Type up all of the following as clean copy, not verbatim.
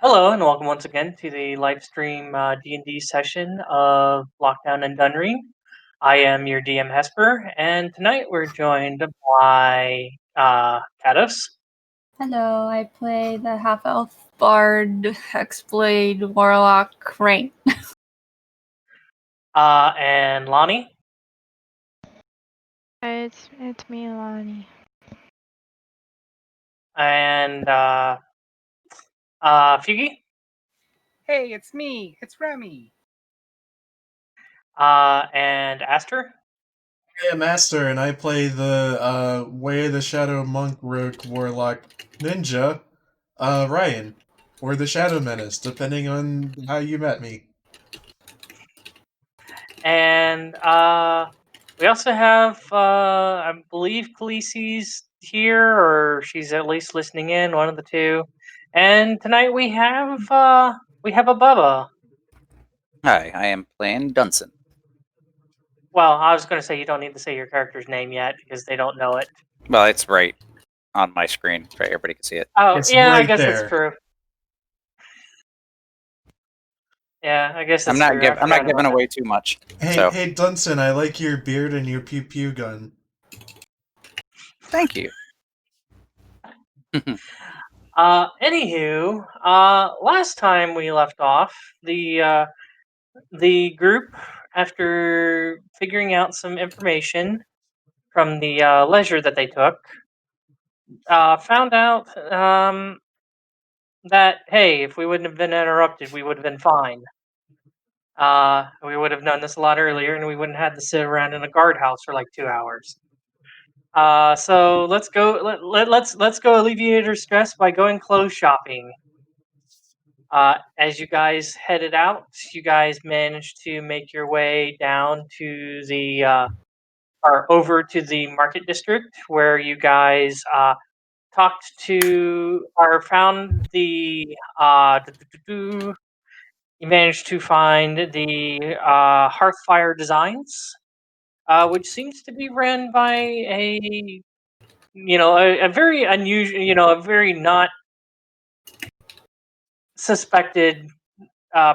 Hello and welcome once again to the Lifestream D&D session of Lockdown and Dunreen. I am your DM Hesper, and tonight we're joined by Cados. Hello, I play the half-elf bard, hexblade, warlock, Raine. And Lani. It's me, Lani. And Feugy. Hey, it's me. It's Remy. And Aster. I am Aster, and I play the Way of the Shadow Monk Rogue Warlock Ninja, Ryan, or the Shadow Menace, depending on how you met me. And we also have, I believe, Khaleesi's here, or she's at least listening in, one of the two. And tonight we have a Bubba. Hi, I am playing Dunsen. Well, I was going to say you don't need to say your character's name yet because they don't know it. Well, it's right on my screen, right? Everybody can see it. Oh, It's yeah, I right guess there. that's true. Yeah, I guess I'm that's not true. I'm not giving away too much. Hey, so. hey, Dunsen, I like your beard and your pew pew gun. Thank you. Anywho, last time we left off, the group, after figuring out some information from the leisure that they took, found out that, hey, if we wouldn't have been interrupted, we would have been fine. We would have known this a lot earlier, and we wouldn't have had to sit around in a guardhouse for like 2 hours. So let's go. Let's go alleviate our stress by going clothes shopping. As you guys headed out, you guys managed to make your way down to the or over to the market district, where you guys talked to or found the you managed to find the Hearthfire Designs, which seems to be ran by a very unusual, a very not suspected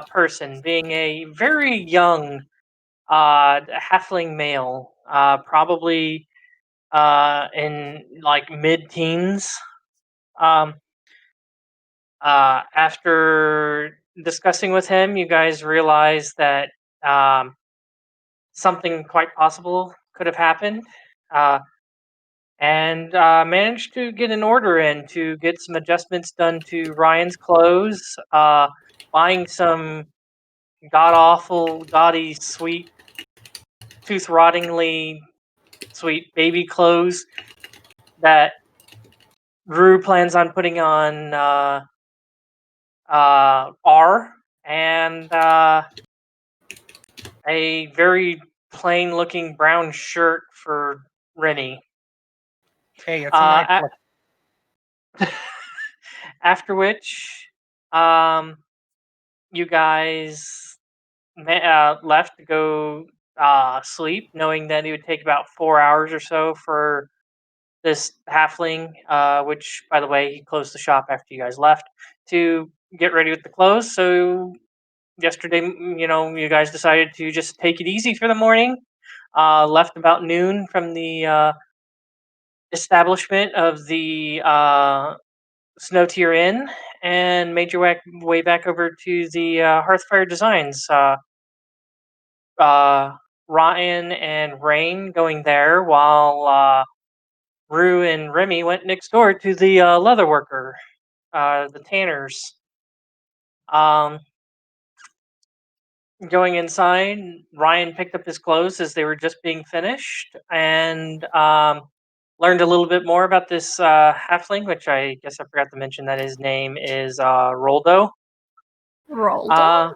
person, being a very young halfling male, probably in like mid-teens. After discussing with him, you guys realize that something quite possible could have happened, and managed to get an order in to get some adjustments done to Ryan's clothes, buying some god awful, gaudy, sweet, tooth rottingly sweet baby clothes that Roux plans on putting on R, and a very plain looking brown shirt for Remy. Hey, it's a nice look. After which, you guys left to go sleep, knowing that it would take about 4 hours or so for this halfling, which, by the way, he closed the shop after you guys left, to get ready with the clothes. So yesterday, you guys decided to just take it easy for the morning. Left about noon from the establishment of the Snow Tier Inn, and made your way back over to the Hearthfire Designs. Ryan and Raine going there, while Roux and Remy went next door to the leatherworker, the tanners. Going inside, Ryan picked up his clothes as they were just being finished, and learned a little bit more about this halfling, which I guess I forgot to mention that his name is Roldo. Roldo?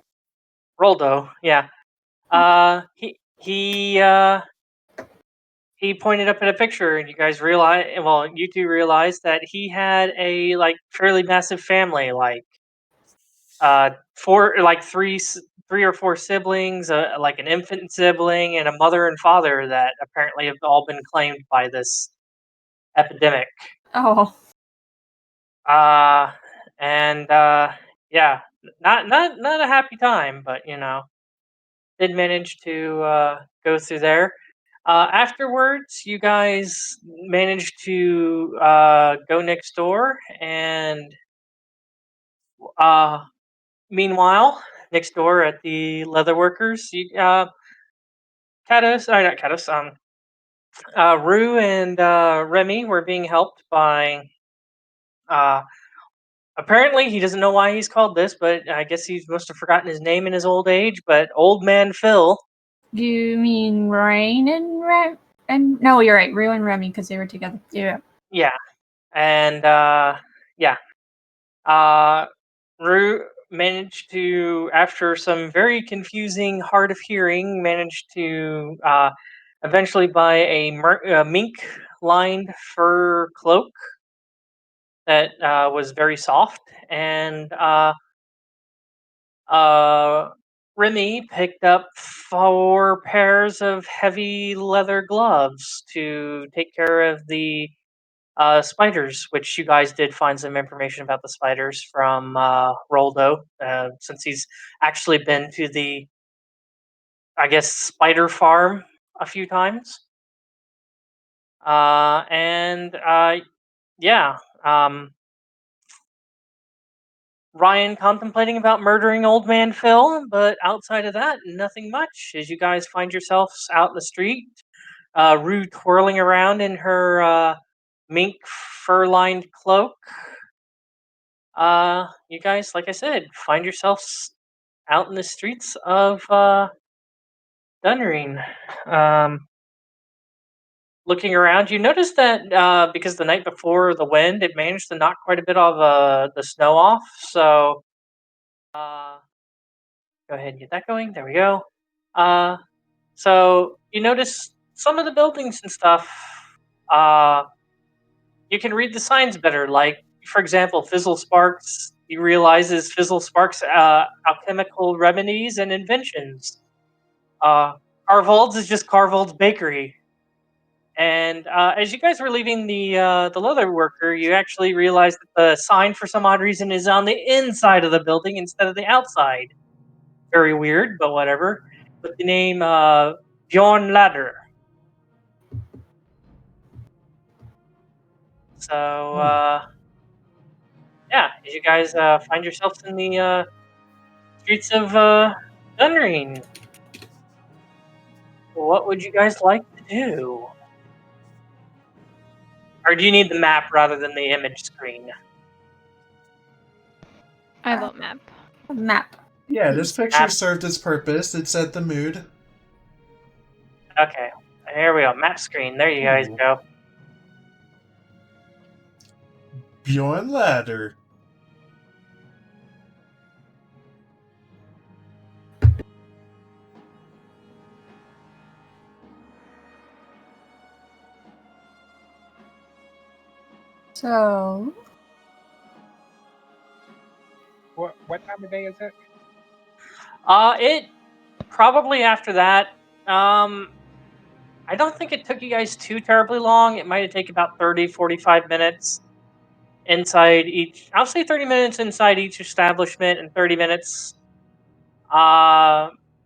Roldo, yeah. He pointed up at a picture, and you guys realize, well, you two realized that he had a like fairly massive family, like three or four siblings, like an infant sibling, and a mother and father that apparently have all been claimed by this epidemic. Oh. And yeah, not a happy time, but did manage to go through there. Afterwards, you guys managed to go next door, and uh, meanwhile, next door at the leatherworkers, Cados, not Cados, Roux and Remy were being helped by. Uh, Apparently, he doesn't know why he's called this, but I guess he must have forgotten his name in his old age. But Old Man Phil. Do you mean Raine and no, you're right, Roux and Remy because they were together. Yeah. Yeah, and yeah, Roux managed to, after some very confusing, hard of hearing, managed to eventually buy a mink-lined fur cloak that was very soft, and Remy picked up 4 pairs of heavy leather gloves to take care of the spiders, which you guys did find some information about the spiders from Roldo, since he's actually been to the, I guess, spider farm a few times. And yeah, Ryan contemplating about murdering Old Man Phil, but outside of that, nothing much. As you guys find yourselves out in the street, Rue twirling around in her mink fur-lined cloak. You guys, like I said, find yourselves out in the streets of Dunreen. Looking around, you notice that because the night before the wind, it managed to knock quite a bit of the snow off. So, go ahead and get that going. There we go. So you notice some of the buildings and stuff. You can read the signs better. Like, for example, Fizzle Sparks. He realizes Fizzle Sparks' alchemical remedies and inventions. Carvold's is just Carvold's Bakery. And as you guys were leaving the leather worker, you actually realized that the sign, for some odd reason, is on the inside of the building instead of the outside. Very weird, but whatever. With the name Bjorn Ladder. So yeah, as you guys find yourselves in the streets of Dunreen, what would you guys like to do? Or do you need the map rather than the image screen? I vote map. Map. Yeah, this picture Map. served its purpose. It set the mood. Okay, here we go. Map screen. There you guys Ooh. go. Bjorn Ladder. So What time of day is it? It probably after that. I don't think it took you guys too terribly long. It might have taken about 30, 45 minutes inside each. I'll say 30 minutes inside each establishment and 30 minutes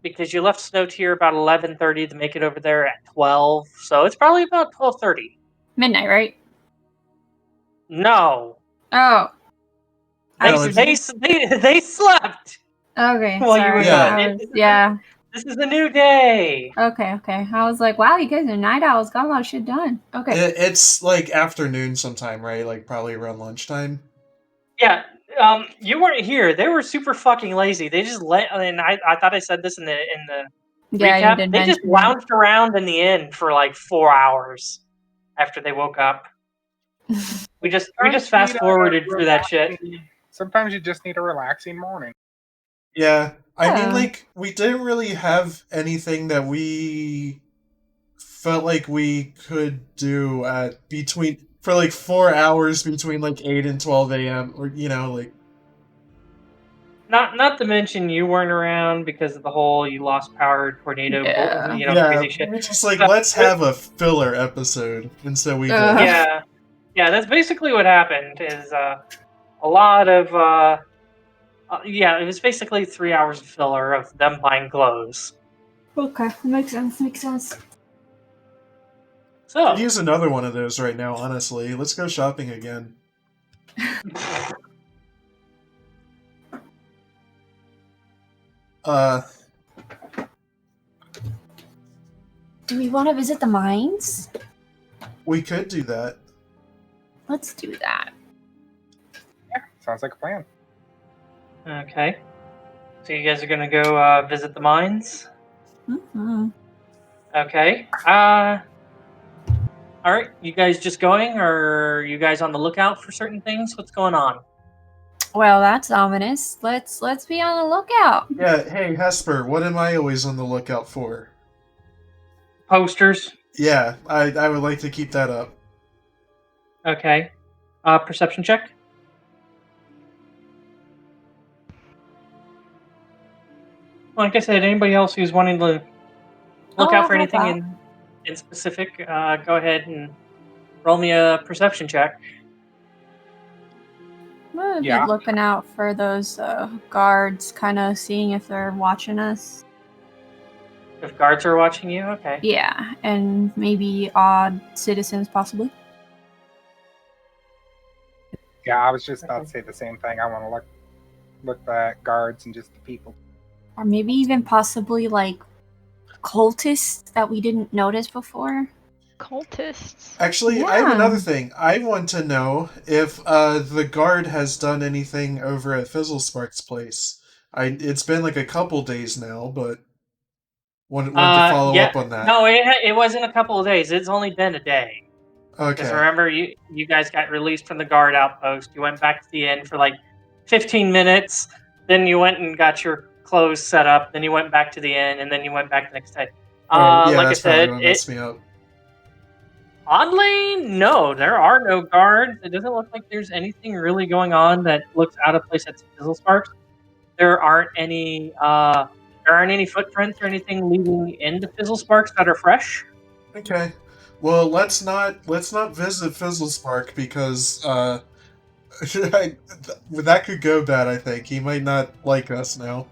because you left Snow Tier about 11:30 to make it over there at 12. So it's probably about 12:30. midnight, right? No. Oh. No, They slept Okay. while you Sorry. were Yeah. gone. Yeah. This is a new day. Okay. I was like, wow, you guys are night owls. Got a lot of shit done. Okay. It's like afternoon sometime, right? Like probably around lunchtime. Yeah, you weren't here. They were super fucking lazy. They just and I thought I said this in the Yeah, you recap. did They just mention that. lounged around in the inn for like 4 hours after they woke up. We just fast forwarded through that shit. Sometimes you just need a relaxing morning. Yeah. I mean, Yeah. like, we didn't really have anything that we felt like we could do for like 4 hours between like 8 and 12 a.m. or, like. Not to mention you weren't around because of the whole you lost power tornado, Yeah. Yeah, crazy shit. we're just like, So- let's have a filler episode. And so we did. Yeah, that's basically what happened. Is a lot of Yeah, it was basically 3 hours of filler of them buying clothes. Okay, makes sense. Makes sense. So, Could use another one of those right now, honestly. Let's go shopping again. Do we want to visit the mines? We could do that. Let's do that. Sounds like a plan. okay. So you guys are gonna go visit the mines? Mm-hmm. Okay. All right. You guys just going, or are you guys on the lookout for certain things? What's going on? Well, that's ominous. Let's be on the lookout. Yeah, hey, Hesper, what am I always on the lookout for? Posters. Yeah, I would like to keep that up. Okay. Perception check. Like I said, anybody else who's wanting to look out for I'll help anything out. in specific, go ahead and roll me a perception check. We'll Yeah. be looking out for those guards, kind of seeing if they're watching us. If guards are watching you, okay. Yeah, and maybe odd citizens, possibly. Yeah, I was just about to say the same thing. I want to look at guards and just the people. Or maybe even possibly like cultists that we didn't notice before. Cultists. Actually, I have another Yeah. thing. I want to know if the guard has done anything over at Fizzlespark's place. It's been like a couple days now, but wanted to follow Yeah. up on that. No, it wasn't a couple of days. It's only been a day. Because Okay. remember, you guys got released from the guard outpost. You went back to the inn for like 15 minutes. Then you went and got your clothes set up. Then you went back to the inn, and then you went back the next day. Yeah, Like I that's probably said, what messed me up. oddly, no, there are no guards. It doesn't look like there's anything really going on that looks out of place at Fizzlesparks. There aren't any footprints or anything leading into Fizzlesparks that are fresh. Okay. Well, let's not visit Fizzlespark because that could go bad. I think he might not like us now.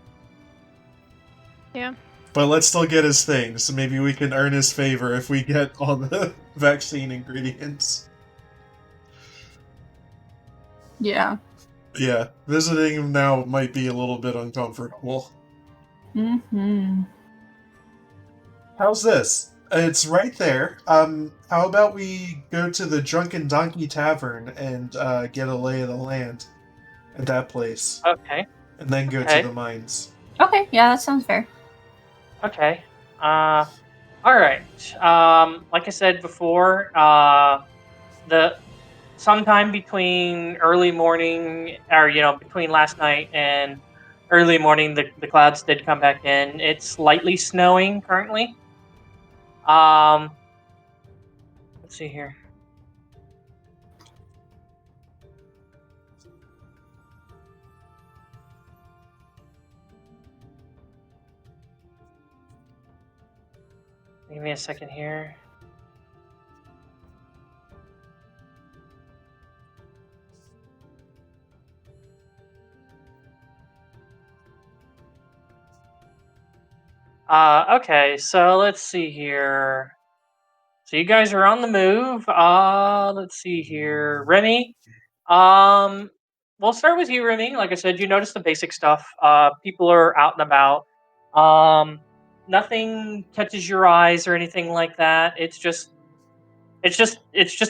Yeah. But let's still get his things. So maybe we can earn his favor if we get all the vaccine ingredients. Yeah. Yeah, visiting him now might be a little bit uncomfortable. Mm-hmm. How's this? It's right there. How about we go to the Drunken Donkey Tavern and get a lay of the land at that place, Okay. and then go Okay. to the mines. Okay, yeah, that sounds fair. Okay. All right. Like I said before, the sometime between early morning, or between last night and early morning, the clouds did come back in. It's lightly snowing currently. Let's see here. Give me a second here. Okay, so let's see here. So you guys are on the move. Let's see here. Remy, we'll start with you, Remy. Like I said, you notice the basic stuff. People are out and about. Nothing catches your eyes or anything like that. It's just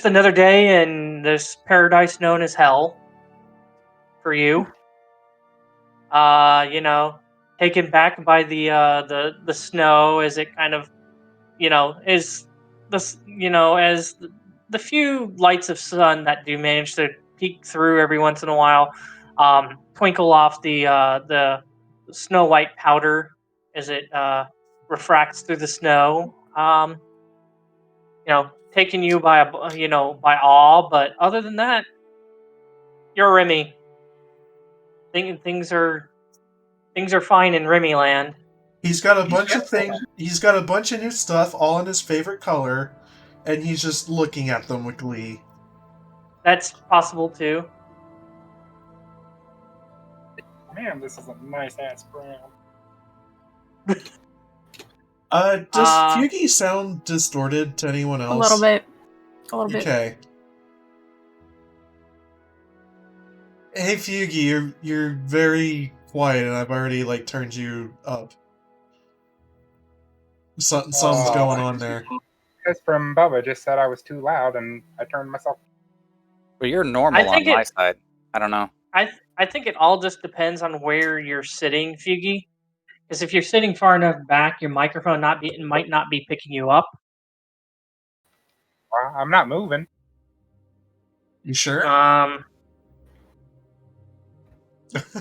another day in this paradise known as hell for you. Taken back by the snow as it kind of is this as the few lights of sun that do manage to peek through every once in a while twinkle off the snow white powder as it refracts through the snow. Taking you by by awe, but other than that, you're Remy. Things are fine in Remy land. He's got a bunch of things. He's got a bunch of new stuff, all in his favorite color, and he's just looking at them with glee. That's possible too. Man, this is a nice ass ground. Does Feugy sound distorted to anyone else? A little bit. A little bit. Okay. Hey Feugy, you're very quiet, and I've already turned you up. Something's going on there. Hesper and Bubba just said I was too loud, and I turned myself. Well, you're normal on my side. I don't know. I think it all just depends on where you're sitting, Feugy. Because if you're sitting far enough back, your microphone might not be picking you up. I'm not moving. You sure?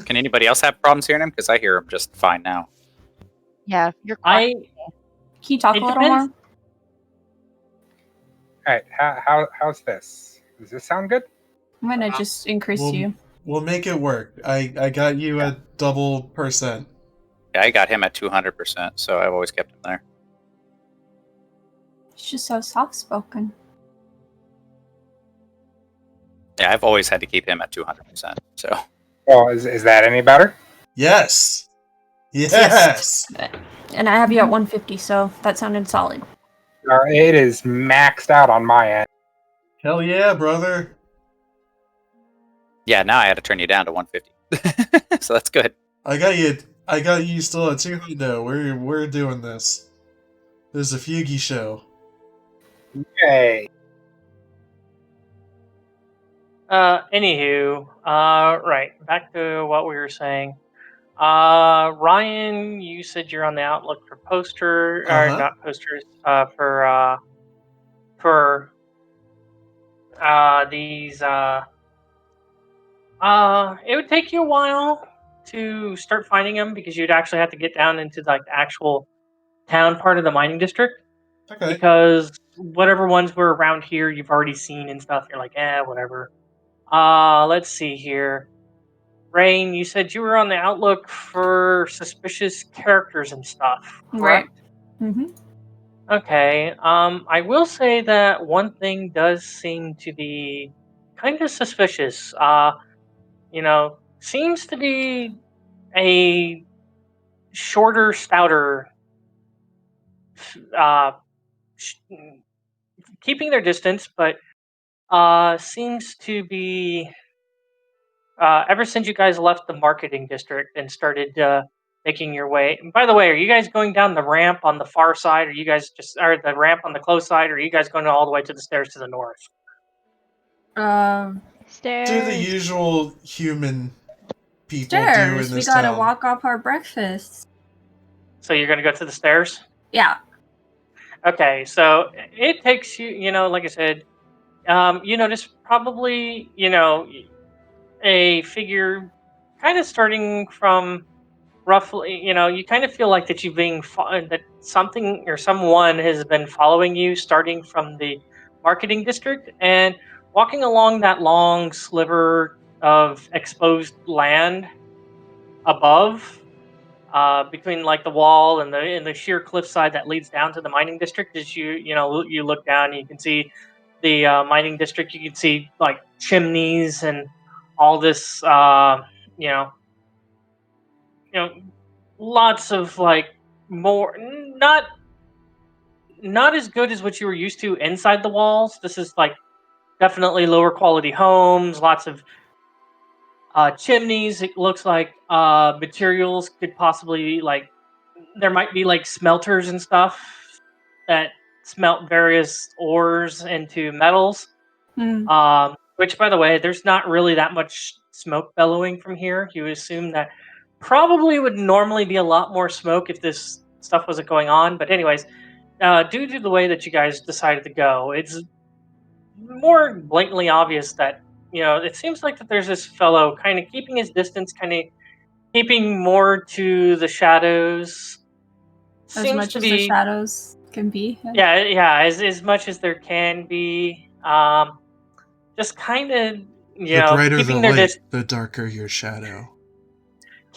Can anybody else have problems hearing him? Because I hear him just fine now. Yeah, you're Can you talk a little more? All right, how's this? Does this sound good? I'm gonna just increase you. We'll make it work. I got you at double percent. Yeah, I got him at 200%, so I've always kept him there. He's just so soft-spoken. Yeah, I've always had to keep him at 200%. So. Well, is that any better? Yes. Yes. And I have you at 150, so that sounded solid. It is maxed out on my end. Hell yeah, brother. Yeah, now I had to turn you down to 150. So that's good. I got you still at 200 though. We're doing this. This is a Feugy show. Yay. Anywho, right, back to what we were saying. Ryan, you said you're on the outlook for or not posters, for these, it would take you a while to start finding them because you'd actually have to get down into the actual town part of the mining district. Okay. Because whatever ones were around here you've already seen and stuff, you're like, whatever. Let's see here. Raine, you said you were on the outlook for suspicious characters and stuff, correct? Right. Mm-hmm. Okay. I will say that one thing does seem to be kind of suspicious. Seems to be a shorter, stouter, keeping their distance, but seems to be ever since you guys left the marketing district and started making your way. And by the way, are you guys going down the ramp on the far side, or you guys are the ramp on the close side, or are you guys going all the way to the stairs to the north? Stairs. Do the usual human people do in Stairs. this We gotta town. walk off our breakfast. So you're going to go to the stairs? Yeah. Okay, so it takes you, like I said, you notice probably, a figure kind of starting from roughly, you kind of feel like that that something or someone has been following you starting from the marketing district and walking along that long sliver of exposed land above, between the wall and the sheer cliffside that leads down to the mining district. As you look down, you can see the mining district. You can see chimneys and all this, lots of more not as good as what you were used to inside the walls. This is definitely lower quality homes, lots of chimneys. It looks like materials could possibly there might be smelters and stuff that smelt various ores into metals. Which, by the way, there's not really that much smoke bellowing from here. You assume that probably would normally be a lot more smoke if this stuff wasn't going on. But anyways, due to the way that you guys decided to go, it's more blatantly obvious that it seems like that there's this fellow kind of keeping his distance, kind of keeping more to the shadows. As much as the shadows can be. Yeah, as much as there can be. Just kind of, The brighter keeping the their light, the darker your shadow.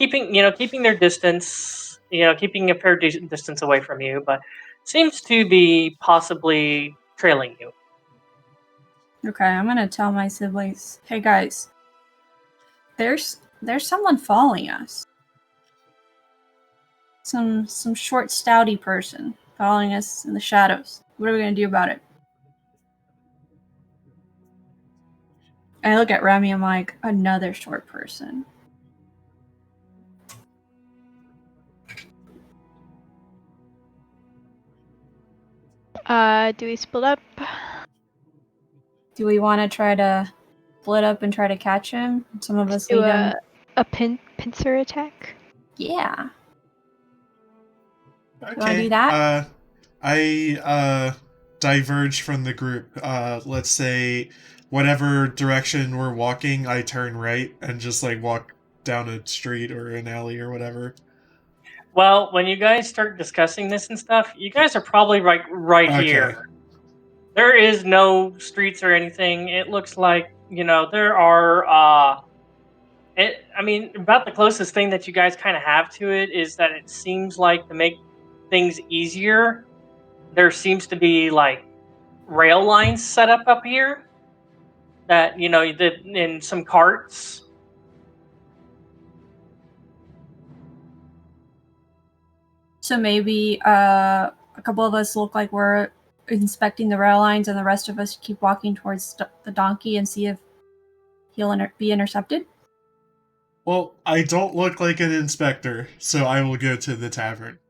keeping their distance, keeping a fair distance away from you, but seems to be possibly trailing you. Okay, I'm gonna tell my siblings, hey guys, there's There's someone following us. Some short, stouty person following us in the shadows. What are we gonna do about it? I look at Remy, I'm like, another short person. Do we split up? Do we want to try to split up and try to catch him? Some of us Do lead him. a pincer attack? Yeah. Okay. Wanna do that? I diverge from the group. Let's say whatever direction we're walking, I turn right and just like walk down a street or an alley or whatever. Well, when you guys start discussing this and stuff, you guys are probably right Okay. here. There is no streets or anything. It looks like, there are about the closest thing that you guys kind of have to it is that it seems like to make things easier, there seems to be like rail lines set up here that, in some carts. So maybe a couple of us look like we're inspecting the rail lines, and the rest of us keep walking towards the donkey and see if he'll be intercepted. Well, I don't look like an inspector, so I will go to the tavern.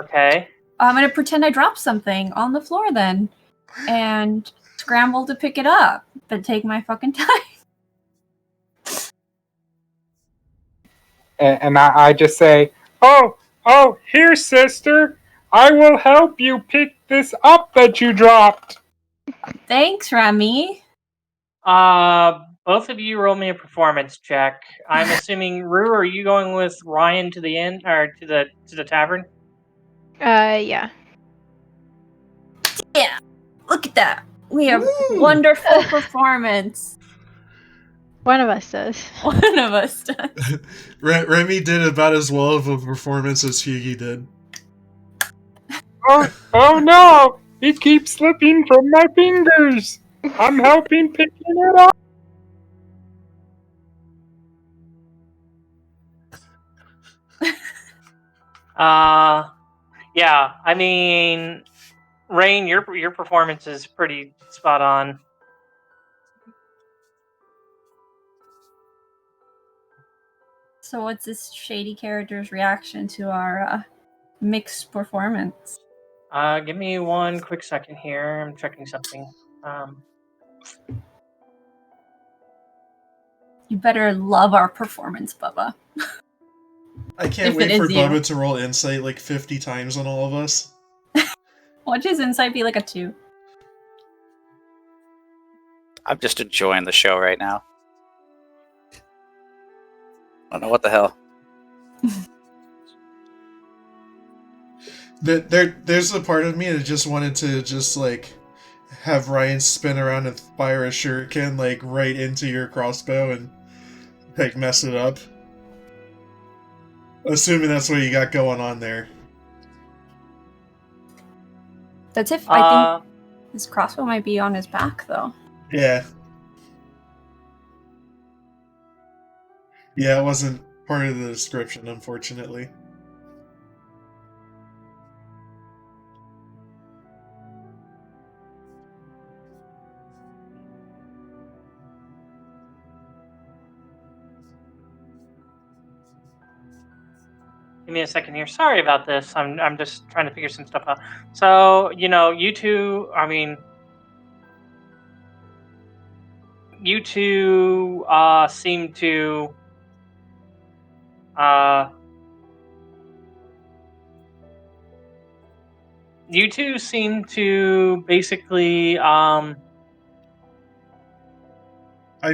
Okay. I'm gonna pretend I dropped something on the floor then, and scramble to pick it up, but take my fucking time. And I just say, oh, here, sister. I will help you pick this up that you dropped. Thanks, Remy. Both of you roll me a performance check. I'm assuming, Roux, are you going with Ryan to the inn or to the tavern? Yeah. Yeah, look at that. We have Woo! wonderful performance. One of us does. One of us does. Remy did about as well of a performance as Feugy did. Oh no! It keeps slipping from my fingers. I'm helping picking it up. Yeah. I mean, Raine, your performance is pretty spot on. So what's this shady character's reaction to our mixed performance? Give me one quick second here. I'm checking something. You better love our performance, Bubba. I can't If wait it for is you. Bubba to roll insight like 50 times on all of us. Watch his insight be like a 2. I'm just enjoying the show right now. I don't know what the hell. There's a part of me that just wanted to just like have Ryan spin around and fire a shuriken like right into your crossbow and like mess it up. Assuming that's what you got going on there. That's if I think his crossbow might be on his back, though. Yeah. Yeah, it wasn't part of the description, unfortunately. Give me a second here. Sorry about this. I'm just trying to figure some stuff out. So, you two, seem to basically I'm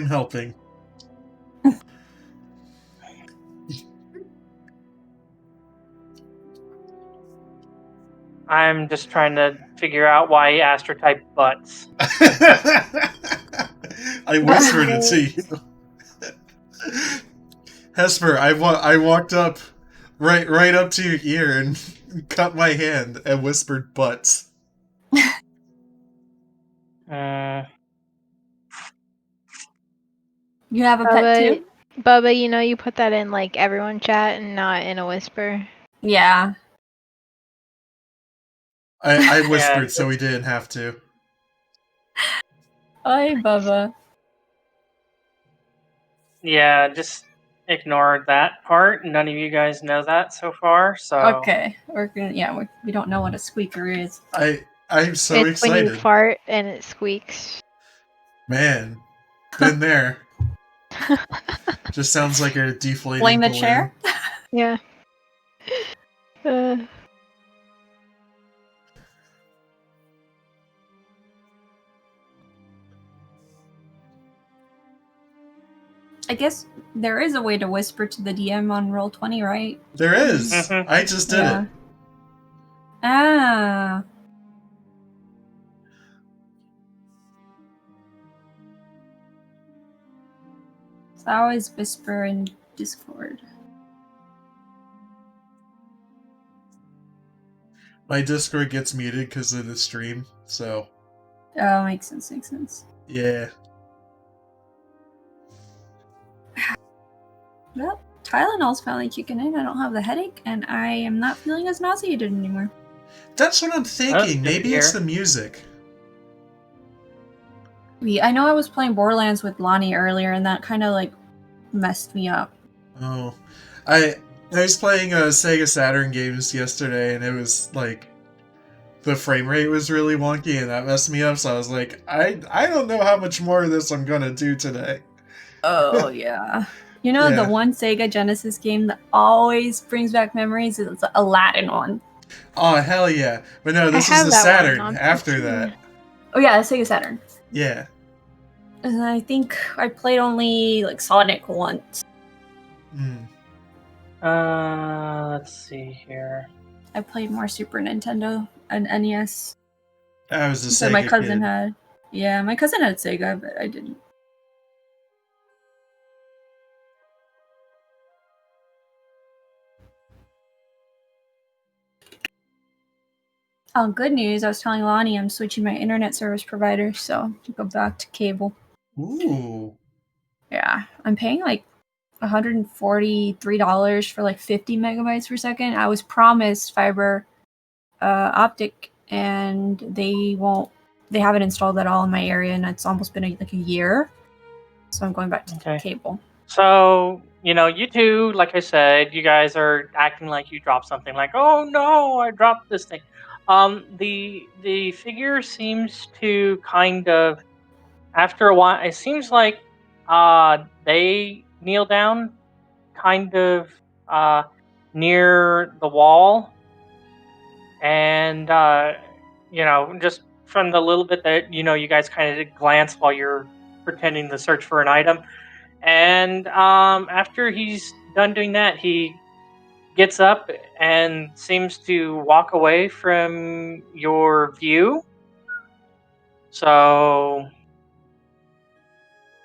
helping. I'm just trying to figure out why Aster typed butts. I whispered it to you. Hesper, I walked up right up to your ear and cut my hand and whispered butts. You have a pet too? Bubba, you know you put that in like everyone chat and not in a whisper. Yeah. I whispered Yeah, so he didn't have to. Hi, Bubba. Yeah, just ignore that part. None of you guys know that so far, so Okay, we're gonna. Yeah, we don't know what a squeaker is. I'm so It's when you excited. fart and it squeaks. Man, been there. Just sounds like a deflating Blame the balloon. chair? Yeah. I guess there is a way to whisper to the DM on Roll20, right? There is. Mhm. I just did Yeah. it. Ah. So I always whisper in Discord. My Discord gets muted because of the stream, so Oh, makes sense, makes sense. yeah. Well, Tylenol's finally kicking in. I don't have the headache, and I am not feeling as nauseated anymore. That's what I'm That's thinking. good to Maybe it's hear. the music. I know I was playing Borderlands with Lani earlier, and that kind of like messed me up. Oh, I was playing Sega Saturn games yesterday, and it was like the frame rate was really wonky, and that messed me up. So I was like, I don't know how much more of this I'm gonna do today. Oh yeah. You know, the Yeah. one Sega Genesis game that always brings back memories is the Aladdin one. Oh hell yeah! But no, this is have the that one Saturn. on After PC. that, Oh yeah, Sega Saturn. yeah. And I think I played only like Sonic once. Hmm. Let's see here. I played more Super Nintendo and NES. I was a So my Sega cousin kid. had. Yeah, my cousin had Sega, but I didn't. Oh, good news. I was telling Lani I'm switching my internet service provider, so I'll go back to cable. Ooh. Yeah, I'm paying like $143 for like 50 megabytes per second. I was promised fiber optic, and they haven't installed at all in my area, and it's almost been like a year. So I'm going back to Okay. cable. So, you two, like I said, you guys are acting like you dropped something. Like, oh no, I dropped this thing. The figure seems to kind of, after a while, it seems like they kneel down, kind of uh near the wall, and just from the little bit that you guys kind of glance while you're pretending to search for an item. And after he's done doing that, he gets up and seems to walk away from your view. So,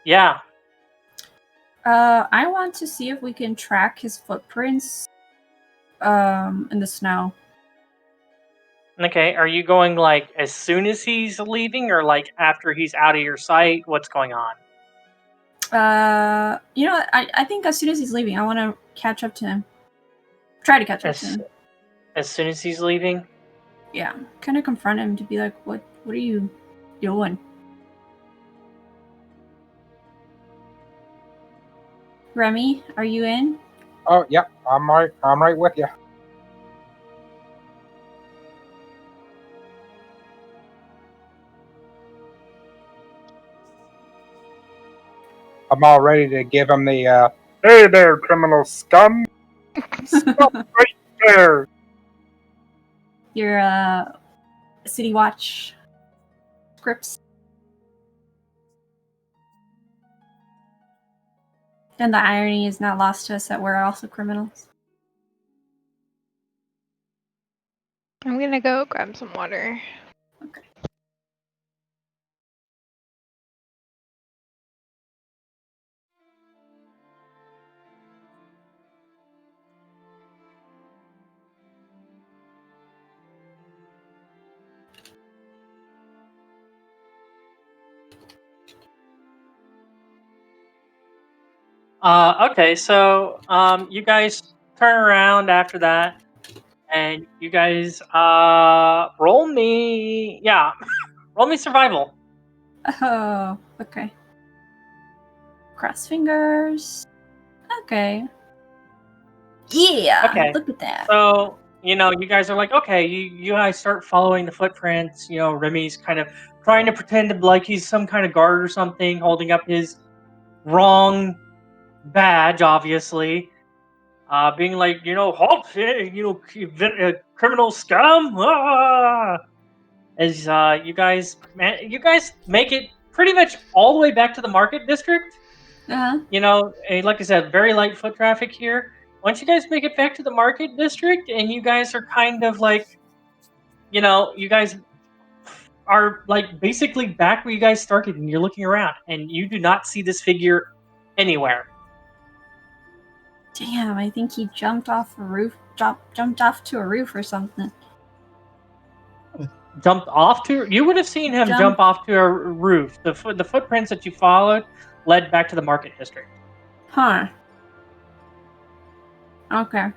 yeah. I want to see if we can track his footprints in the snow. Okay, are you going like as soon as he's leaving or like after he's out of your sight? What's going on? I think as soon as he's leaving, I want to catch up to him. Try to catch up to As, him. as soon as he's leaving? Yeah, kind of confront him to be like, what are you doing? Remy, are you in? Oh, yep, I'm right with you. I'm all ready to give him the, hey there, criminal scum! Stop right there! Your City Watch scripts. And the irony is not lost to us that we're also criminals. I'm gonna go grab some water. Okay. Okay, so you guys turn around after that, and you guys roll me, roll me survival. Oh, okay. Cross fingers. Okay. Yeah. Okay. Look at that. So you guys are like, okay, you guys start following the footprints. Remy's kind of trying to pretend like he's some kind of guard or something, holding up his wrong badge, obviously. Being like, halt, criminal scum. As you guys make it pretty much all the way back to the market district. Uh-huh. Like I said, very light foot traffic here. Once you guys make it back to the market district, and you guys are kind of like, you guys are like basically back where you guys started, and you're looking around, and you do not see this figure anywhere. Damn, I think he jumped off a roof. Jumped off to a roof or something. Jumped off to? You would have seen him jump off to a roof. The footprints that you followed led back to the market district. Huh. Okay.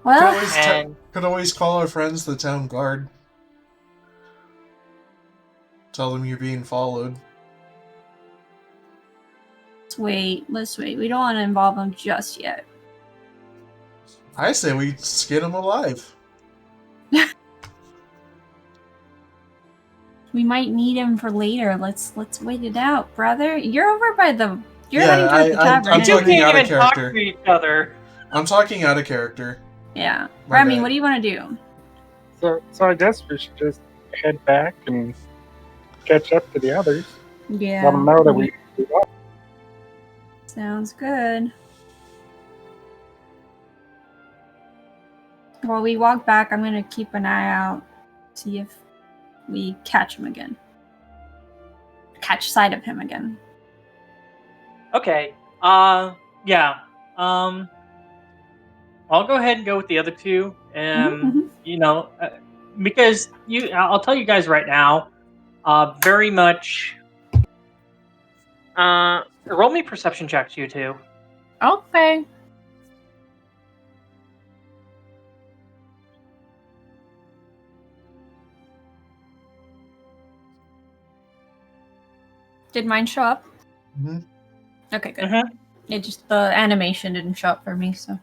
Well, Could always call our friends the town guard. Tell them you're being followed. let's wait. We don't want to involve him just yet. I say we skin him alive. We might need him for later. Let's wait it out, brother. You're over by the. You're heading towards the tavern. I'm You talking can't out of even talk character. to each other. I'm talking out of character. Yeah, My Remy, bad. what do you want to do? So I guess we should just head back and catch up to the others. Yeah. Let them know that we are. Sounds good. While we walk back, I'm gonna keep an eye out, see if we catch him again. Catch sight of him again. Okay. Yeah. I'll go ahead and go with the other two. Because I'll tell you guys right now. Very much. Roll me perception checks, you two. Okay. Did mine show up? Mm-hmm. Okay, good. Mm-hmm. It just the animation didn't show up for me, so.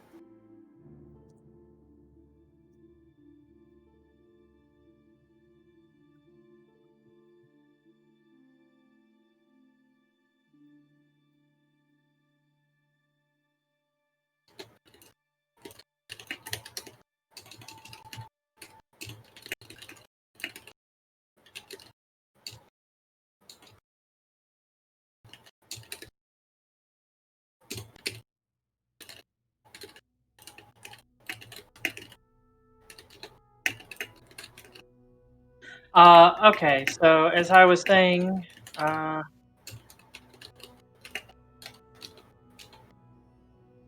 Okay, so as I was saying,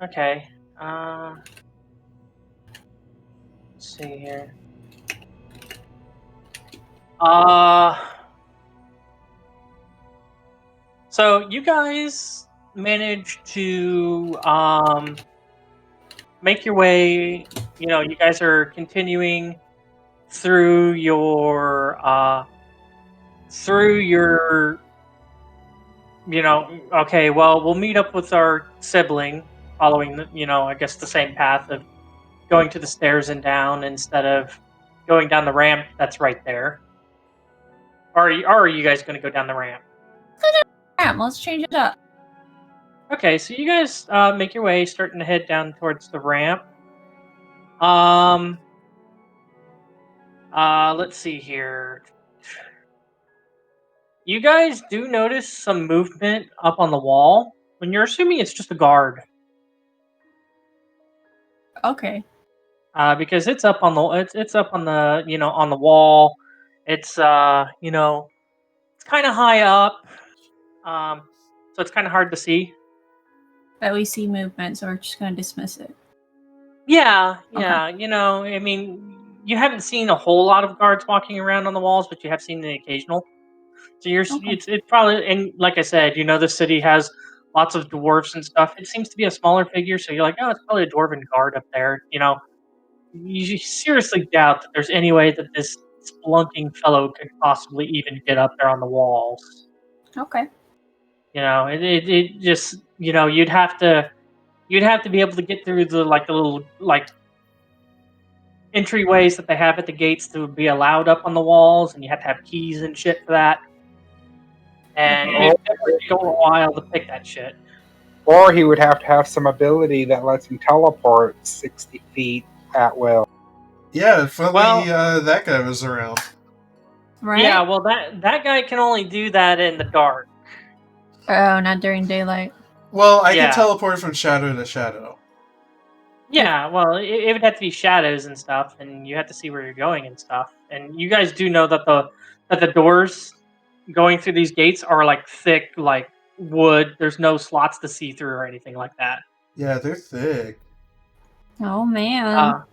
okay, let's see here. So you guys managed to make your way. You guys are continuing through your okay, well, we'll meet up with our sibling following I guess the same path of going to the stairs and down instead of going down the ramp that's right there. Or are you guys going to go down the ramp? Let's change it up. Okay, so you guys make your way, starting to head down towards the ramp. Let's see here. You guys do notice some movement up on the wall when you're assuming it's just a guard. Okay. Because it's up on the it's up on the on the wall. It's it's kind of high up, so it's kind of hard to see. But we see movement, so we're just gonna dismiss it. Yeah. Okay. I mean, you haven't seen a whole lot of guards walking around on the walls, but you have seen the occasional. So Okay. it's probably, and like I said, the city has lots of dwarves and stuff. It seems to be a smaller figure, so you're like, oh, it's probably a dwarven guard up there. You seriously doubt that there's any way that this splunking fellow could possibly even get up there on the walls. Okay. It just you'd have to be able to get through the little entryways that they have at the gates to be allowed up on the walls, and you have to have keys and shit for that. And Okay. it definitely take a while to pick that shit. Or he would have to have some ability that lets him teleport 60 feet at will. Yeah, if only Well- that guy was around. Right? Yeah, well, that guy can only do that in the dark. Oh, not during daylight. Well, I Yeah. can teleport from shadow to shadow. Yeah, well, it would have to be shadows and stuff, and you have to see where you're going and stuff. And you guys do know that the doors going through these gates are like thick, like wood. There's no slots to see through or anything like that. Yeah, they're thick. Oh man.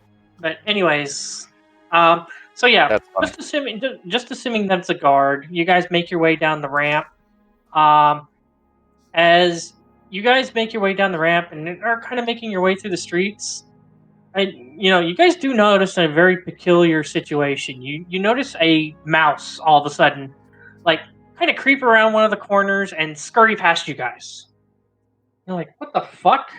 But anyways, so yeah, That's funny. just assuming that's a guard, you guys make your way down the ramp. As you guys make your way down the ramp and are kind of making your way through the streets, and you guys do notice a very peculiar situation. You notice a mouse all of a sudden, like kind of creep around one of the corners and scurry past you guys. You're like, what the fuck?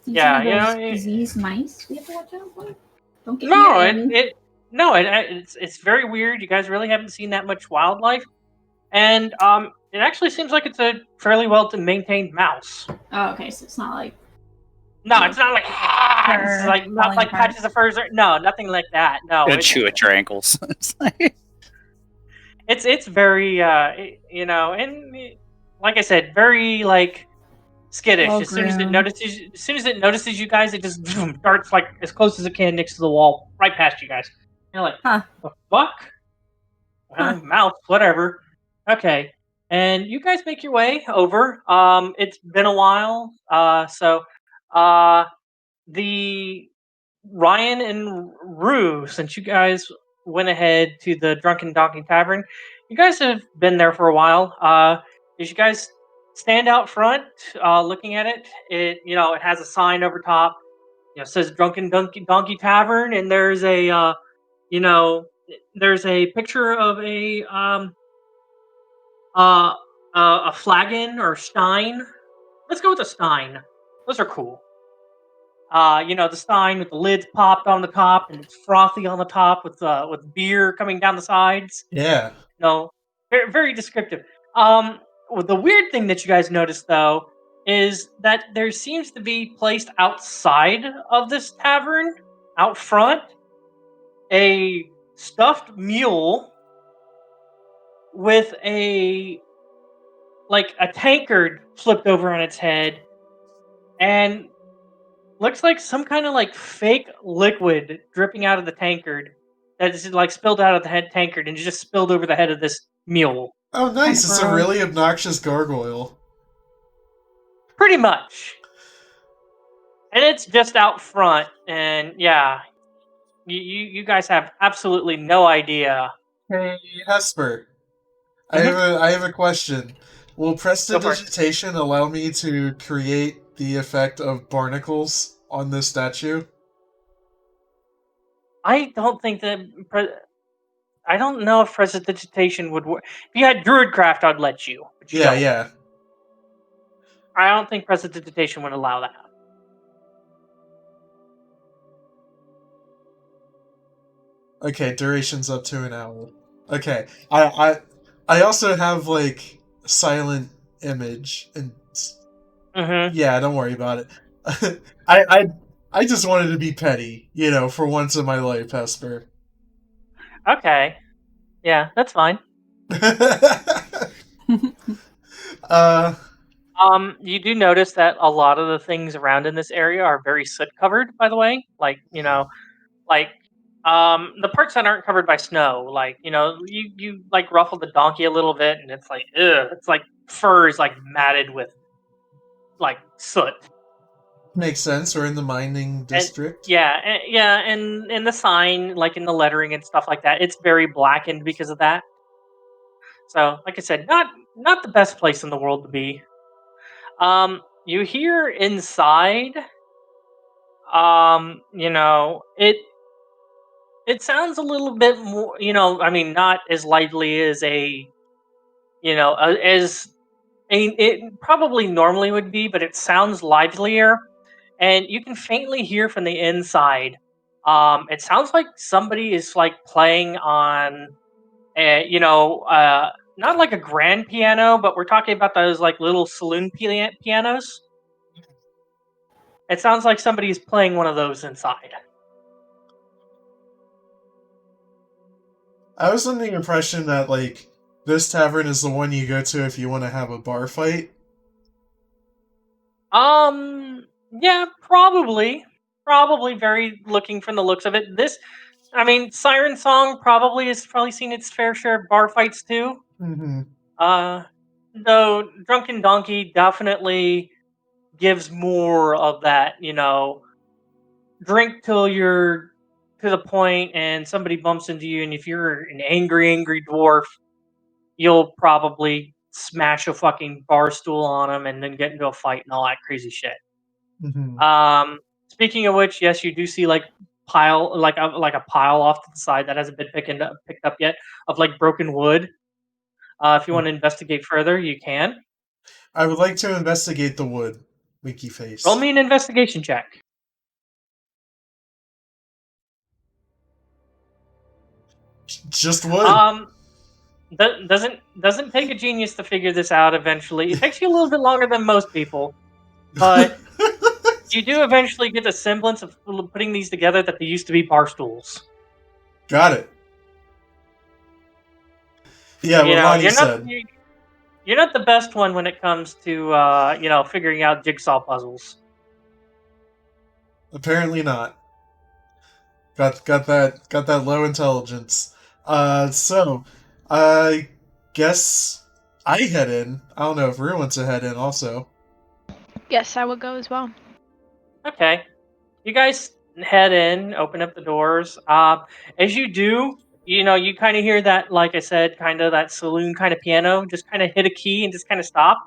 These Yeah, are those disease mice we have to watch out for? Don't get No, near them. it's very weird. You guys really haven't seen that much wildlife, and it actually seems like it's a fairly well maintained mouse. Oh, okay, so it's not like No, it's not like it's like not falling like apart. patches of furs. No, nothing like that. No, Gonna chew at your ankles. It's like- it's very and like I said, very like skittish. Well As soon as it groomed. notices you guys, it just darts like as close as it can next to the wall, right past you guys. You're like, Huh. the fuck? Well, mouse, whatever. Okay, and you guys make your way over. It's been a while. The Ryan and Roux, since you guys went ahead to the Drunken Donkey Tavern, you guys have been there for a while. As you guys stand out front, looking at it, it has a sign over top. It says Drunken Donkey Tavern, and there's there's a picture of a flagon or stein. Let's go with a stein. Those are cool. The stein with the lids popped on the top and it's frothy on the top with beer coming down the sides. Yeah. No, very, very descriptive. Well, the weird thing that you guys noticed though is that there seems to be placed outside of this tavern, out front, a stuffed mule with a tankard flipped over on its head, and looks like some kind of like fake liquid dripping out of the tankard that is like spilled out of the head tankard and just spilled over the head of this mule. Oh, nice. It's a Gross. really obnoxious gargoyle. Pretty much. And it's just out front, and yeah, you guys have absolutely no idea. Hey, Hesper. I have a question. Will prestidigitation allow me to create the effect of barnacles on this statue? I don't think that. I don't know if prestidigitation would work. If you had Druidcraft, I'd let you. But you Yeah, don't. yeah. I don't think prestidigitation would allow that. Okay, duration's up to an hour. Okay, I also have like silent image and Mm-hmm. yeah, don't worry about it. I just wanted to be petty, for once in my life, Hesper. Okay. Yeah, that's fine. You do notice that a lot of the things around in this area are very soot covered, by the way. The parts that aren't covered by snow, you like ruffle the donkey a little bit and it's like, ugh, it's like fur is like matted with like soot. Makes sense. We're in the mining district. And the sign, like in the lettering and stuff like that, it's very blackened because of that. So, like I said, not the best place in the world to be. You hear inside. It sounds a little bit more. I mean, not as lively as as it probably normally would be, but it sounds livelier, and you can faintly hear from the inside. It sounds like somebody is like playing on, not like a grand piano, but we're talking about those like little saloon pianos. It sounds like somebody's playing one of those inside. I was under the impression that, like, this tavern is the one you go to if you want to have a bar fight. Yeah, probably. Probably very looking from the looks of it. Siren Song probably has seen its fair share of bar fights too. Mm-hmm. Though Drunken Donkey definitely gives more of that, drink till you're to the point and somebody bumps into you, and if you're an angry dwarf, you'll probably smash a fucking bar stool on them and then get into a fight and all that crazy shit. Mm-hmm. Speaking of which, yes, you do see like a pile off to the side that hasn't been picked up yet of like broken wood. If you want to investigate further, you can. I would like to investigate the wood. Winky face. Roll me an investigation check. Just wood. Doesn't take a genius to figure this out eventually. It takes you a little bit longer than most people, but you do eventually get a semblance of putting these together that they used to be bar stools. Got it. Yeah, what Lani said. You're not the best one when it comes to figuring out jigsaw puzzles. Apparently not. Got that low intelligence. So I guess I head in. I don't know if Roux wants to head in also. Yes, I will go as well. Okay. You guys head in, open up the doors. As you do, you kind of hear that, like I said, kind of that saloon kind of piano, just kind of hit a key and just kind of stop.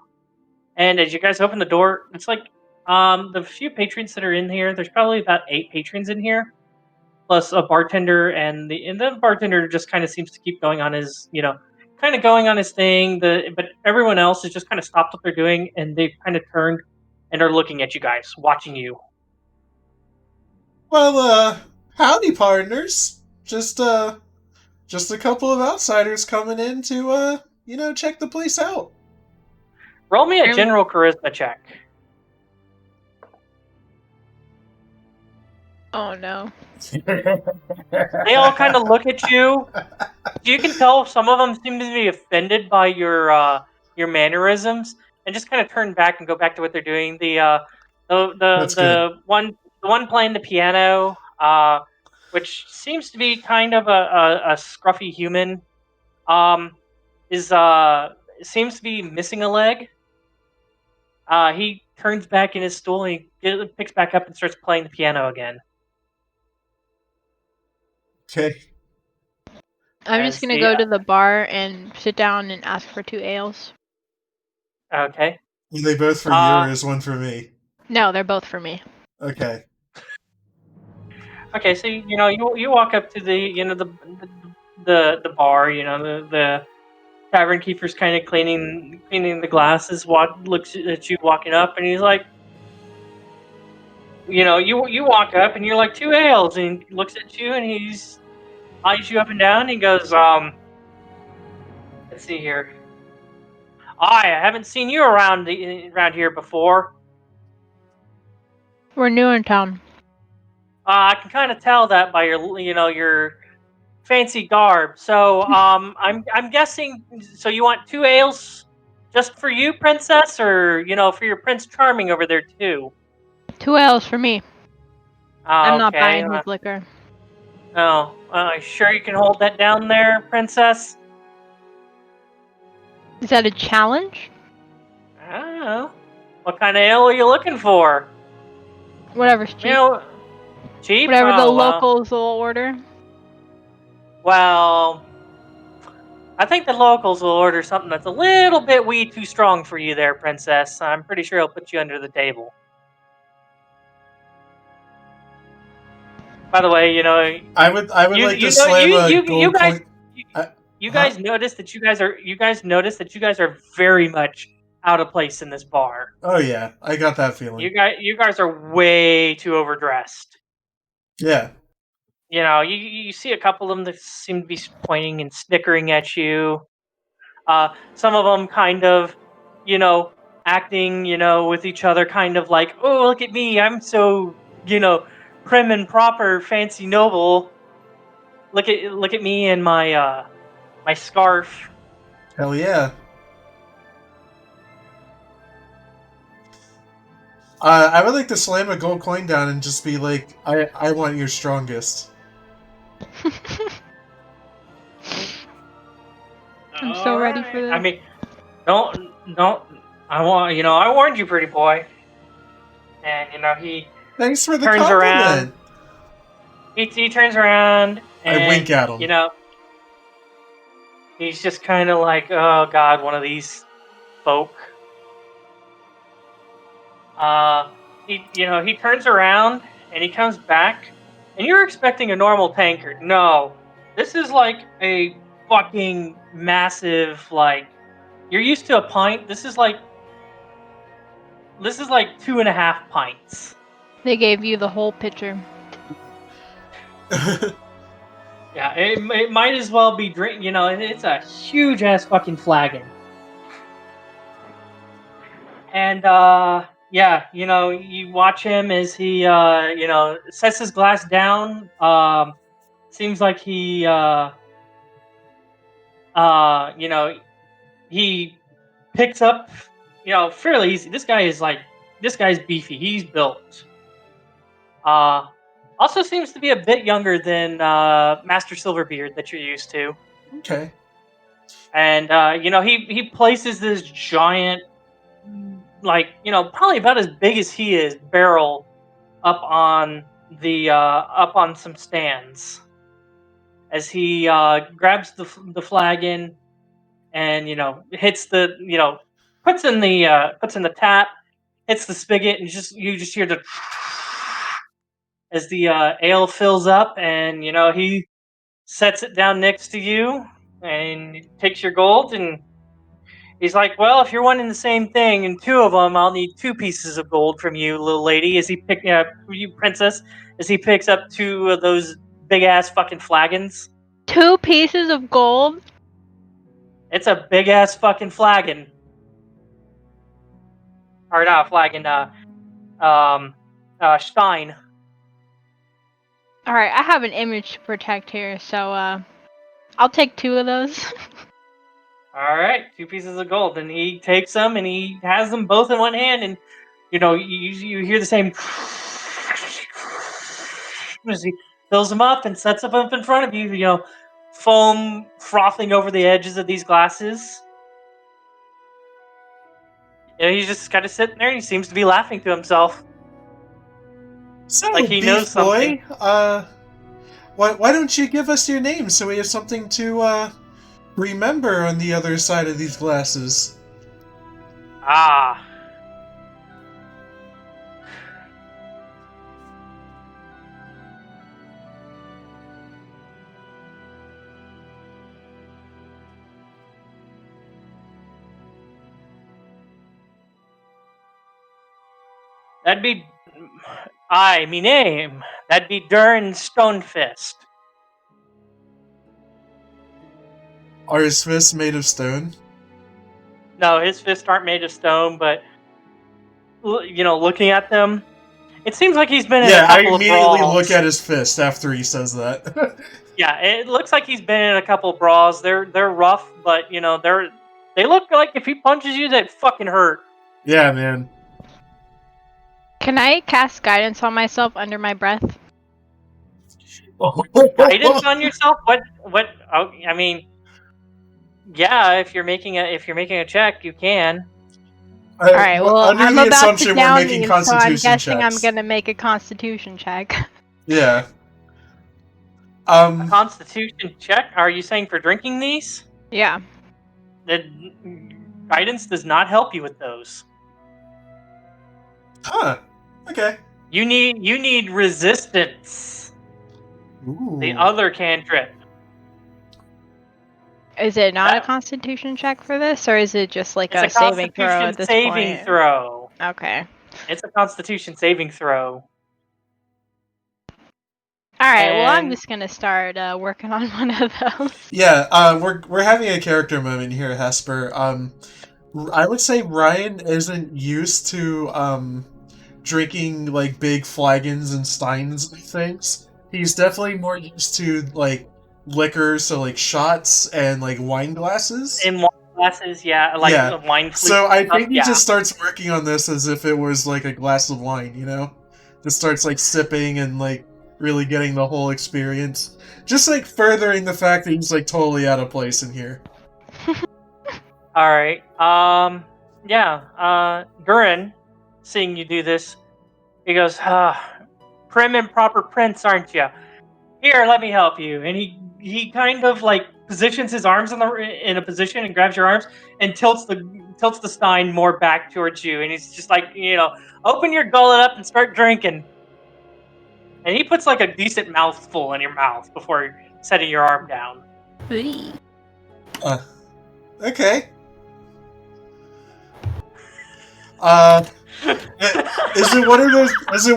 And as you guys open the door, it's like the few patrons that are in here. There's probably about 8 patrons in here, plus a bartender, and the bartender just kind of seems to keep going on his, kind of going on his thing. But everyone else has just kind of stopped what they're doing, and they've kind of turned and are looking at you guys, watching you. Well, howdy, partners. Just a couple of outsiders coming in to, check the place out. Roll me a general charisma check. Oh no. They all kind of look at you. You can tell some of them seem to be offended by your mannerisms, and just kind of turn back and go back to what they're doing. The one playing the piano, which seems to be kind of a scruffy human, seems to be missing a leg. He turns back in his stool and he picks back up and starts playing the piano again. Okay. I'm just gonna go to the bar and sit down and ask for 2 ales. Okay. Are they both for you, or is one for me? No, they're both for me. Okay. Okay, so you walk up to the bar. The tavern keeper's kind of cleaning the glasses. Looks at you walking up, and he's like, you walk up, and you're like 2 ales, and he looks at you, and he's eyes you up and down. And he goes, let's see here. I haven't seen you around here before. We're new in town. I can kind of tell that by your fancy garb. So I'm guessing. So you want 2 ales just for you, princess, or for your Prince Charming over there too? 2 ales for me. I'm not buying his liquor. Oh, sure you can hold that down there, princess? Is that a challenge? I don't know. What kind of ale are you looking for? Whatever's cheap. Cheap? Whatever the locals will order. Well, I think the locals will order something that's a little bit too strong for you there, princess. I'm pretty sure he'll put you under the table. By the way, I would like to slam a gold coin. You guys notice that you guys are very much out of place in this bar. Oh yeah, I got that feeling. You guys are way too overdressed. Yeah. You see a couple of them that seem to be pointing and snickering at you. Some of them kind of, acting, with each other, kind of like, oh, look at me, I'm so, prim and proper, fancy noble. Look at me and my my scarf. Hell yeah. I would like to slam a gold coin down and just be like, I want your strongest. I'm so ready for this. I mean, don't. I warned you, pretty boy. And he Thanks for the turns compliment. around. He turns around and I wink at him. He's just kind of like, oh god, one of these folk. He turns around and he comes back, and you're expecting a normal tankard. No, this is like a fucking massive, like, you're used to a pint. This is like 2.5 pints. They gave you the whole pitcher. Yeah, it might as well be drink. It's a huge ass fucking flagon. And yeah, you watch him as he sets his glass down. Seems like he he picks up fairly easy. This guy's beefy. He's built. Also seems to be a bit younger than Master Silverbeard that you're used to. Okay. And he places this giant, probably about as big as he is, barrel up on some stands. As he grabs the flagon and hits the puts in the tap, hits the spigot, and you just hear the as the ale fills up, and he sets it down next to you and takes your gold, and he's like, well, if you're wanting the same thing and two of them, I'll need 2 pieces of gold from you, little lady. As he you princess, as he picks up 2 of those big ass fucking flagons. 2 pieces of gold? It's a big ass fucking flagon. Or not a flagon, stein. Alright, I have an image to protect here, so I'll take 2 of those. Alright, 2 pieces of gold. And he takes them and he has them both in one hand, and you hear the same as he fills them up and sets them up in front of you, foam frothing over the edges of these glasses. He's just kind of sitting there and he seems to be laughing to himself. So, like he knows something. Why don't you give us your name so we have something to remember on the other side of these glasses? Ah. That'd be... me name. That'd be Durn Stonefist. Are his fists made of stone? No, his fists aren't made of stone, but... looking at them, it seems like he's been in a couple of brawls. Yeah, I immediately look at his fist after he says that. Yeah, it looks like he's been in a couple of brawls. They're rough, but, they look like if he punches you, they fucking hurt. Yeah, man. Can I cast guidance on myself under my breath? Guidance on yourself? What? Oh, I mean, yeah. If you're making a check, you can. All right. Well, under I'm the about assumption to we're down making these, so I'm constitution guessing checks. I'm gonna make a Constitution check. Yeah. A Constitution check? Are you saying for drinking these? Yeah. The guidance does not help you with those. Huh. Okay. You need resistance. Ooh. The other cantrip. Is it not That- a Constitution check for this, or is it just like It's a a saving throw Constitution at this saving point? throw. Okay. It's a Constitution saving throw. All right. Well, I'm And- just gonna start working on one of those. Yeah, we're having a character moment here, Hesper. I would say Ryan isn't used to drinking like big flagons and steins of things. He's definitely more used to like liquor, so like shots and like wine glasses. In wine glasses, yeah, like Yeah. wine flute So I stuff, think he yeah. just starts working on this as if it was like a glass of wine, you know? Just starts like sipping and like really getting the whole experience. Just like furthering the fact that he's like totally out of place in here. Alright. Durin, seeing you do this, he goes, prim and proper prince, aren't you? Here, let me help you. And he kind of like positions his arms in a position and grabs your arms and tilts the stein more back towards you. And he's just like, open your gullet up and start drinking. And he puts like a decent mouthful in your mouth before setting your arm down. Hey. Okay. Is it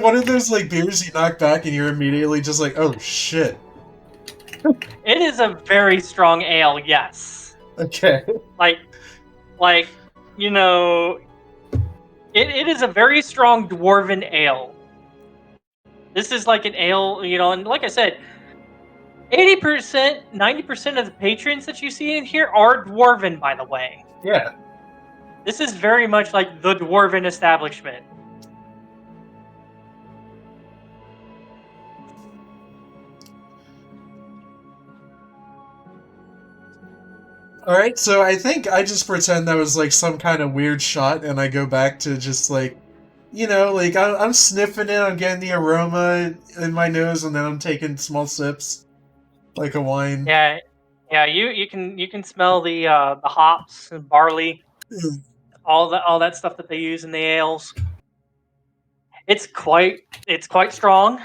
one of those like beers you knock back and you're immediately just like, oh shit? It is a very strong ale, yes. Okay. It is a very strong dwarven ale. This is like an ale, and like I said, 80%, 90% of the patrons that you see in here are dwarven, by the way. Yeah. This is very much like the dwarven establishment. Alright, so I think I just pretend that was like some kind of weird shot and I go back to just like, like I'm sniffing it, I'm getting the aroma in my nose and then I'm taking small sips. Like a wine. Yeah, you can smell the hops and barley, all that stuff that they use in the ales. It's quite strong.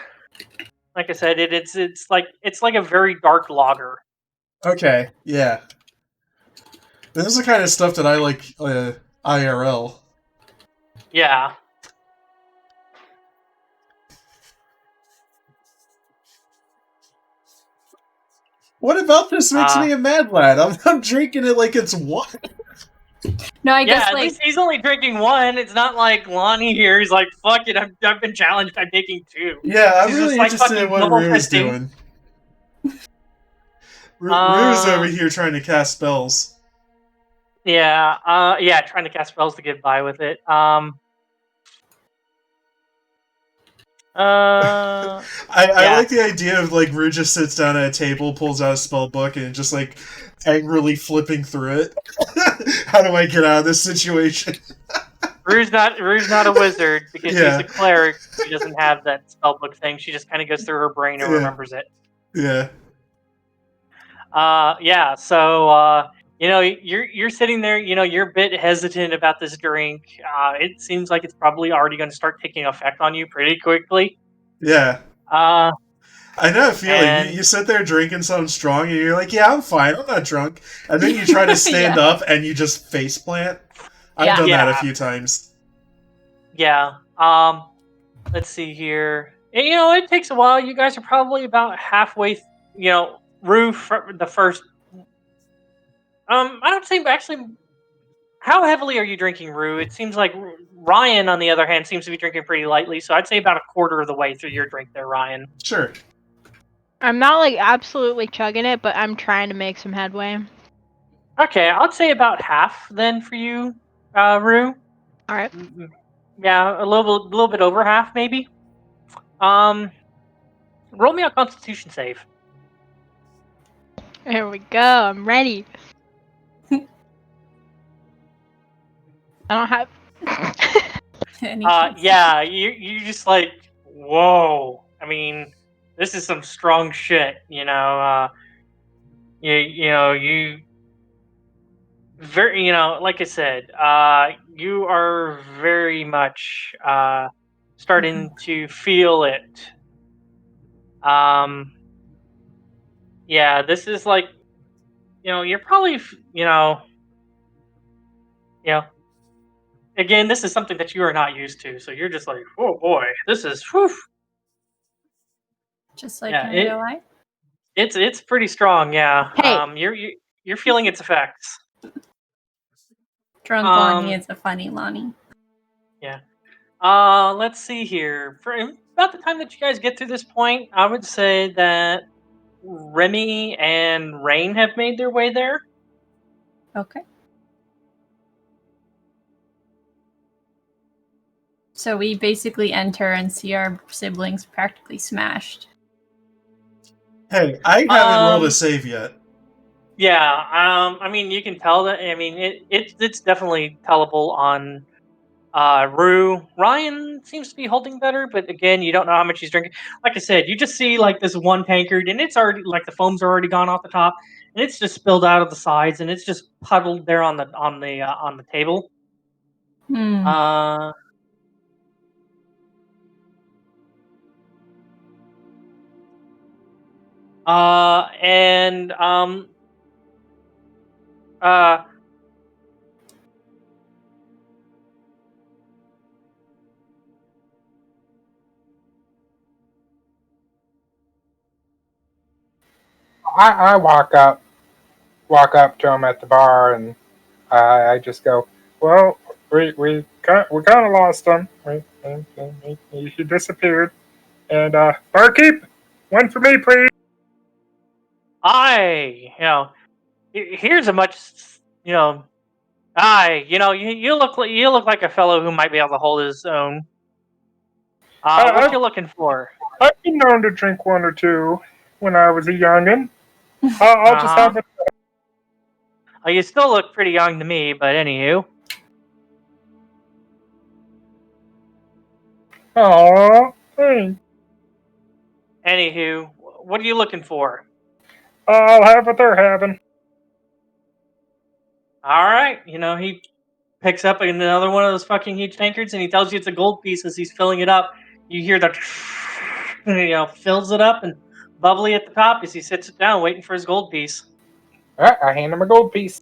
Like I said, it's like a very dark lager. Okay, yeah. This is the kind of stuff that I like IRL. Yeah. What about this makes me a mad lad? I'm drinking it like it's wine. No, I guess at least he's only drinking one. It's not like Lani here. He's like, fuck it, I've been challenged by taking two. Yeah, I'm She's really just, interested in what Roux is doing. Roux is over here trying to cast spells. Yeah, trying to cast spells to get by with it. I like the idea of like Roux just sits down at a table, pulls out a spell book, and just like angrily flipping through it. How do I get out of this situation? Roux not a wizard because she's a cleric. She doesn't have that spellbook thing. She just kind of goes through her brain and remembers it. Yeah. So you're sitting there. You're a bit hesitant about this drink. It seems like it's probably already going to start taking effect on you pretty quickly. Yeah. I know a feeling. You sit there drinking something strong, and you're like, "Yeah, I'm fine. I'm not drunk." And then you try to stand up, and you just face plant. I've done that a few times. Yeah. Let's see here. And, it takes a while. You guys are probably about halfway. Roux for the first. I don't think actually. How heavily are you drinking, Roux? It seems like Ryan, on the other hand, seems to be drinking pretty lightly. So I'd say about a quarter of the way through your drink there, Ryan. Sure. I'm not like absolutely chugging it, but I'm trying to make some headway. Okay, I'd say about half then for you, Roux. All right. Yeah, a little bit over half maybe. Roll me a Constitution save. There we go. I'm ready. I don't have. You just like, whoa. I mean, this is some strong shit. You very, like I said, you are very much starting to feel it. Yeah, this is like, you're probably, again, this is something that you are not used to, so you're just like, oh boy, this is, whew. Just like Yeah, in real life. it's pretty strong. Yeah, Hey. you're feeling its effects. Drunk Lani is a funny Lani. Yeah. Let's see here. For about the time that you guys get to this point, I would say that Remy and Raine have made their way there. Okay. So we basically enter and see our siblings practically smashed. Hey, I haven't rolled a save yet. Yeah. I mean, you can tell that. I mean, it's definitely tellable on Roux. Ryan seems to be holding better, but again, you don't know how much he's drinking. Like I said, you just see like this one tankard, and it's already like the foams are already gone off the top, and it's just spilled out of the sides, and it's just puddled there on the table. And I walk up to him at the bar, and I just go, well, we kind of lost him. He disappeared. And barkeep, one for me, please. here's a much, you look like a fellow who might be able to hold his own. What you looking for? I've been known to drink one or two when I was a youngin'. I'll just have it. You still look pretty young to me, but anywho. Aw, thanks. Anywho, what are you looking for? I'll have what they're having. All right, he picks up another one of those fucking huge tankards, and he tells you it's a gold piece as he's filling it up. You hear that, fills it up and bubbly at the top as he sits it down, waiting for his gold piece. All right, I hand him a gold piece.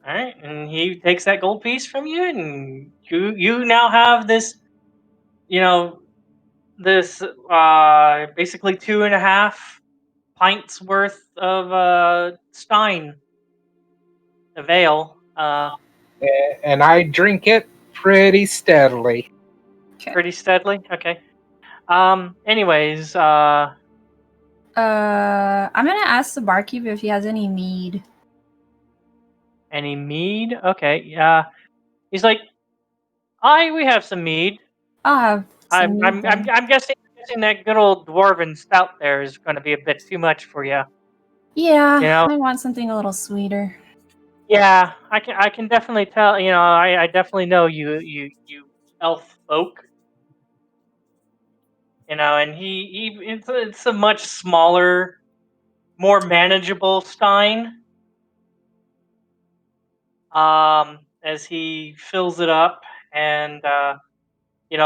All right, and he takes that gold piece from you, and you now have this, this basically 2.5 pints worth of stein, of ale. And I drink it pretty steadily. Pretty steadily. Okay. Anyways, I'm gonna ask the barkeep if he has any mead. Any mead? Okay. He's like, we have some mead. I'll have some mead. I'm guessing that good old dwarven stout there is going to be a bit too much for you. Yeah, I want something a little sweeter. Yeah, I can definitely tell. I definitely know you elf folk. And it's a much smaller, more manageable stein. As he fills it up and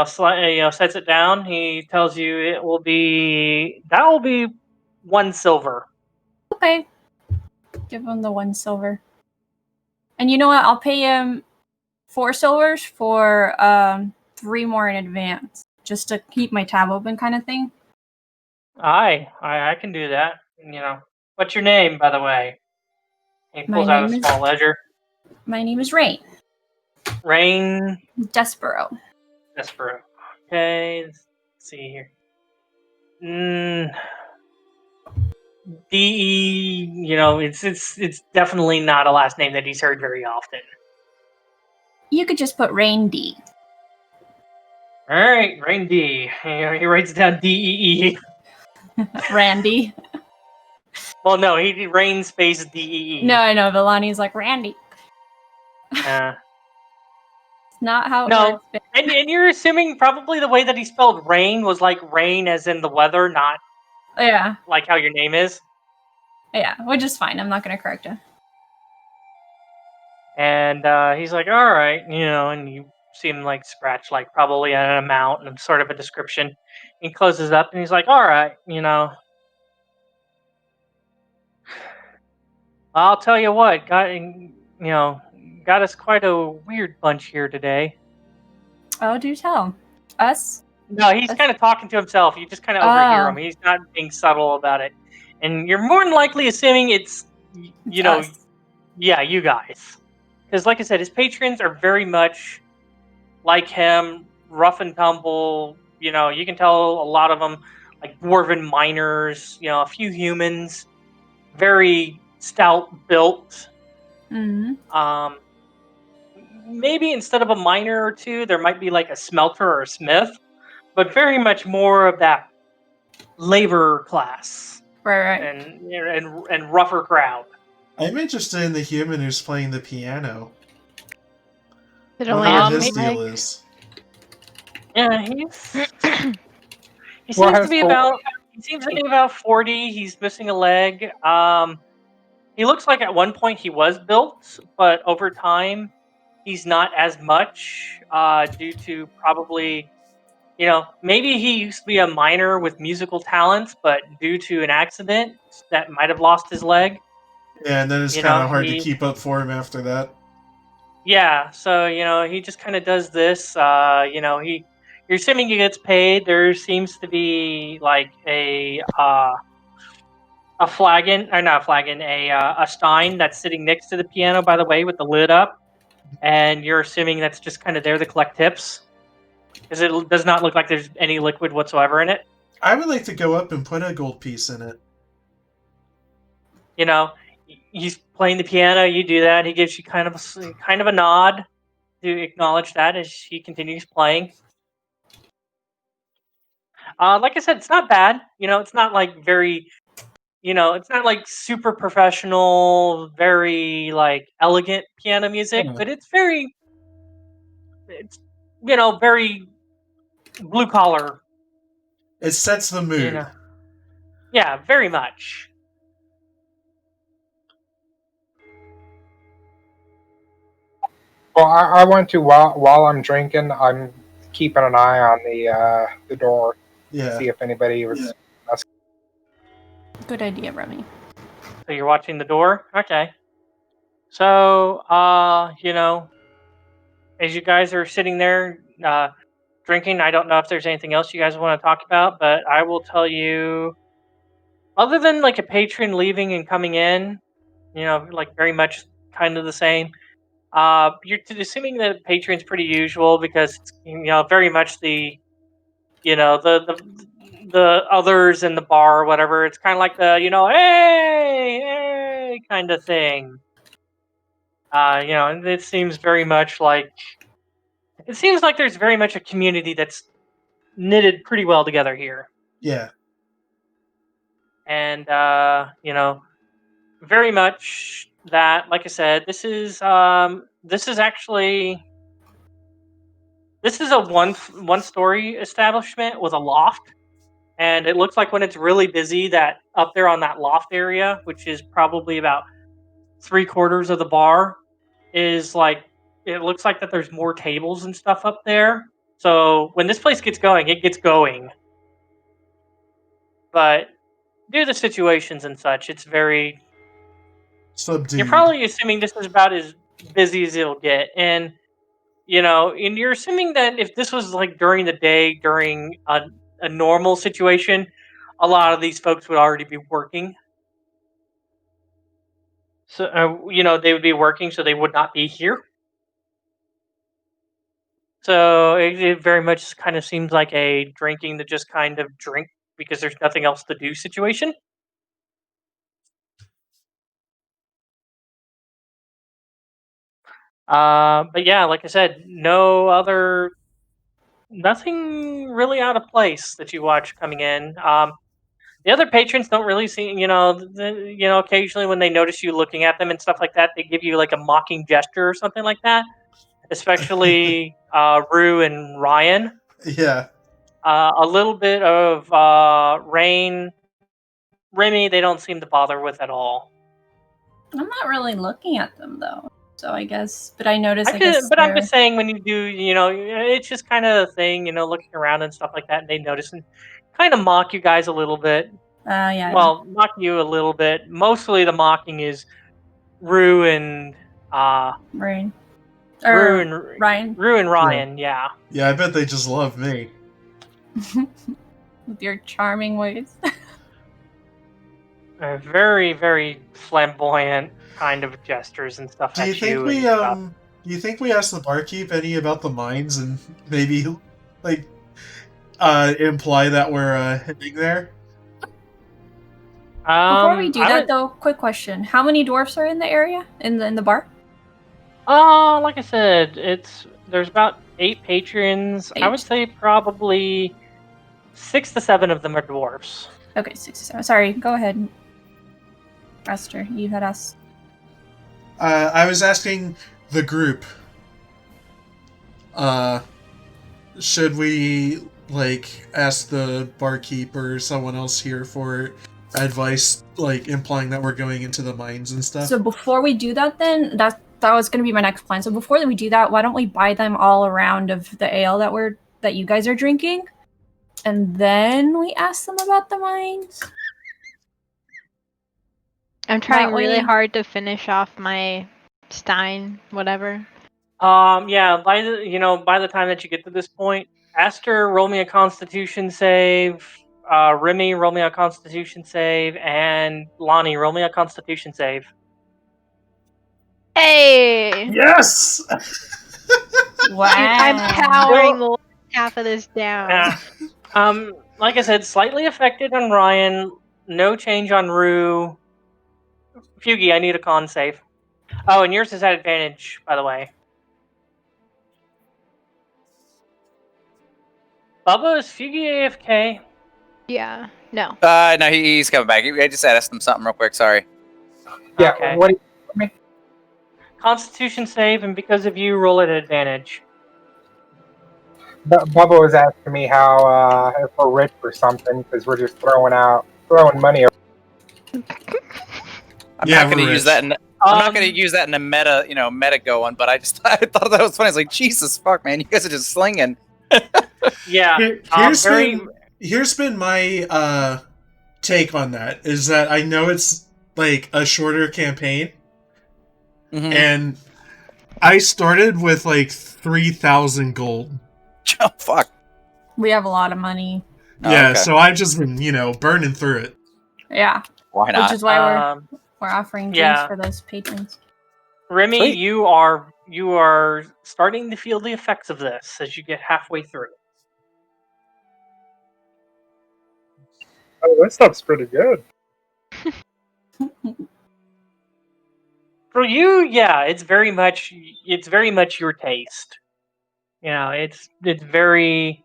sets it down, he tells you that will be 1 silver. Okay, give him the 1 silver. And you know what? I'll pay him 4 silvers for 3 more in advance, just to keep my tab open, kind of thing. I can do that. What's your name, by the way? He pulls out a small ledger. My name is Raine. Raine Despero. Okay, let's see here. D-E, it's definitely not a last name that he's heard very often. You could just put Raine D. All right, Raine D. He writes down D-E-E. Randy. Well, no, he Raine space D-E-E. No, I know. Lani's like, Randy. It's not how it works. And you're assuming probably the way that he spelled rain was like rain as in the weather, not like how your name is. Yeah, which is fine. I'm not going to correct him. And he's like, all right, and you see him like scratch like probably an amount and sort of a description. He closes up and he's like, all right, I'll tell you what, got us quite a weird bunch here today. Oh, do tell. Us? No, he's kind of talking to himself. You just kind of overhear him. He's not being subtle about it. And you're more than likely assuming it's us. yeah, you guys. Because like I said, his patrons are very much like him, rough and tumble. You can tell a lot of them, like dwarven miners, a few humans, very stout built. Mm-hmm. Maybe instead of a miner or two, there might be like a smelter or a smith, but very much more of that labor class, Right. and rougher crowd. I'm interested in the human who's playing the piano. It I only wonder has what his one deal leg. is. Yeah, he seems Well, to be about 40. He's missing a leg. He looks like at one point he was built, but over time he's not as much due to probably, maybe he used to be a miner with musical talents, but due to an accident that might have lost his leg. Yeah, and then it's kind of hard to keep up for him after that. Yeah, so he just kind of does this. You're assuming he gets paid. There seems to be like a flagon, or not a flagon, a stein that's sitting next to the piano. By the way, with the lid up, and you're assuming that's just kind of there to collect tips, because it does not look like there's any liquid whatsoever in it. I would like to go up and put a gold piece in it. He's playing the piano. You do that. He gives you kind of a nod to acknowledge that as he continues playing. Like I said, it's not bad. It's not like very, it's not like super professional, very like elegant piano music, but it's very blue collar. It sets the mood. Yeah, very much. Well, I want to while I'm drinking, I'm keeping an eye on the door. Yeah. See if anybody was. Good idea, Remy. So you're watching the door? Okay. So, as you guys are sitting there drinking, I don't know if there's anything else you guys want to talk about, but I will tell you, other than like a patron leaving and coming in, like very much kind of the same. You're assuming that patron's pretty usual because it's, very much the, the others in the bar or whatever. It's kind of like the, hey kind of thing. And it seems like there's very much a community that's knitted pretty well together here. Yeah. And very much that, like I said, this is a one story establishment with a loft, and it looks like when it's really busy that up there on that loft area, which is probably about 3/4 of the bar, is like, it looks like that there's more tables and stuff up there. So when this place gets going, it gets going. But due to the situations and such, it's very subdued. You're probably assuming this is about as busy as it'll get, and and you're assuming that if this was like during the day, during a normal situation, a lot of these folks would already be working. So they would be working, so they would not be here. So it very much kind of seems like a drinking to just kind of drink because there's nothing else to do situation. But yeah, like I said, nothing really out of place that you watch coming in. The other patrons don't really see, occasionally when they notice you looking at them and stuff like that, they give you like a mocking gesture or something like that. Especially Roux and Ryan. Yeah. A little bit of Raine. Remy, they don't seem to bother with at all. I'm not really looking at them though. So I guess, but I noticed. I'm just saying when you do, it's just kind of a thing, looking around and stuff like that, and they notice and kind of mock you guys a little bit. Yeah. Well, mock you a little bit. Mostly the mocking is Roux and Raine. Roux and Ryan. Roux and Ryan, yeah. Yeah, I bet they just love me. With your charming ways. Very, very flamboyant kind of gestures and stuff. Do you think we asked the barkeep any about the mines and maybe like imply that we're heading there? Before we do that, though, quick question: how many dwarfs are in the area in the bar? Like I said, there's about 8 patrons. 8. I would say probably 6 to 7 of them are dwarfs. Okay, 6 to 7. Sorry, go ahead, Aster. You had asked. I was asking the group. Should we ask the barkeep or someone else here for advice, implying that we're going into the mines and stuff? So before we do that, then that was going to be my next plan. So before we do that, why don't we buy them all a round of the ale that you guys are drinking, and then we ask them about the mines. I'm trying really hard to finish off my Stein, whatever. Yeah. By the time that you get to this point, Aster, roll me a Constitution save. Remy, roll me a Constitution save, and Lani, roll me a Constitution save. Hey! Yes! Wow! I'm powering the half of this down. Like I said, slightly affected on Ryan. No change on Roux. Feugy, I need a con save. Oh, and yours is at advantage, by the way. Bubba, is Feugy AFK? Yeah. No. No, he's coming back. I just asked him something real quick. Sorry. Yeah. Okay. What do you, Constitution save, and because of you, roll at advantage. Bubba was asking me how if we're rich or something because we're just throwing money. I'm not going to use that. I'm not going to use that in a meta going. But I thought that was funny. It's like, Jesus fuck, man, you guys are just slinging. Yeah. Here's been my take on that. Is that I know it's a shorter campaign, and I started with 3,000 gold. Oh fuck. We have a lot of money. Yeah, so I've just been burning through it. Yeah. Why not? Which is why we're offering drinks for those patrons. Remy, Sweet. you are starting to feel the effects of this as you get halfway through. Oh, that stuff's pretty good. For you, yeah, it's very much your taste. It's very,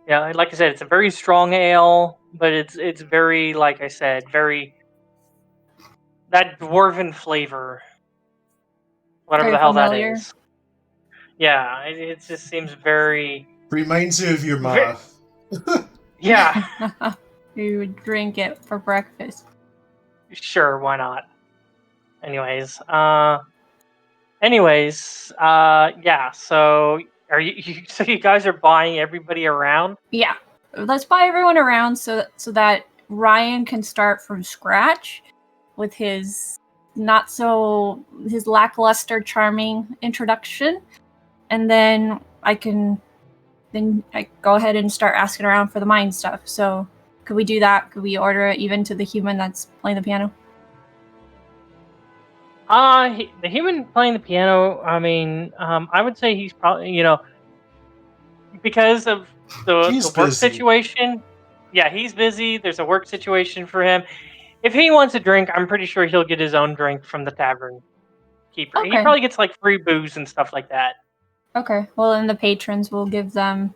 like I said, it's a very strong ale, but it's very, like I said, very that dwarven flavor, whatever Very the hell familiar. that is. Yeah, it just seems very. Reminds you of your ma. Yeah. You would drink it for breakfast. Sure, why not? Anyways, yeah. So are you? So you guys are buying everybody around? Yeah, let's buy everyone around so that Ryan can start from scratch with his lackluster charming introduction, and then I go ahead and start asking around for the mine stuff. So could we do that? Could we order it even to the human that's playing the piano? The human playing the piano, I mean, I would say he's probably, because of the work situation. Yeah, he's busy. There's a work situation for him. If he wants a drink, I'm pretty sure he'll get his own drink from the tavern keeper. Okay. He probably gets free booze and stuff like that. Okay. Well, then the patrons will give them,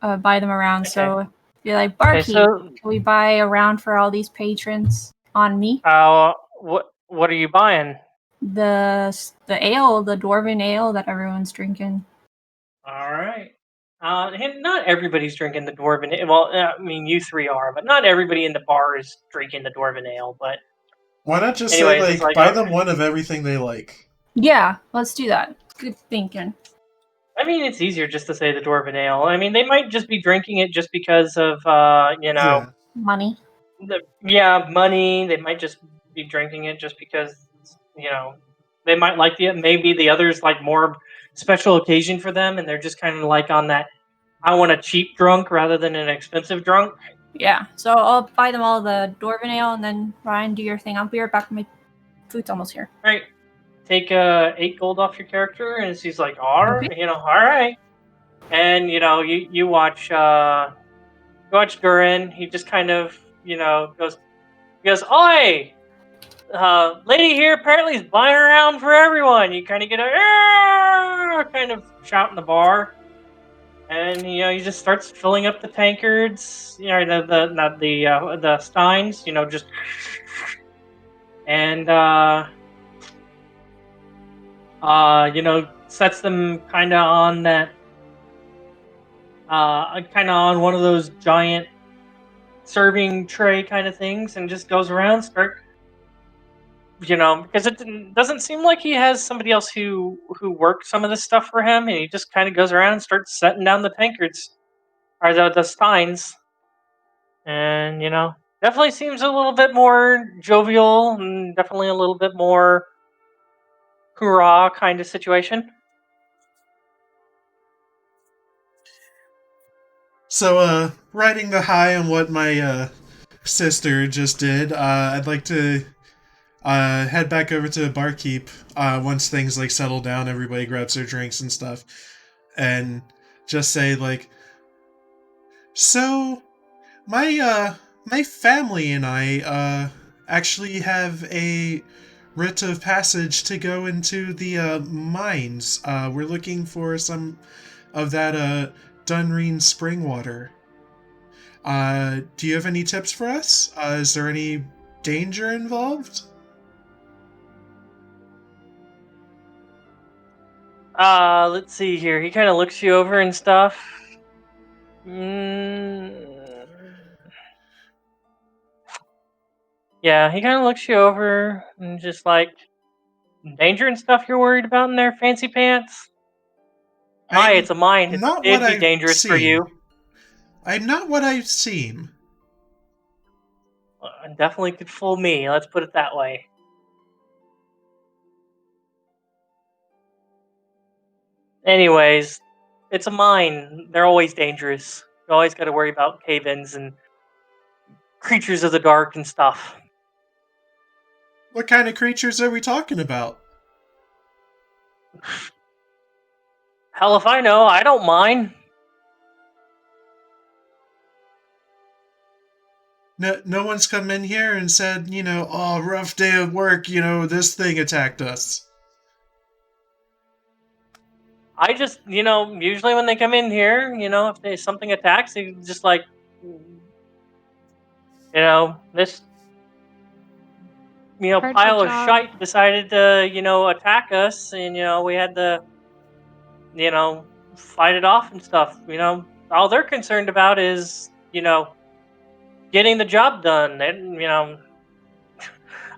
buy them around. Okay. So be like, barkeep, can we buy a round for all these patrons on me? What are you buying? The ale, the dwarven ale that everyone's drinking. All right. Not everybody's drinking the dwarven ale. Well, I mean, you three are, but not everybody in the bar is drinking the dwarven ale. But why not just say buy them one of everything they like? Yeah, let's do that. Good thinking. I mean, it's easier just to say the Dwarven Ale. I mean, they might just be drinking it just because of, Yeah. Money. money. They might just be drinking it just because, they might like it. Maybe the others like more special occasion for them, and they're just kind of like on that. I want a cheap drunk rather than an expensive drunk. Yeah, so I'll buy them all the Dwarven Ale, and then Ryan, do your thing. I'll be right back. My food's almost here. All right, take 8 gold off your character, and she's like, all right. And you watch Durin. He just kind of goes, oi, lady here apparently is buying around for everyone. You kind of get a kind of shout in the bar, and he just starts filling up the tankards. The steins. Just and sets them kind of on that. Kind of on one of those giant serving tray kind of things, and just goes around because it doesn't seem like he has somebody else who works some of this stuff for him, and he just kind of goes around and starts setting down the tankards or the steins, and definitely seems a little bit more jovial and definitely a little bit more hurrah kind of situation. So, riding the high on what my sister just did, I'd like to head back over to Barkeep once things like settle down, everybody grabs their drinks and stuff, and just say like, so my family and I actually have a writ of passage to go into the mines. We're looking for some of that Dunreen spring water. Do you have any tips for us? Is there any danger involved? Let's see here. He kind of looks you over and stuff. Yeah, he kind of looks you over and just like, danger and stuff you're worried about in there, fancy pants? Hi, it's a mine. Not what It'd be I've dangerous for seen. you. I'm not what I've seen. Definitely could fool me. Let's put it that way. Anyways, it's a mine. They're always dangerous. You always got to worry about cave-ins and creatures of the dark and stuff. What kind of creatures are we talking about? Hell if I know. I don't mind. No one's come in here and said, oh, rough day of work, this thing attacked us. I just, usually when they come in here, if something attacks, they just like, this, pile of shite decided to, attack us, and we had to, fight it off and stuff. All they're concerned about is, getting the job done. And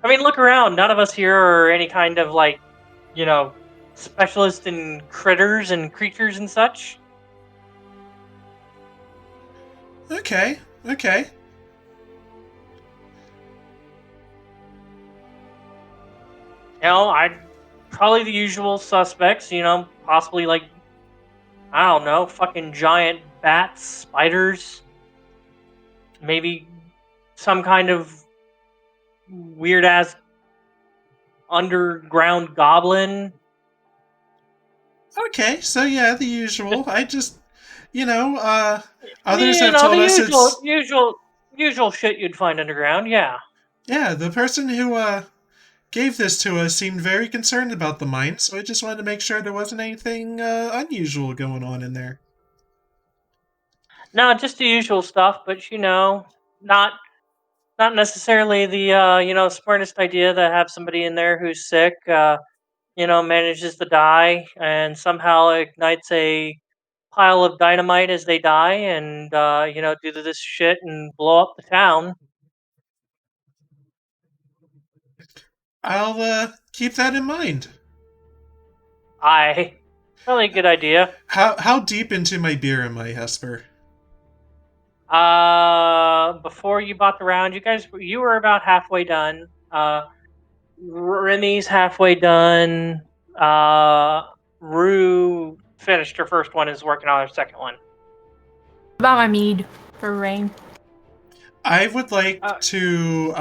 I mean, look around. None of us here are any kind of like, specialist in critters and creatures and such. Okay. I'd probably the usual suspects, possibly like, I don't know, fucking giant bats, spiders, maybe some kind of weird ass underground goblin. Okay, so yeah, the usual. I just, others have told the us usual shit you'd find underground, yeah. Yeah, the person who gave this to us seemed very concerned about the mine, so I just wanted to make sure there wasn't anything unusual going on in there. No, just the usual stuff, but not necessarily the smartest idea to have somebody in there who's sick, manages to die and somehow ignites a pile of dynamite as they die, and do this shit and blow up the town. I'll keep that in mind. Aye. Probably a good idea. How deep into my beer am I, Hesper? Before you bought the round, you were about halfway done. Remy's halfway done. Roux finished her first one, is working on her second one. About my mead for Raine. I would like to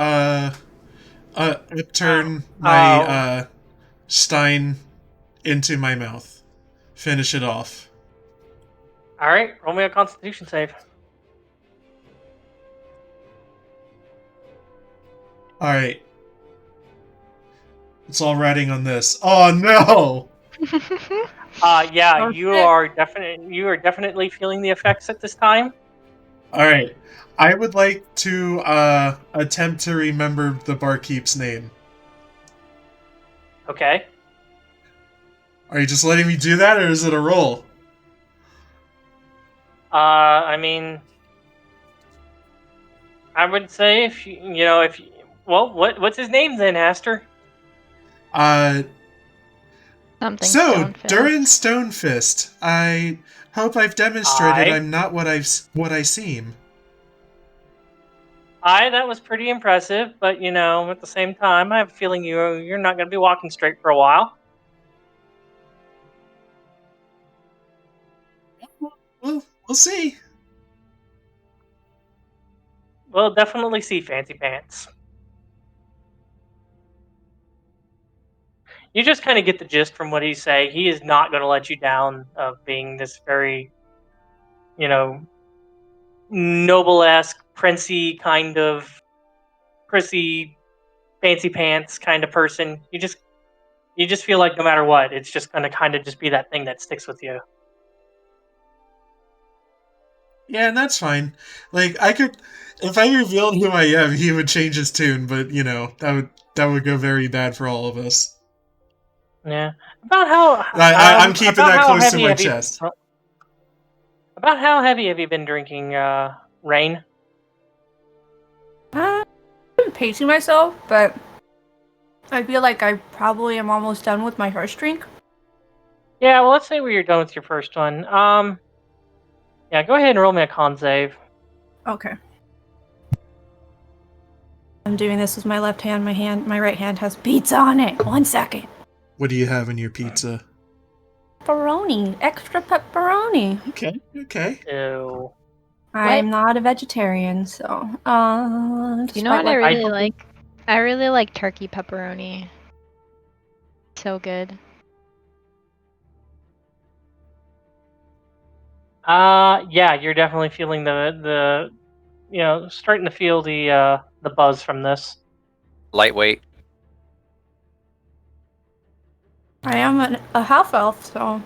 upturn my stein into my mouth. Finish it off. All right, roll me a Constitution save. All right. It's all riding on this. Oh no! Yeah, you are definitely feeling the effects at this time. All right. I would like to attempt to remember the barkeep's name. Okay. Are you just letting me do that, or is it a roll? I mean, I would say if what's his name then, Aster? Something So, Stonefist. during Stonefist, I hope I've demonstrated I'm not what I seem. That was pretty impressive, but at the same time, I have a feeling you're not going to be walking straight for a while. Well, we'll see. We'll definitely see, Fancy Pants. You just kind of get the gist from what he's saying. He is not going to let you down of being this very, noble-esque, princey kind of, prissy, fancy pants kind of person. You just feel like no matter what, it's just going to kind of just be that thing that sticks with you. Yeah, and that's fine. Like, if I revealed who I am, he would change his tune, but that would go very bad for all of us. Yeah. About how I'm keeping that close to my chest. About how heavy have you been drinking, Raine? I've been pacing myself, but I feel like I probably am almost done with my first drink. Yeah, well, let's say you're done with your first one. Yeah, go ahead and roll me a con save. Okay. I'm doing this with my left hand. My right hand has pizza on it. 1 second. What do you have in your pizza? Pepperoni. Extra pepperoni. Okay. Ew. I'm not a vegetarian, so You know what I really like? I really like turkey pepperoni. So good. Yeah, you're definitely feeling the starting to feel the buzz from this. Lightweight. I am a half elf, so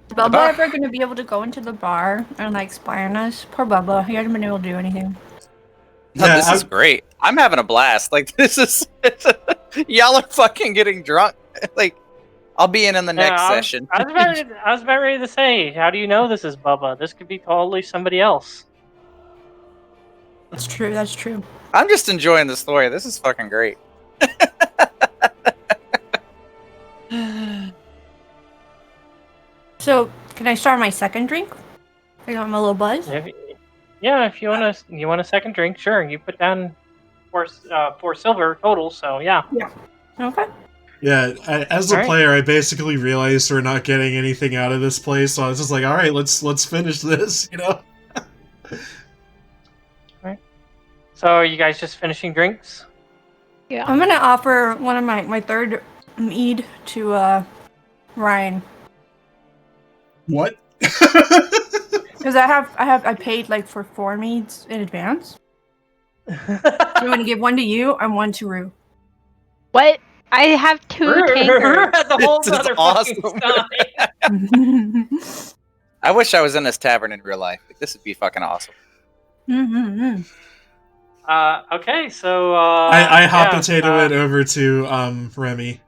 Is Bubba ever going to be able to go into the bar and spy on us? Poor Bubba, he hasn't been able to do anything. No, this is great. I'm having a blast. Like, this is y'all are fucking getting drunk. Like, I'll be in the next session. I was about ready to say, how do you know this is Bubba? This could be totally somebody else. That's true. That's true. I'm just enjoying the story. This is fucking great. So, can I start my second drink? I got my little buzz. Yeah, if you want a second drink, sure. You put down four silver total, so yeah. Yeah. Okay. Yeah, as a player, I basically realized we're not getting anything out of this place, so I was just like, all right, let's finish this, Alright. So are you guys just finishing drinks? Yeah. I'm gonna offer one of my third mead to Ryan. What? Because I paid for 4 meads in advance. So I'm gonna give one to you and one to Roux. What? I have 2 tankers. The whole other awesome. fucking stein. I wish I was in this tavern in real life. Like, this would be fucking awesome. Mm-hmm. Okay, so I hot-potato it over to Remy.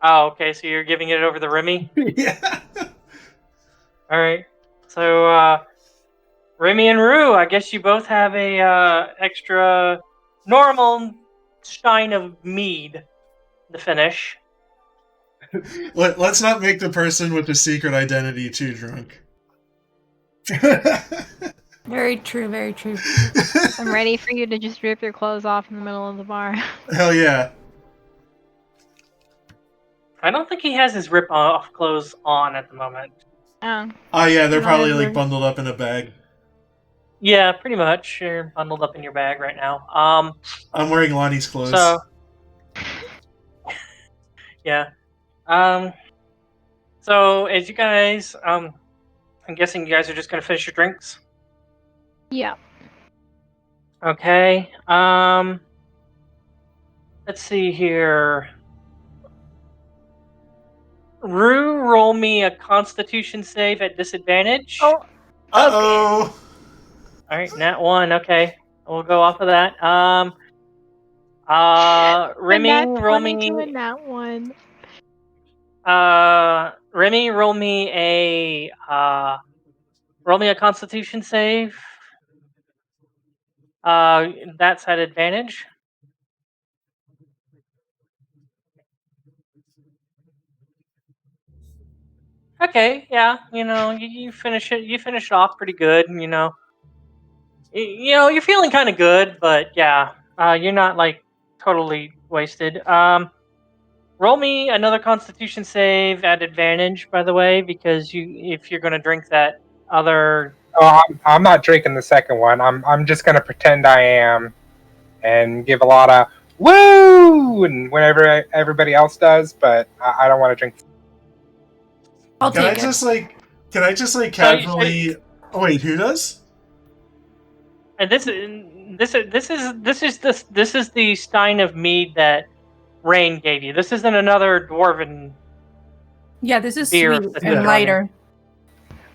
Oh, okay, so you're giving it over the Remy? Yeah. Alright. So Remy and Roux, I guess you both have a extra normal stein of mead to finish. Let's not make the person with the secret identity too drunk. Very true, very true. I'm ready for you to just rip your clothes off in the middle of the bar. Hell yeah. I don't think he has his rip-off clothes on at the moment. Oh yeah, they're probably like bundled up in a bag. Yeah, pretty much. You're bundled up in your bag right now. I'm wearing Lani's clothes. So, yeah. So as you guys, I'm guessing you guys are just gonna finish your drinks. Yeah. Okay. Let's see here. Roux, roll me a Constitution save at disadvantage. Oh. Uh-oh. Okay. All right, nat 1. Okay, we'll go off of that. Remy, roll me. A nat 1. Remy, roll me a Constitution save. That's at advantage. Okay, yeah, you finish it. You finish it off pretty good. You're feeling kind of good, but yeah, you're not like totally wasted. Roll me another Constitution save at advantage, by the way, because if you're gonna drink that other. Oh, I'm not drinking the second one. I'm just gonna pretend I am, and give a lot of woo, and whenever everybody else does, but I don't want to drink. Can I just casually? Oh wait, who does? And this is the stein of mead that Raine gave you. This isn't another dwarven. Yeah, this is beer sweet and lighter.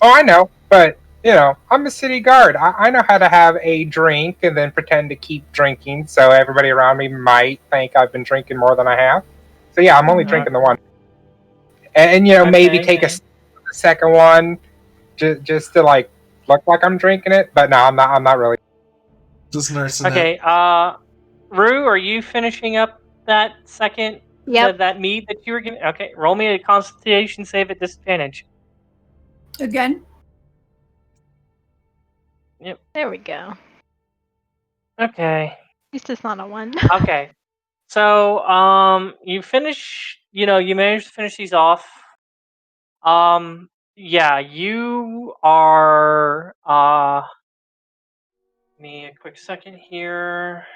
Oh, I know, but I'm a city guard. I know how to have a drink and then pretend to keep drinking, so everybody around me might think I've been drinking more than I have. So yeah, I'm only drinking the one. And maybe take a second one just to like look like I'm drinking it, but no, I'm not really. Just nursing Okay, it. Roux, are you finishing up that second? Yep. That mead that you were giving. Okay, roll me a Constitution save at disadvantage. Again. Yep. There we go. Okay. At least it's not a 1. Okay. So, you finish. You managed to finish these off. Yeah, you are. Give me a quick second here.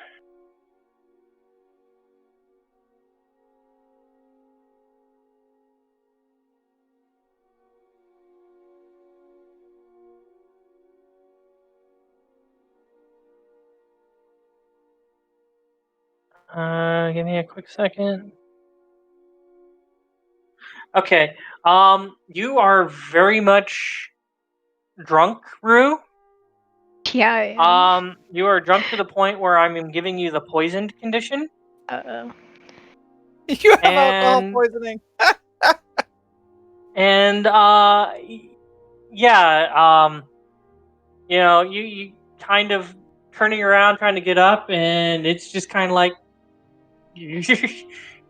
Give me a quick second. Okay. You are very much drunk, Roux. Yeah, I am. You are drunk to the point where I'm giving you the poisoned condition. Uh-oh. You have alcohol poisoning. And yeah, you kind of turning around trying to get up, and it's just kind of like you're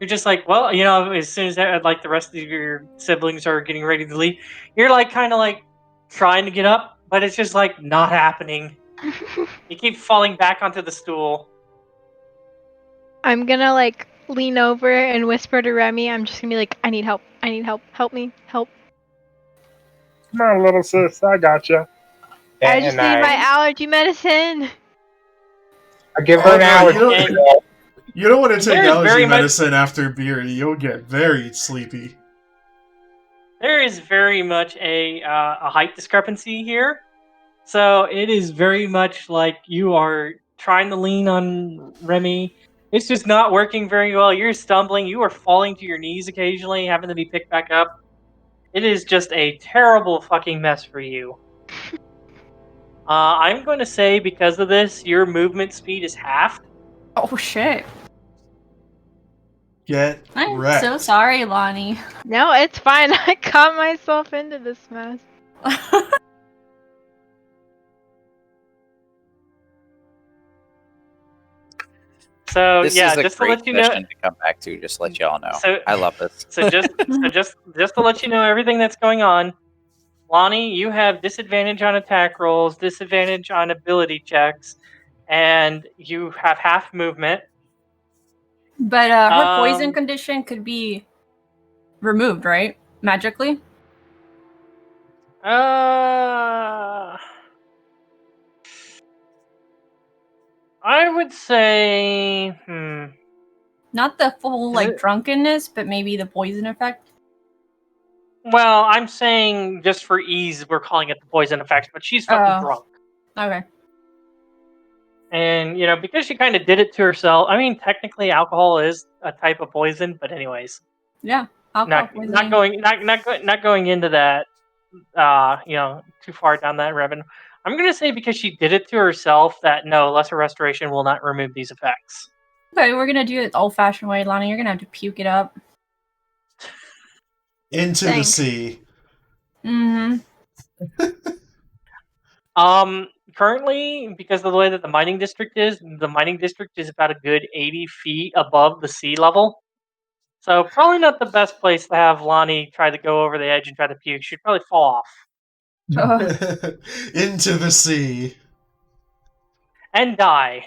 just like, well, as soon as like the rest of your siblings are getting ready to leave, you're like kind of like trying to get up, but it's just like not happening. You keep falling back onto the stool. I'm gonna like lean over and whisper to Remy. I'm just gonna be like, I need help. I need help. Help me. Help. Come on, little sis. I gotcha. I just need my allergy medicine. I give her an allergy. You don't want to take allergy medicine after beer. You'll get very sleepy. There is very much a height discrepancy here. So it is very much like you are trying to lean on Remy. It's just not working very well. You're stumbling. You are falling to your knees occasionally, having to be picked back up. It is just a terrible fucking mess for you. I'm going to say because of this, your movement speed is halved. Oh shit. I'm wrecked. So sorry, Lani. No, it's fine. I got myself into this mess. So This yeah, is a just to great let you know. session to come back to. Just to let y'all know. So I love this. So just to let you know everything that's going on, Lani, you have disadvantage on attack rolls, disadvantage on ability checks, and you have half movement. But her poison condition could be removed, right? Magically? I would say, Not the full Is it- drunkenness, but maybe the poison effect. Well, I'm saying just for ease, we're calling it the poison effect, but she's fucking drunk. Okay. And because she kind of did it to herself. I mean, technically, alcohol is a type of poison, but anyways, Yeah. Alcohol not going into that. Too far down that rabbit. I'm gonna say because she did it to herself that no, lesser restoration will not remove these effects. Okay, we're gonna do it the old-fashioned way, Lani. You're gonna have to puke it up. Into the sea. Mm-hmm. Currently, because of the way that the mining district is about a good 80 feet above the sea level. So probably not the best place to have Lani try to go over the edge and try to puke. She'd probably fall off. Into the sea. And die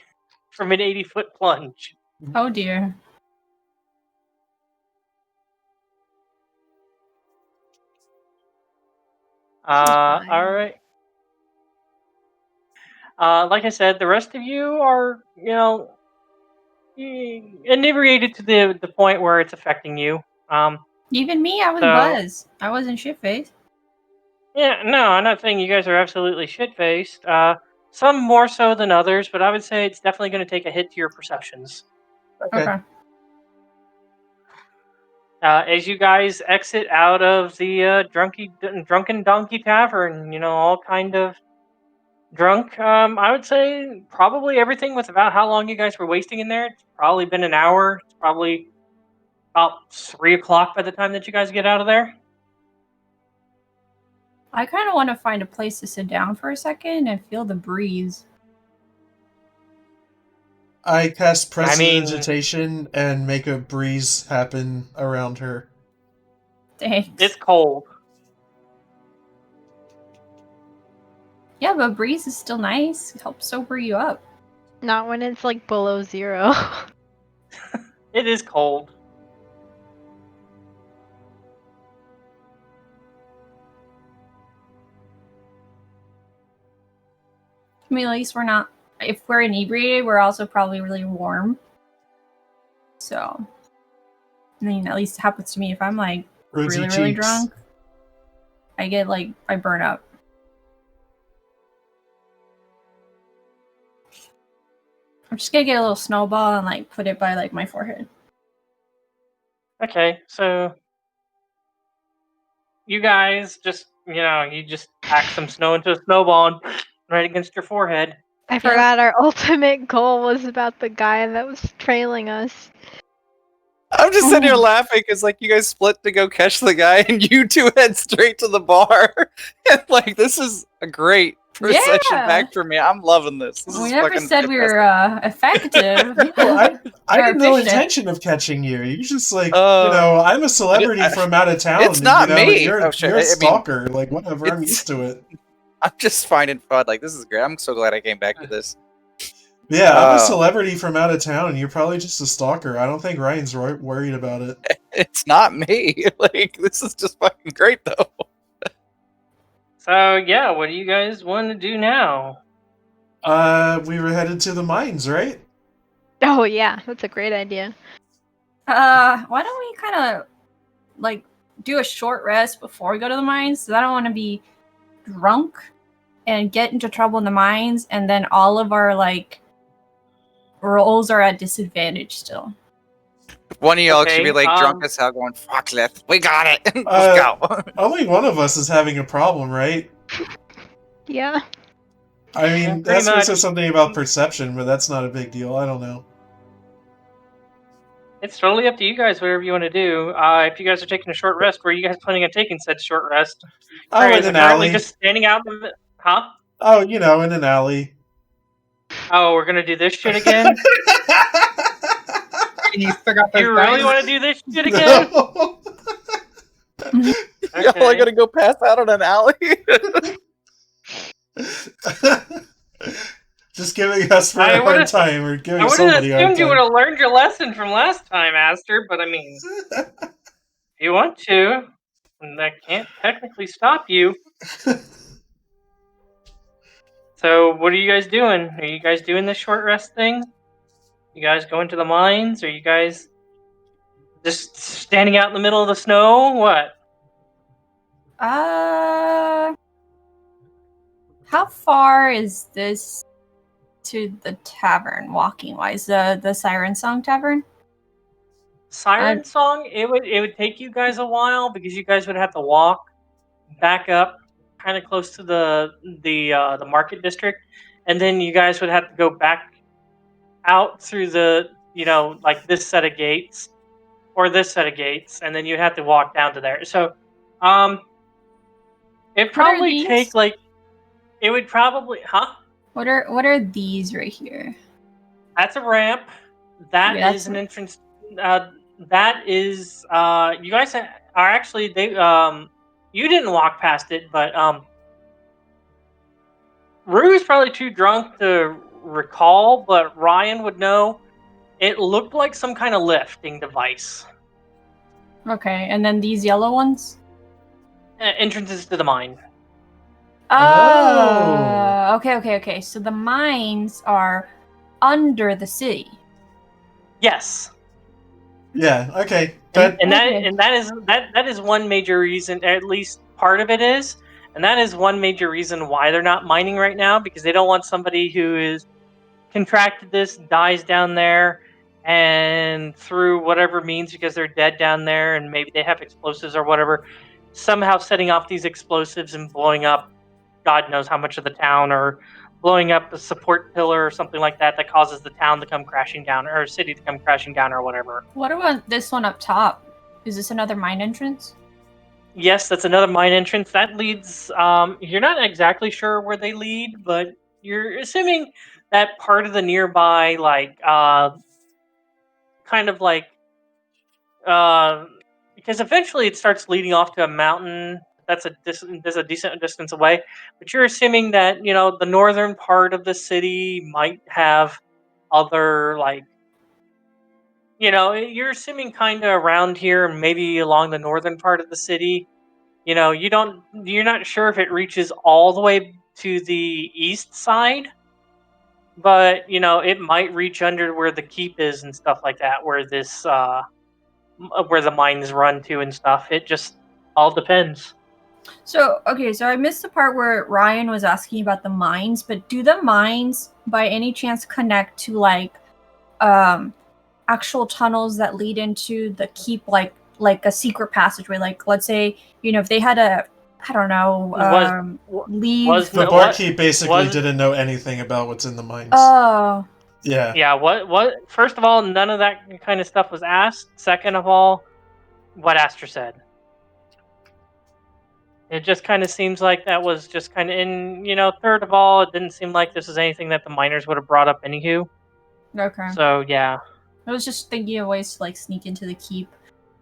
from an 80-foot plunge. Oh dear. Alright. Like I said, the rest of you are, inebriated to the point where it's affecting you. Even me, I was buzzed. I wasn't shit-faced. Yeah, no, I'm not saying you guys are absolutely shit-faced. Some more so than others, but I would say it's definitely going to take a hit to your perceptions. Okay. As you guys exit out of the drunken donkey tavern, all kind of drunk. I would say probably everything with about how long you guys were wasting in there. It's probably been an hour. It's probably about 3 o'clock by the time that you guys get out of there. I kind of want to find a place to sit down for a second and feel the breeze. I cast prestidigitation and make a breeze happen around her. Thanks. It's cold. Yeah, but breeze is still nice. It helps sober you up. Not when it's like below 0. It is cold. I mean, at least we're not. If we're inebriated, we're also probably really warm. So, I mean, at least it happens to me. If I'm like really drunk, I burn up. I'm just gonna get a little snowball and put it by my forehead. Okay, so you guys just you just pack some snow into a snowball and right against your forehead. I forgot our ultimate goal was about the guy that was trailing us. I'm just sitting here laughing because you guys split to go catch the guy and you two head straight to the bar. And this is a great procession back for me. I'm loving this. We never said we were effective. Well, I had no intention of catching you. You just I'm a celebrity from out of town. It's not me. You're a stalker. Whatever. I'm used to it. I'm just finding fun. This is great. I'm so glad I came back to this. Yeah, I'm a celebrity from out of town, and you're probably just a stalker. I don't think Ryan's worried about it. It's not me. This is just fucking great, though. So, yeah, what do you guys want to do now? We were headed to the mines, right? Oh, yeah. That's a great idea. Why don't we kind of, do a short rest before we go to the mines? Because I don't want to be drunk and get into trouble in the mines, and then all of our, rolls are at disadvantage still. One of y'all should be drunk as hell going, fuck, we got it. Let's go. Only one of us is having a problem, right? Yeah. I mean, that's says something about perception, but that's not a big deal. I don't know. It's totally up to you guys, whatever you want to do. If you guys are taking a short rest, where are you guys planning on taking said short rest? Oh, in an alley. Just standing out in the... Huh? Oh, in an alley. Oh, we're gonna do this shit again? You still got those You really dice? want to do this shit again? No. Y'all are gonna go pass out in an alley. Just giving Hesper I a hard would've- time, or I giving would have somebody a hard assumed you would time. have learned your lesson from last time, Aster, but I mean, if you want to, and that can't technically stop you. So, what are you guys doing? Are you guys doing this short rest thing? You guys going to the mines? Are you guys just standing out in the middle of the snow? What? How far is this to the tavern, walking wise? The Siren Song Tavern? Siren Song? It would take you guys a while because you guys would have to walk back up, kind of close to the market district, and then you guys would have to go back out through the like this set of gates or this set of gates, and then you have to walk down to there. So, it probably take these? like it would probably What are these right here? That's a ramp. That Yeah, is an entrance. That is you guys are actually you didn't walk past it, but Roux is probably too drunk to recall, but Ryan would know. It looked like some kind of lifting device. Okay, and then these yellow ones? Entrances to the mine. Oh. Okay. So the mines are under the city. Yes. Yeah. Okay. And that is one major reason. At least part of it is, and that is one major reason why they're not mining right now, because they don't want somebody who is contracted this, dies down there, and through whatever means, because they're dead down there, and maybe they have explosives or whatever, somehow setting off these explosives and blowing up God knows how much of the town, or blowing up a support pillar or something like that causes the town to come crashing down, or city to come crashing down, or whatever. What about this one up top? Is this another mine entrance? Yes, that's another mine entrance. That leads, you're not exactly sure where they lead, but you're assuming that part of the nearby, like, kind of like, because eventually it starts leading off to a mountain that's a decent distance away. But you're assuming that, the northern part of the city might have other, like, you're assuming kind of around here, maybe along the northern part of the city. You're not sure if it reaches all the way to the east side, but it might reach under where the keep is and stuff like that, where this where the mines run to and stuff. It just all depends. So I missed the part where Ryan was asking about the mines, but do the mines by any chance connect to like actual tunnels that lead into the keep, like a secret passageway? Like, let's say, if they had a, I don't know, leave. The barkeep basically didn't know anything about what's in the mines. Oh. Yeah. Yeah, what first of all, none of that kind of stuff was asked. Second of all, what Aster said. It just kind of seems like that was just kind of third of all, it didn't seem like this was anything that the miners would have brought up anywho. Okay. So, yeah. I was just thinking of ways to like sneak into the keep.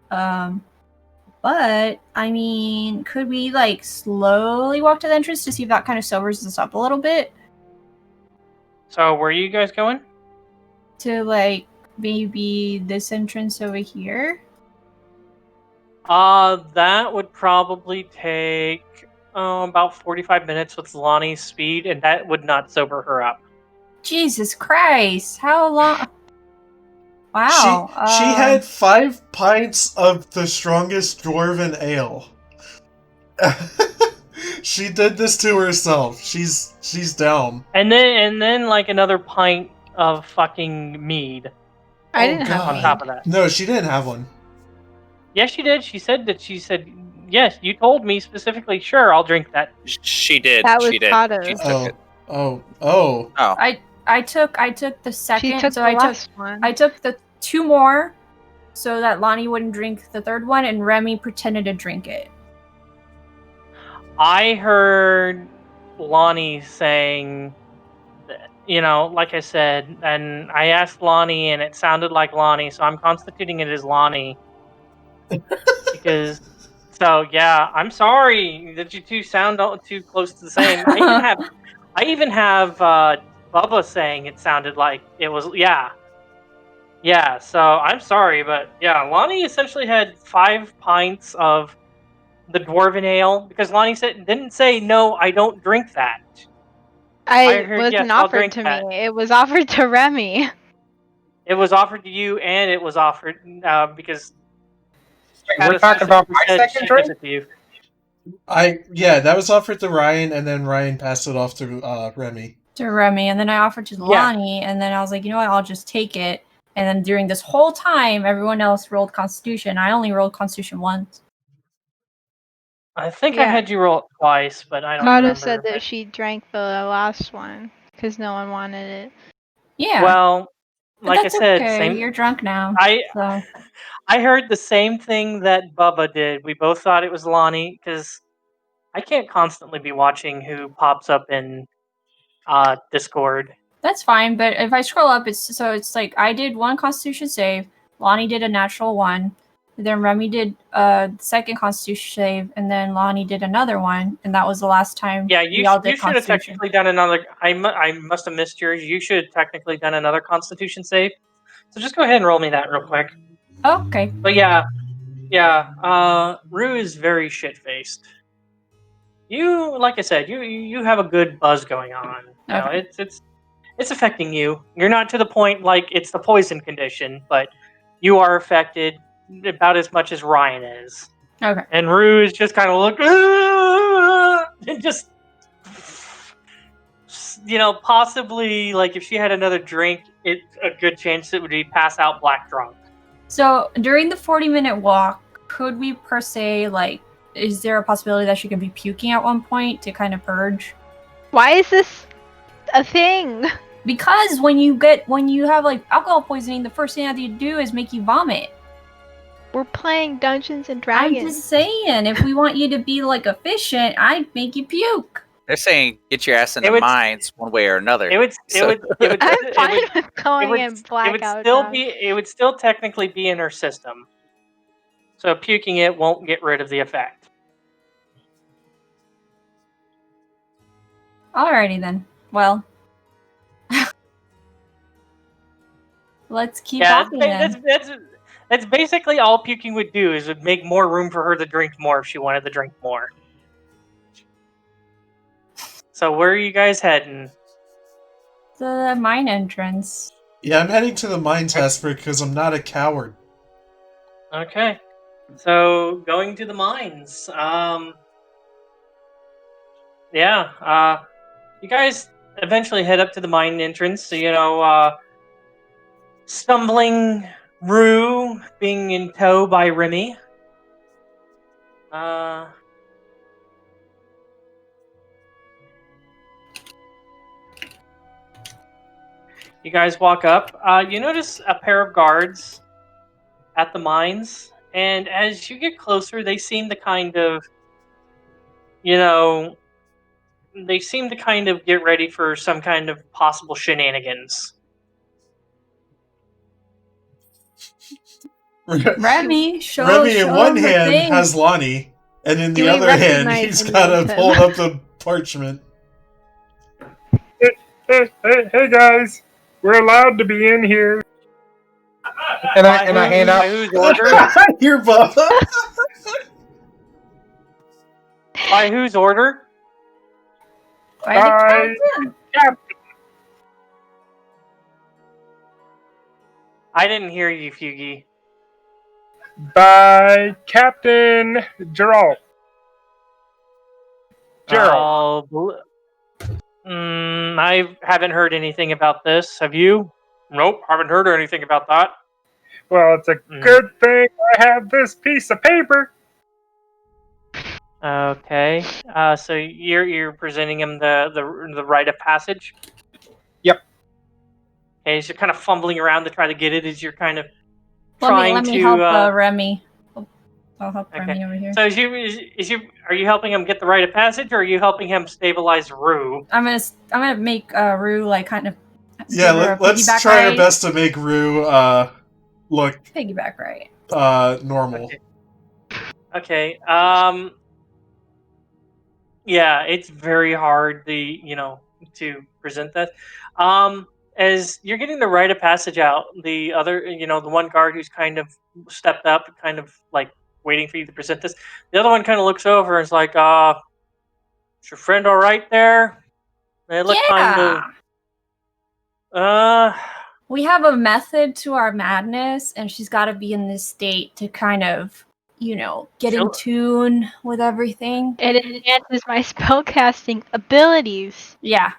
But I mean, could we like slowly walk to the entrance to see if that kind of sobers us up a little bit? So, where are you guys going? To like maybe this entrance over here? That would probably take about 45 minutes with Lani's speed, and that would not sober her up. Jesus Christ! How long? Wow. She had 5 pints of the strongest dwarven ale. She did this to herself. She's down. And then like another pint of fucking mead. I didn't have on top of that. No, she didn't have one. Yes, she did. She said yes. You told me specifically. Sure, I'll drink that. She did. That was she did. Cados. She took it. Oh. I took the second. She took so the I last took one. I took the 2 more, so that Lani wouldn't drink the third one, and Remy pretended to drink it. I heard Lani saying like I said, and I asked Lani, and it sounded like Lani, so I'm constituting it as Lani. Because, so yeah, I'm sorry that you two sound too close to the same. I even have Bubba saying it sounded like it was, yeah. So I'm sorry, but yeah, Lani essentially had 5 pints of the dwarven ale because Lani didn't say no, I don't drink that. I I heard yes, wasn't I'll offered drink to that. me. It was offered to Remy. It was offered to you, and it was offered because Wait, we're Cados talking about specifically my said second she gives drink? it to you. That was offered to Ryan, and then Ryan passed it off to Remy. To Remy, and then I offered to Lani, and then I was like, you know what, I'll just take it. And then during this whole time, everyone else rolled Constitution. I only rolled Constitution once. I think I Yeah. had you roll it twice, but I don't Cados remember. said that she drank the last one because no one wanted it. Yeah. Well, but like I that's said, okay. same. You're drunk now. So. I heard the same thing that Bubba did. We both thought it was Lani because I can't constantly be watching who pops up in Discord. That's fine, but if I scroll up, it's like I did 1 Constitution save, Lani did a natural 1, then Remy did a second Constitution save, and then Lani did another one, and that was the last time Yeah, we all did you should have Constitution. technically done another. I must have missed yours. You should have technically done another Constitution save. So just go ahead and roll me that real quick. Oh, okay. But yeah. Roux is very shit faced. You, like I said, you have a good buzz going on. You know, Okay. it's affecting you. You're not to the point like it's the poison condition, but you are affected about as much as Ryan is. Okay. And Roux is just kind of look and just possibly like if she had another drink, it's a good chance it would be pass out black drunk. So during the 40-minute walk, could we per se is there a possibility that she could be puking at one point to kind of purge? Why is this a thing? Because when you have alcohol poisoning, the first thing that you do is make you vomit. We're playing Dungeons and Dragons. I'm just saying, if we want you to be efficient, I'd make you puke. They're saying get your ass in the mines one way or another. I'm fine with going in blackout. It would still technically be in her system. So puking it won't get rid of the effect. Alrighty then. Well, let's keep walking then. That's basically all puking would do. Is would make more room for her to drink more if she wanted to drink more. So where are you guys heading? The mine entrance. Yeah, I'm heading to the mines, Hesper, because I'm not a coward. Okay. So going to the mines. You guys eventually head up to the mine entrance. So stumbling Roux being in tow by Remy. You guys walk up. You notice a pair of guards at the mines, and as you get closer, they seem to kind of, get ready for some kind of possible shenanigans. Remy, Remy in one hand has Lani, and in the other hand, he's got to hold up the parchment. Hey guys, we're allowed to be in here. And I hand out. By whose order? You're Bubba. By whose order? By the captain. I didn't hear you, Feugy. By Captain Gerald. Gerald. I haven't heard anything about this. Have you? Nope, haven't heard anything about that. Well, it's a good thing I have this piece of paper. Okay. So you're presenting him the rite of passage? Yep. Okay, so you're kind of fumbling around to try to get it as you're kind of trying let me to... help Remy. I'll help Okay. Remy over here. So are you helping him get the rite of passage, or are you helping him stabilize Roux? I'm gonna make Roux like kind of Yeah, give her a let's piggyback try our ride. best to make Roux look Piggyback ride. normal. Okay. Yeah, it's very hard to present that. As you're getting the rite of passage out, the one guard who's kind of stepped up, kind of like waiting for you to present this. The other one kind of looks over and is like, is your friend all right there? They look kind of, We have a method to our madness, and she's got to be in this state to kind of, get in tune with everything. It enhances my spellcasting abilities. Yeah.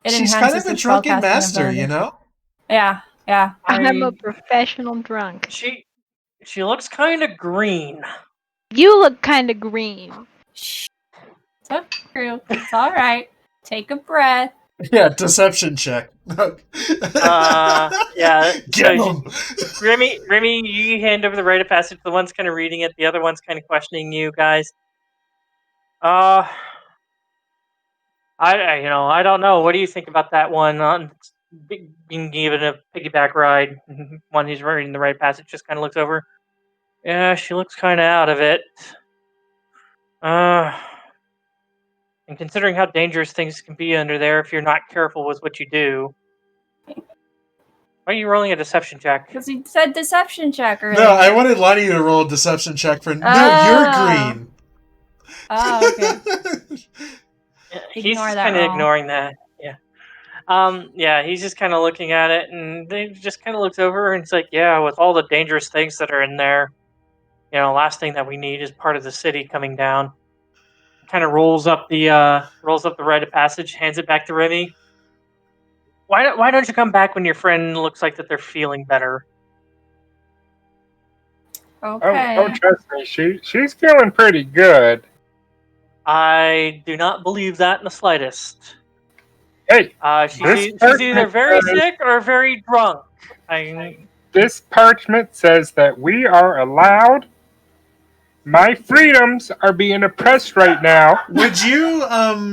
She's kind of a drunken master, you know? Yeah. I'm a professional drunk. She looks kind of green. You look kind of green. Shh. It's true. It's all right. Take a breath. Yeah, deception check. Yeah. Get him. Remy, you hand over the rite of passage. The one's kind of reading it. The other one's kind of questioning you guys. I don't know. What do you think about that one on being given a piggyback ride? One who's reading the rite of passage just kind of looks over. Yeah, she looks kind of out of it. And considering how dangerous things can be under there if you're not careful with what you do. Why are you rolling a deception check? Because he said deception check earlier. No, I wanted Lani to roll a deception check for. No, you're green. Oh, okay. He's kind of ignoring that. Yeah. Yeah, he's just kind of looking at it, and he just kind of looks over, and it's like, yeah, with all the dangerous things that are in there, last thing that we need is part of the city coming down. Kind of rolls up the rite of passage, hands it back to Remy. Why don't you come back when your friend looks like that they're feeling better? Okay. Oh, trust me, she's feeling pretty good. I do not believe that in the slightest. Hey, she's either very sick or very drunk. This parchment says that we are allowed. My freedoms are being oppressed right now. Would you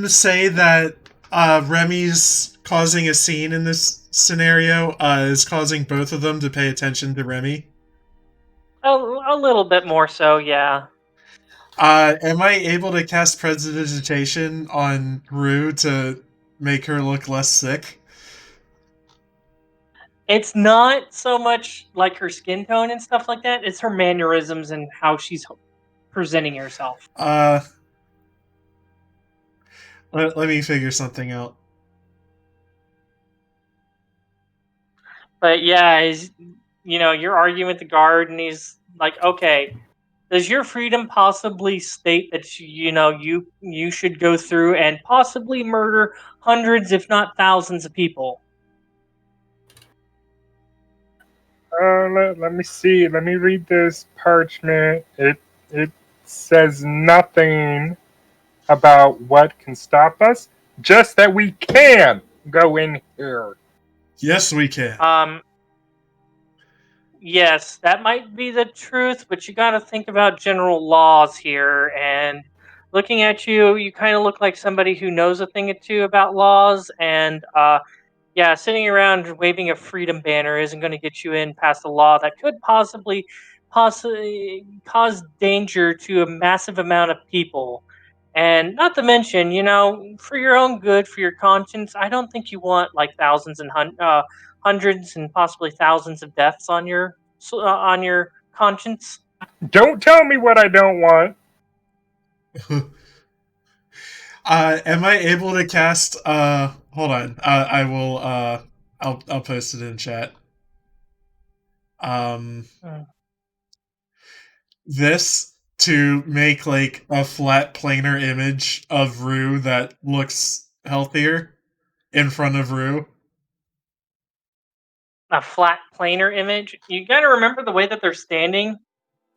say that Remy's causing a scene in this scenario is causing both of them to pay attention to Remy? A little bit more so, yeah. Am I able to cast Prestidigitation on Roux to make her look less sick? It's not so much like her skin tone and stuff like that. It's her mannerisms and how she's presenting herself. Let me figure something out. But yeah, you're arguing with the guard, and he's like, okay, does your freedom possibly state that you should go through and possibly murder hundreds, if not thousands, of people? Let me see. Let me read this parchment. It says nothing about what can stop us, just that we can go in here. Yes, we can. Yes, that might be the truth, but you got to think about general laws here. And looking at you, you kind of look like somebody who knows a thing or two about laws. And yeah, sitting around waving a freedom banner isn't going to get you in past a law that could possibly cause danger to a massive amount of people. And not to mention, for your own good, for your conscience, I don't think you want like thousands and hundreds and possibly thousands of deaths on your conscience. Don't tell me what I don't want. Am I able to cast? Hold on. I will. I'll post it in chat. This to make like a flat planar image of Roux that looks healthier in front of Roux. A flat planar image. You got to remember the way that they're standing.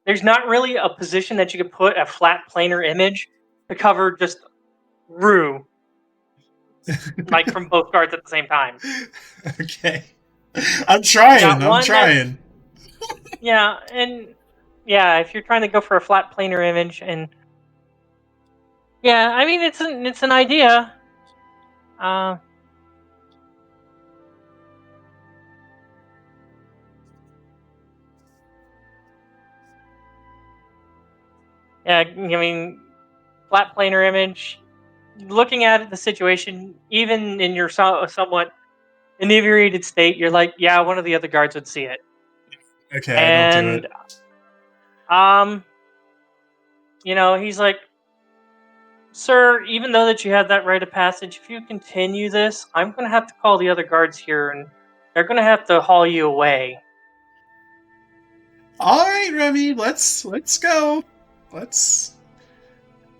There's not really a position that you could put a flat planar image to cover just Roux, like from both guards at the same time. Okay, I'm trying. Yeah, and if you're trying to go for a flat planar image, and yeah, I mean it's an idea. Yeah, I mean flat planar image. Looking at the situation, even in your somewhat inebriated state, you're like, yeah, one of the other guards would see it. Okay, I don't do And it. he's like, sir, even though that you have that rite of passage, if you continue this, I'm gonna have to call the other guards here, and they're gonna have to haul you away. All right, Remy, let's go. Let's.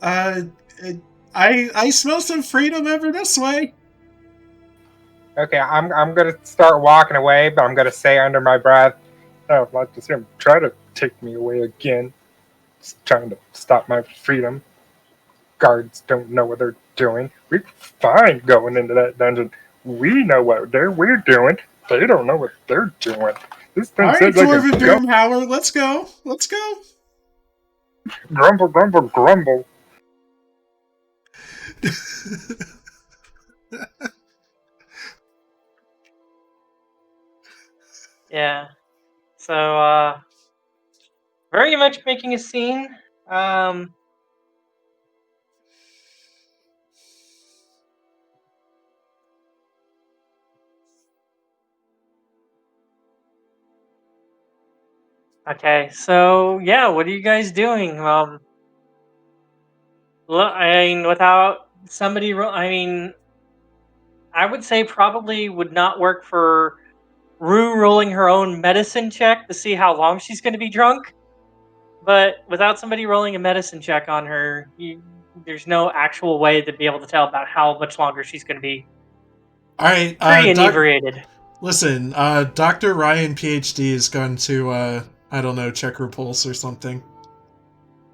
I smell some freedom over this way. Okay, I'm gonna start walking away, but I'm gonna say under my breath, "Oh, I'd like to see him try to take me away again. Just trying to stop my freedom. Guards don't know what they're doing. We're fine going into that dungeon. We know what we're doing. They don't know what they're doing. This thing All right, says like Dwarven a Doomhauer, let's go. Let's go. grumble, grumble, grumble." Yeah. So, very much making a scene. Okay, so yeah, what are you guys doing? I mean, without somebody, I mean, I would say probably would not work for Roux rolling her own medicine check to see how long she's going to be drunk. But without somebody rolling a medicine check on her, there's no actual way to be able to tell about how much longer she's going to be All right, pretty inebriated. Listen, Dr. Ryan, PhD, is going to, I don't know, check her pulse or something.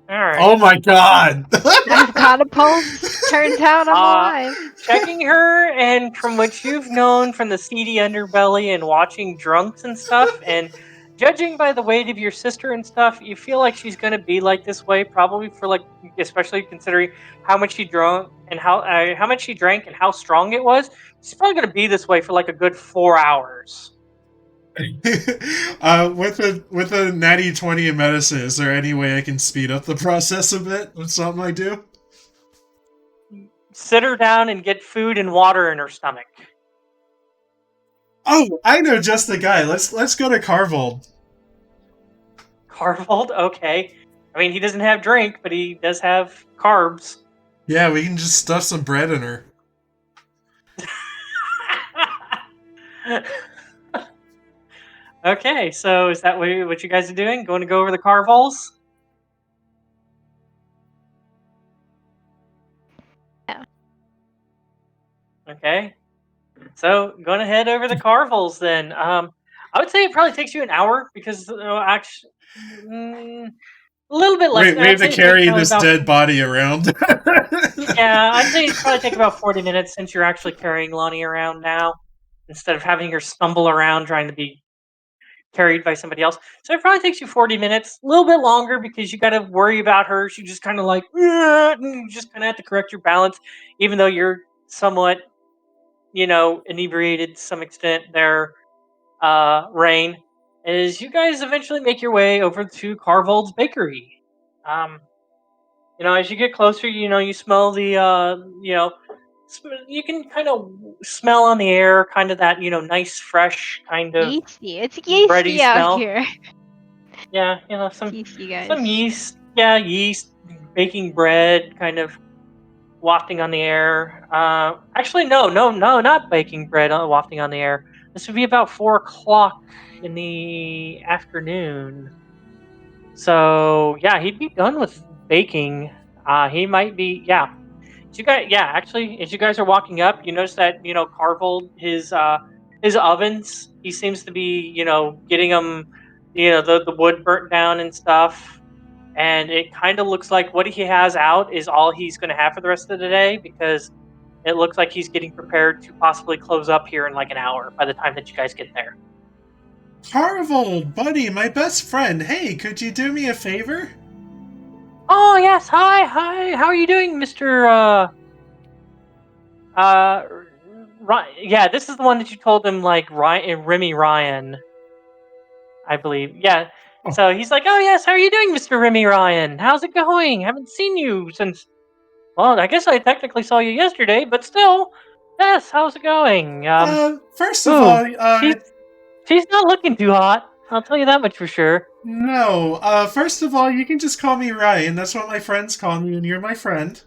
All right. Oh my god! I've got a pulse. Turns out I'm alive. Checking her, and from what you've known from the seedy underbelly and watching drunks and stuff, and judging by the weight of your sister and stuff, you feel like she's going to be like this way, probably for like, especially considering how much she drank and how much she drank and how strong it was. She's probably going to be this way for like a good 4 hours. With a natty 20 in medicine, is there any way I can speed up the process a bit with something I do? Sit her down and get food and water in her stomach. Oh, I know just the guy. Let's go to Carvold. Carvold? Okay. I mean, he doesn't have drink, but he does have carbs. Yeah, we can just stuff some bread in her. Okay, so is that what you guys are doing? Going to go over the Carvols? Yeah. Okay. So, going to head over the Carvols then. I would say it probably takes you an hour because actually, a little bit less. We have to carry this dead body around. Yeah, I'd say it'd probably take about 40 minutes since you're actually carrying Lani around now, instead of having her stumble around trying to be carried by somebody else. So it probably takes you 40 minutes, a little bit longer because you got to worry about her. She just kind of like, and you just kind of have to correct your balance, even though you're somewhat, inebriated to some extent there, Raine. As you guys eventually make your way over to Carvold's Bakery. As you get closer, you smell the, you can kind of smell on the air, kind of that, nice, fresh kind of Yeasty. It's bready yeasty out smell. here. Yeah, some Yeasty, guys. some yeast. Yeah, yeast, baking bread, kind of wafting on the air. Actually, no, not baking bread wafting on the air. This would be about 4 o'clock in the afternoon. So yeah, he'd be done with baking. He might be. Yeah, actually, as you guys are walking up, you notice that Carvold his ovens. He seems to be getting them, the wood burnt down and stuff. And it kind of looks like what he has out is all he's going to have for the rest of the day because it looks like he's getting prepared to possibly close up here in like an hour by the time that you guys get there. Carvold, buddy, my best friend. Hey, could you do me a favor? Oh yes, hi. How are you doing, Mister? Yeah, this is the one that you told him, like Remy Ryan, I believe. Yeah. Oh. So he's like, oh yes, how are you doing, Mister Remy Ryan? How's it going? Haven't seen you since. Well, I guess I technically saw you yesterday, but still, yes. How's it going? First of Ooh, all, she's not looking too hot. I'll tell you that much for sure. no. First of all, you can just call me Ryan. That's what my friends call me, and you're my friend.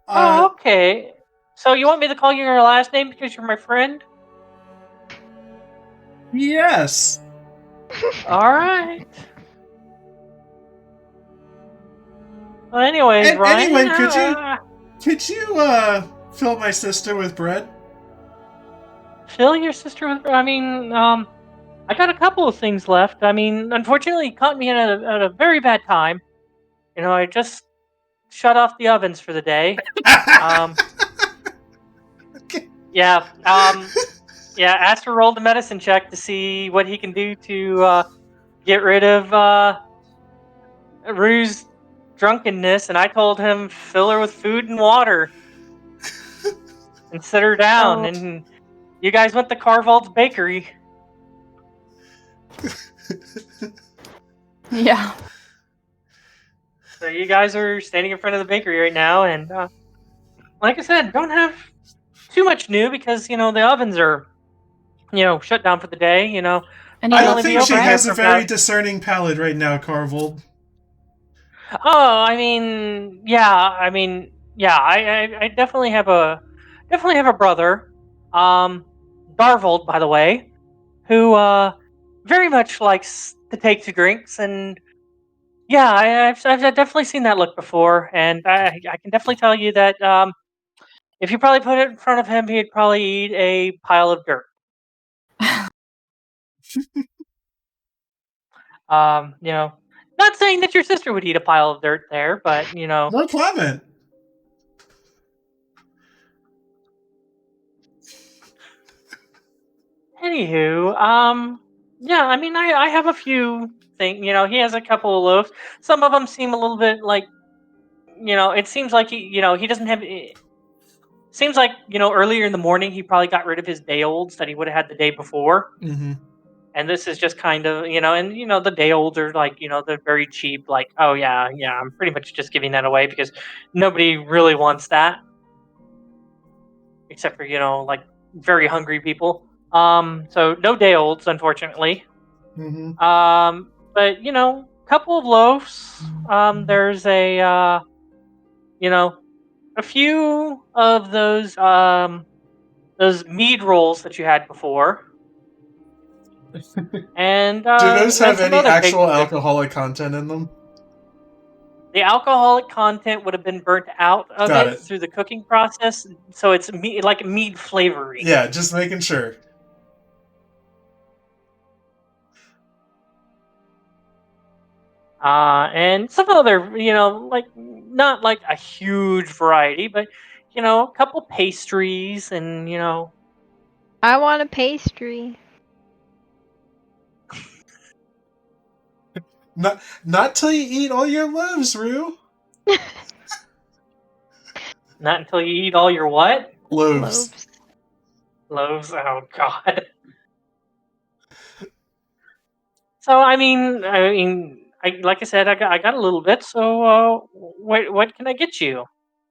Oh, okay. So you want me to call you your last name because you're my friend? Yes. All right. Well, anyways, Ryan. Anyway, could you fill my sister with bread? Fill your sister with. I mean, I got a couple of things left. I mean, unfortunately, it caught me at a very bad time. You know, I just shut off the ovens for the day. Okay. Yeah. Yeah. Aster rolled a medicine check to see what he can do to get rid of Roux' drunkenness, and I told him fill her with food and water and sit her down. Oh. And you guys went to Carvold's bakery. Yeah. So you guys are standing in front of the bakery right now, and like I said, don't have too much new because the ovens are shut down for the day. Any I They'll don't only be think she open here has for a very about. discerning palate right now, Carvold. Oh, I mean, yeah. I definitely have a brother, Darvold, by the way, who very much likes to take to drinks, and yeah, I've definitely seen that look before, and I can definitely tell you that if you probably put it in front of him, he'd probably eat a pile of dirt. Not saying that your sister would eat a pile of dirt there, but No comment. Anywho, yeah, I mean, I have a few things. He has a couple of loaves. Some of them seem a little bit like, it seems like he doesn't have. Seems like earlier in the morning he probably got rid of his day olds that he would have had the day before, Mm-hmm. and this is just kind of and the day olds are like they're very cheap. Like, oh yeah, I'm pretty much just giving that away because nobody really wants that except for like very hungry people. So no day olds, unfortunately. Mm-hmm. But couple of loaves. There's a few of those mead rolls that you had before, and Do those then have some any other actual baked goods. alcoholic content in them? The alcoholic content would have been burnt out of Got it it. through the cooking process, so it's like mead flavoring. Yeah, just making sure. And some other, like not like a huge variety, but a couple pastries and I want a pastry. Not till you eat all your loaves, Roux. not until you eat all your what? Loaves. Loaves. Oh God. So like I said, I got a little bit. So what can I get you?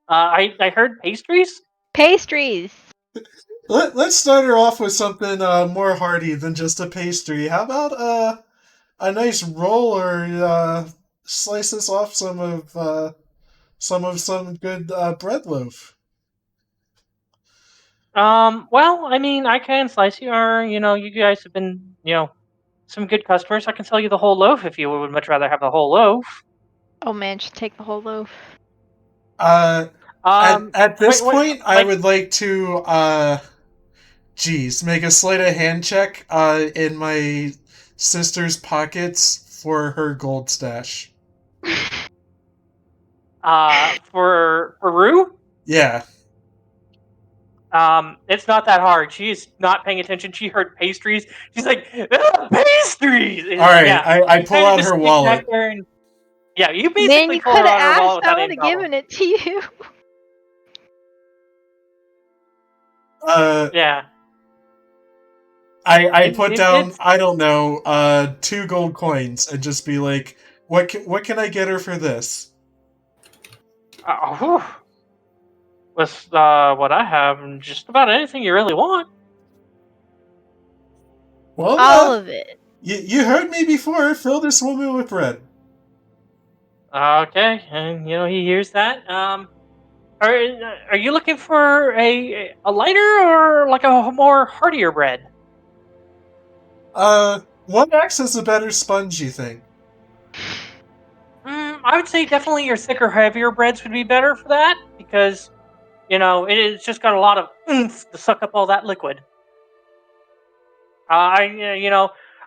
I heard pastries. Pastries. Let's start her off with something more hearty than just a pastry. How about a nice roll or slice us off some good bread loaf? Well, I mean, I can slice you, or you guys have been some good customers. I can sell you the whole loaf if you would much rather have the whole loaf. Oh man, just take the whole loaf. At this wait, point, I would like to make a sleight of hand check in my sister's pockets for her gold stash. For Roux? Yeah. It's not that hard. She's not paying attention. She heard pastries. She's like, pastries! All right, Yeah. I pull Kinda out just her stick wallet. back there and yeah, you Man, basically you pull could her have out of her wallet asked. I without would any have problem. given it to you. Yeah. I put down, It's I don't know, 2 gold coins and just be like, what can I get her for this? whew. With what I have, just about anything you really want. Well, All of it. you heard me before. Fill this woman with bread. Okay, and he hears that. Are you looking for a lighter or like a more heartier bread? What acts as a better sponge, you think? I would say definitely your thicker, heavier breads would be better for that because it's just got a lot of oomph to suck up all that liquid. I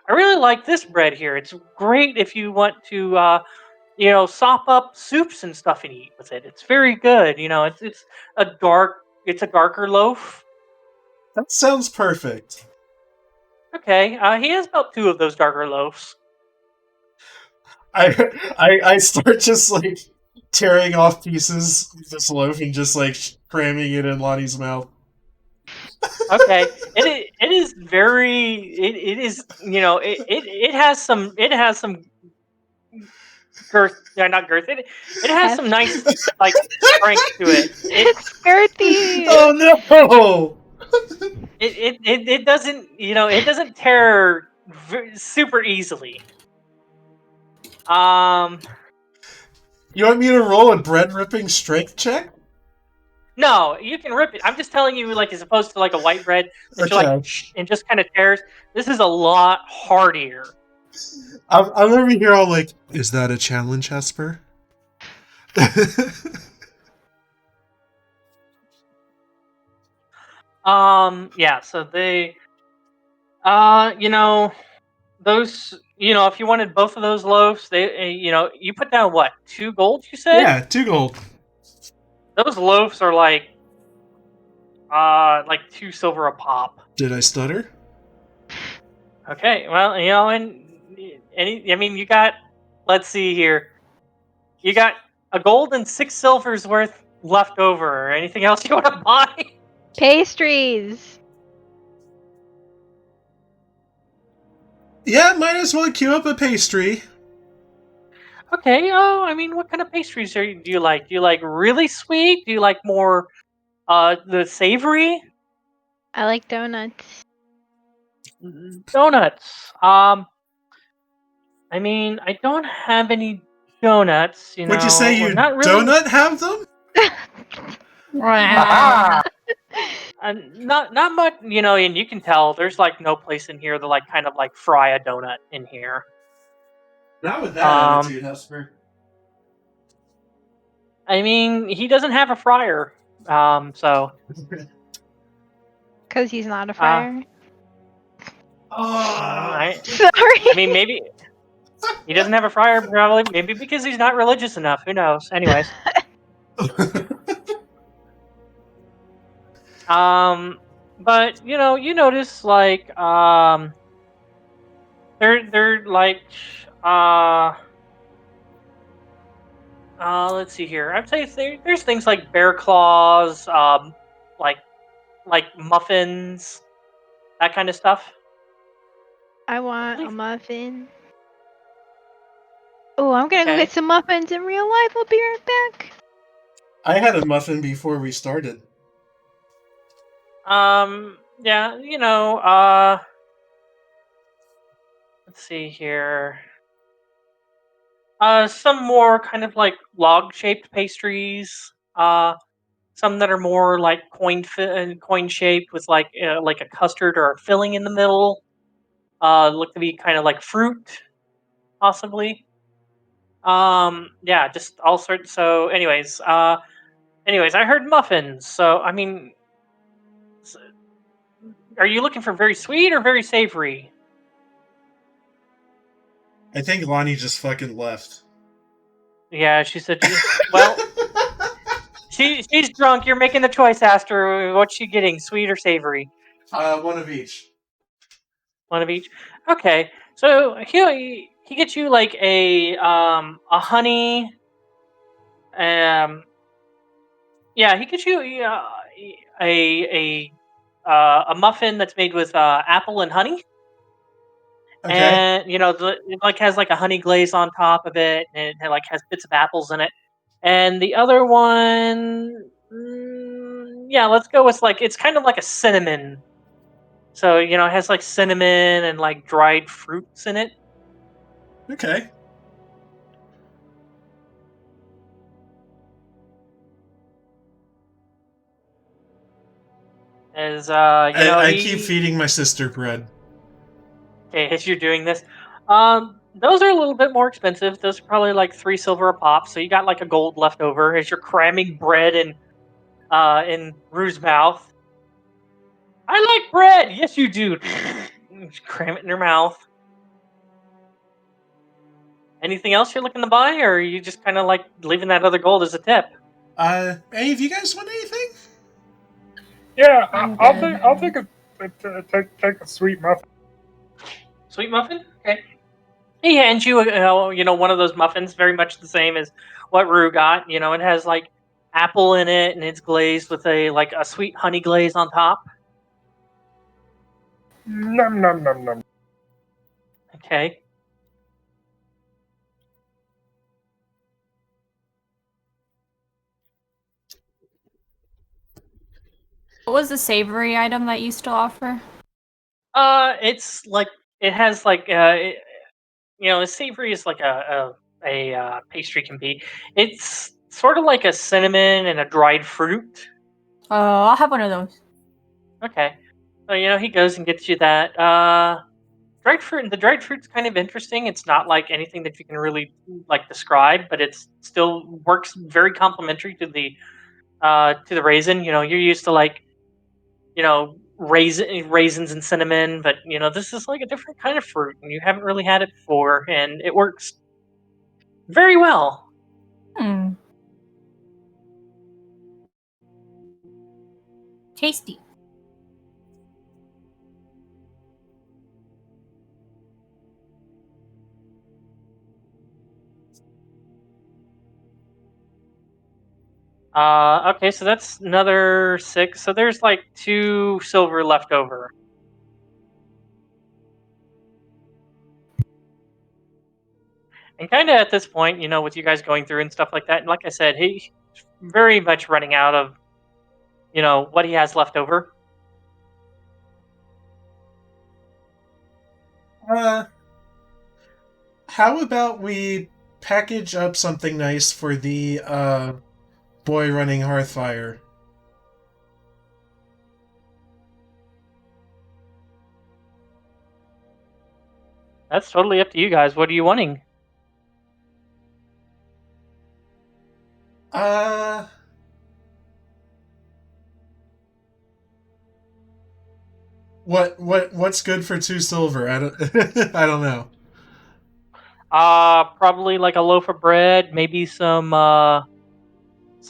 really like this bread here. It's great if you want to sop up soups and stuff and eat with it. It's very good. It's a darker loaf. That sounds perfect. Okay, he has about 2 of those darker loaves. I start just like tearing off pieces of this loaf and just like cramming it in Lani's mouth. Okay, it is very it is it has some girth. Yeah, not girth. It has some nice like strength to it. It's girthy. Oh no! It doesn't it doesn't tear super easily. You want me to roll a bread ripping strength check? No, you can rip it. I'm just telling you, like as opposed to like a white bread that you Okay. like and just kind of tears. This is a lot hardier. I'm over here all like, is that a challenge, Hesper? Yeah. So they, those, if you wanted both of those loaves, they, you put down what 2 gold? You said. Yeah, 2 gold. Those loaves are like 2 silver a pop. Did I stutter? Okay, well, you got. Let's see here. You got a gold and 6 silvers worth left over. Anything else you want to buy? Pastries. Yeah, might as well queue up a pastry. Okay. Oh, what kind of pastries do you like? Do you like really sweet? Do you like more the savory? I like donuts. Donuts. I don't have any donuts. Would you say you not really. donut have them? Not much. And you can tell there's like no place in here to like kind of like fry a donut in here. Not with that attitude, Hesper. He doesn't have a fryer. So. Because he's not a fryer. Sorry. Maybe he doesn't have a fryer. Probably maybe because he's not religious enough. Who knows? Anyways. But you notice like they're like let's see here. I'd say there's things like bear claws, like muffins, that kind of stuff. I want a muffin. Oh, I'm gonna go get some muffins in real life. I'll be right back. I had a muffin before we started. Yeah, let's see here. Some more kind of like log-shaped pastries. Some that are more like coin shaped with like a custard or a filling in the middle. Look to be kind of like fruit, possibly. Yeah, just all sorts. So, anyways, I heard muffins. So, are you looking for very sweet or very savory? I think Lani just fucking left. Yeah, she said. Well, She's drunk. You're making the choice, Aster. What's she getting? Sweet or savory? One of each. One of each. Okay. So he gets you like a honey. Yeah, he gets you a muffin that's made with apple and honey. Okay. And it like has like a honey glaze on top of it, and it like has bits of apples in it. And the other one, yeah, let's go with like it's kind of like a cinnamon. So it has like cinnamon and like dried fruits in it. Okay. As I keep feeding my sister bread. Okay, as you're doing this, those are a little bit more expensive. Those are probably like 3 silver a pop. So you got like a gold left over as you're cramming bread in Roux's mouth. I like bread. Yes, you do. Just cram it in your mouth. Anything else you're looking to buy, or are you just kind of like leaving that other gold as a tip? Any of you guys want anything? Yeah, I'm I'll good. take a sweet muffin. Sweet muffin. Okay. He hands you, one of those muffins, very much the same as what Roux got. It has like apple in it, and it's glazed with a sweet honey glaze on top. Num num num num. Okay. What was the savory item that you still offer? It's like it has like as savory as like a pastry can be. It's sort of like a cinnamon and a dried fruit. Oh, I'll have one of those. Okay. So he goes and gets you that. Dried fruit. The dried fruit's kind of interesting. It's not like anything that you can really like describe, but it still works very complementary to the raisin. You're used to like raisins and cinnamon, but this is like a different kind of fruit, and you haven't really had it before, and it works very well. Tasty. Okay, so that's another 6. So there's like 2 silver left over. And kind of at this point, with you guys going through and stuff like that, and like I said, he's very much running out of, what he has left over. How about we package up something nice for the boy running Hearthfire? That's totally up to you guys. What are you wanting? What's good for 2 silver? I don't I don't know. Probably like a loaf of bread, maybe some of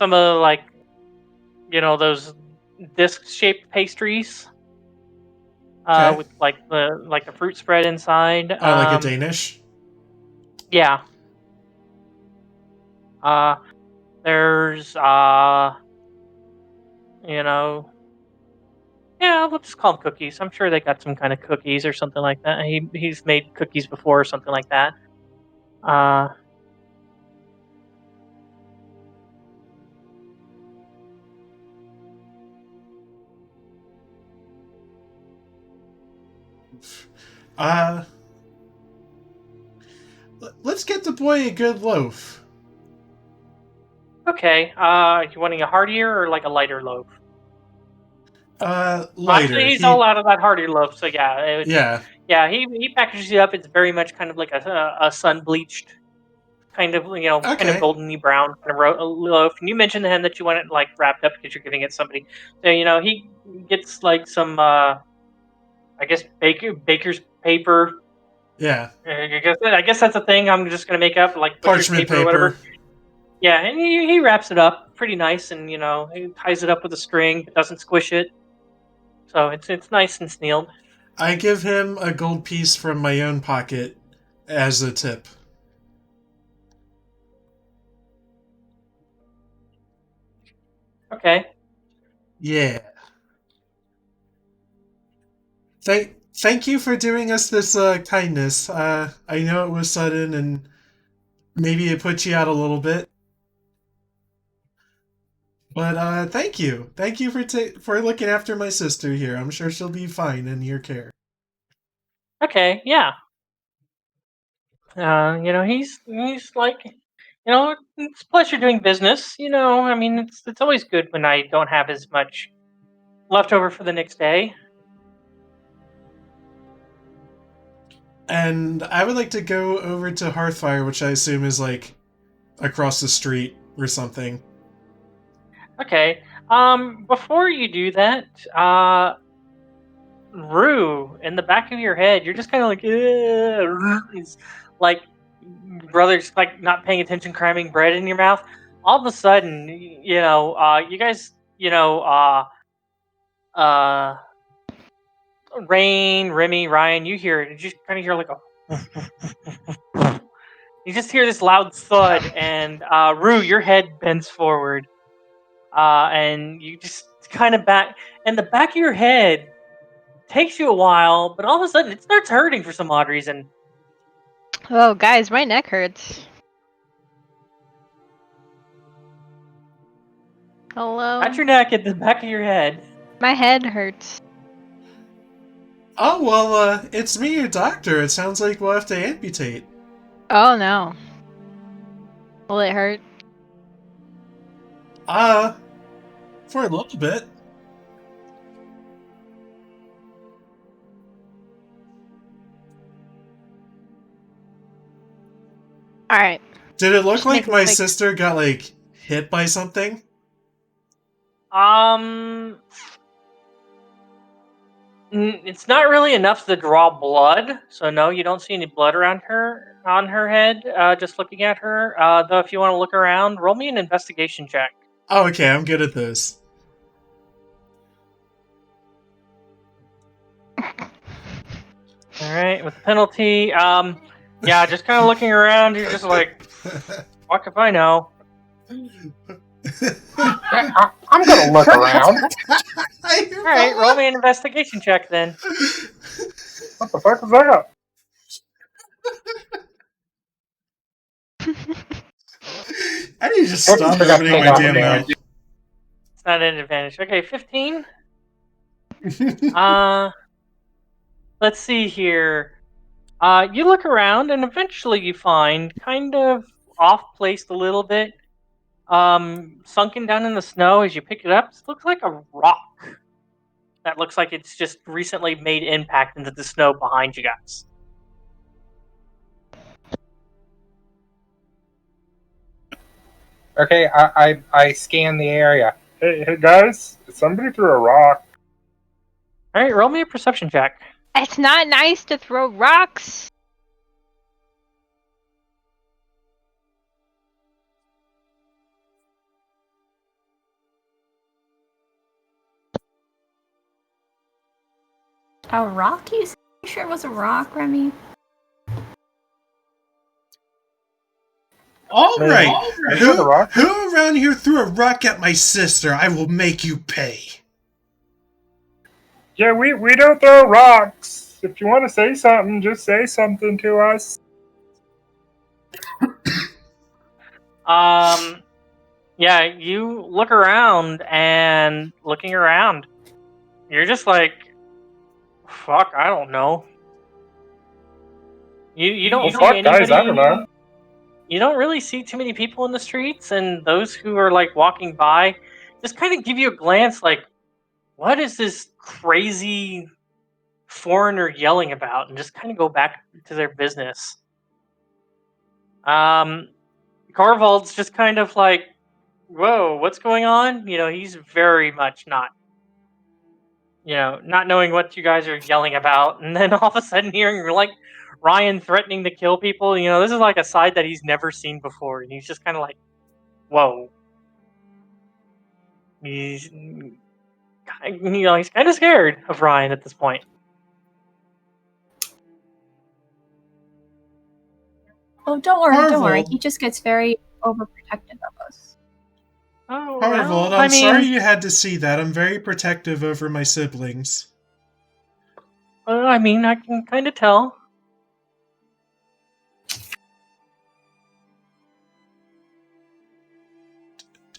like those disc-shaped pastries. Okay. With like the fruit spread inside. Like a Danish? Yeah. There's yeah, let's just call them cookies. I'm sure they got some kind of cookies or something like that. He's made cookies before or something like that. Let's get the boy a good loaf. Okay. You wanting a heartier or like a lighter loaf? Lighter. Actually, he's all out of that heartier loaf, so yeah. Yeah. Yeah, he packages it up. It's very much kind of like a sun bleached kind of kind of goldeny brown kind of loaf. And you mentioned to him that you want it like wrapped up because you're giving it to somebody. So he gets like some I guess baker's paper. Yeah. I guess that's a thing. I'm just gonna make up like butcher's Parchment paper or whatever. Yeah, and he wraps it up pretty nice, and he ties it up with a string, but doesn't squish it. So it's nice and sealed. I give him a gold piece from my own pocket as a tip. Okay. Yeah. Thank you for doing us this kindness. I know it was sudden and maybe it put you out a little bit. But thank you. Thank you for looking after my sister here. I'm sure she'll be fine in your care. Okay, yeah. He's like, it's a pleasure doing business. I mean, it's always good when I don't have as much left over for the next day. And I would like to go over to Hearthfire, which I assume is like across the street or something. Okay. Before you do that, Roux, in the back of your head, you're just kind of like, it's like brother's like not paying attention, cramming bread in your mouth. All of a sudden, you guys, uh, Raine, Remy, Ryan, you hear it. You just kind of hear like a. You just hear this loud thud, and Roux, your head bends forward, and you just kind of back, and the back of your head takes you a while, but all of a sudden it starts hurting for some odd reason. Oh, guys, my neck hurts. Hello? Not your neck, at the back of your head. My head hurts. Oh, well, it's me, your doctor. It sounds like we'll have to amputate. Oh, no. Will it hurt? For a little bit. Alright. Did it look Just like make it my like- sister got, like, hit by something? It's not really enough to draw blood, so no, you don't see any blood around her on her head. Just looking at her. Though, if you want to look around, roll me an investigation check. Oh, okay, I'm good at this. All right, with the penalty. Yeah, just kind of looking around. You're just like, fuck if I know. I'm gonna look around. All right, roll me an investigation check then. What the fuck is that? I need to stop I forgot to opening take my off damn damage. mouth. It's not an advantage. Okay, 15. Let's see here. You look around, and eventually you find, kind of off-placed a little bit, sunken down in the snow as you pick it up. It looks like a rock. That looks like it's just recently made impact into the snow behind you guys. Okay, I scan the area. Hey guys, somebody threw a rock. All right, roll me a perception check. It's not nice to throw rocks. A rock, you said? You sure it was a rock, Remy? All right. I threw the rock. Who around here threw a rock at my sister? I will make you pay. Yeah, we don't throw rocks. If you want to say something, just say something to us. Yeah, you look around, and looking around, you're just like, fuck, I don't know. You don't see anybody. Guys, I don't know. You don't really see too many people in the streets, and those who are like walking by just kind of give you a glance like, what is this crazy foreigner yelling about, and just kind of go back to their business. Carvald's just kind of like, whoa, what's going on? He's very much not knowing what you guys are yelling about, and then all of a sudden hearing like Ryan threatening to kill people. This is like a side that he's never seen before, and he's just kind of like, whoa. He's, he's kind of scared of Ryan at this point. Oh, don't worry, don't worry. Harvold. He just gets very overprotective of us. Oh, Harvold, well, I'm I mean, sorry you had to see that. I'm very protective over my siblings. I can kind of tell.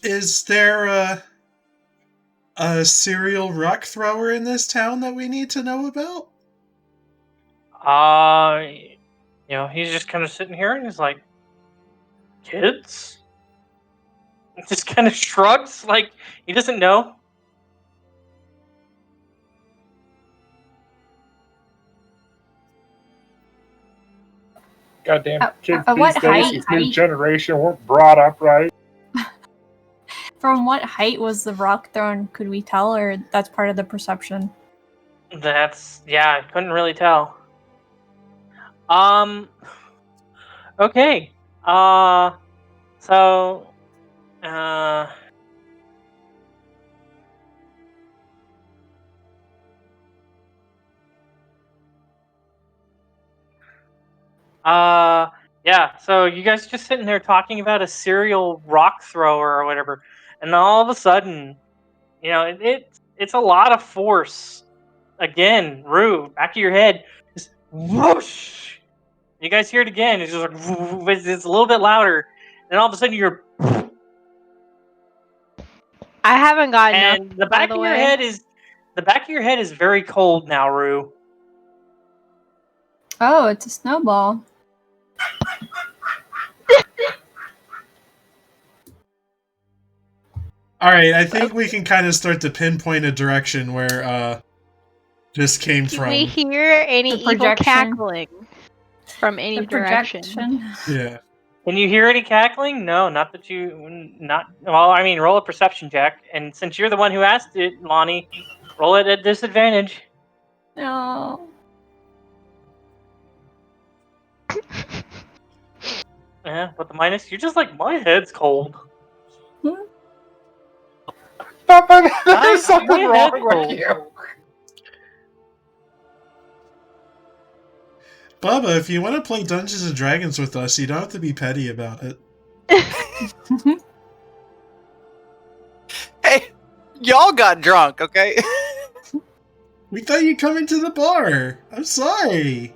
Is there a serial rock thrower in this town that we need to know about? He's just kind of sitting here and he's like, kids? Just kind of shrugs, like he doesn't know. Goddamn kids at these what days, height- this new generation weren't brought up right. From what height was the rock thrown? Could we tell, or that's part of the perception? I couldn't really tell. Okay. So, yeah, so you guys just sitting there talking about a serial rock thrower or whatever, and then all of a sudden, it's a lot of force. Again, Roux, back of your head, just whoosh. You guys hear it again. It's just like it's a little bit louder, and all of a sudden you're. I haven't gotten And up, the by back the of your way. head is very cold now, Roux. Oh, it's a snowball. Alright, I think we can kind of start to pinpoint a direction where this came Can from. we hear any The evil projection. cackling from any The direction? projection. Yeah. Can you hear any cackling? No, not that you. Not well. I mean, roll a perception check, and since you're the one who asked it, Lani, roll it at disadvantage. No. Yeah, but the minus, you're just like my head's cold. Bubba, there's My something head's wrong with cold. you. Bubba, if you want to play Dungeons and Dragons with us, you don't have to be petty about it. Hey, y'all got drunk, okay? We thought you'd come into the bar. I'm sorry.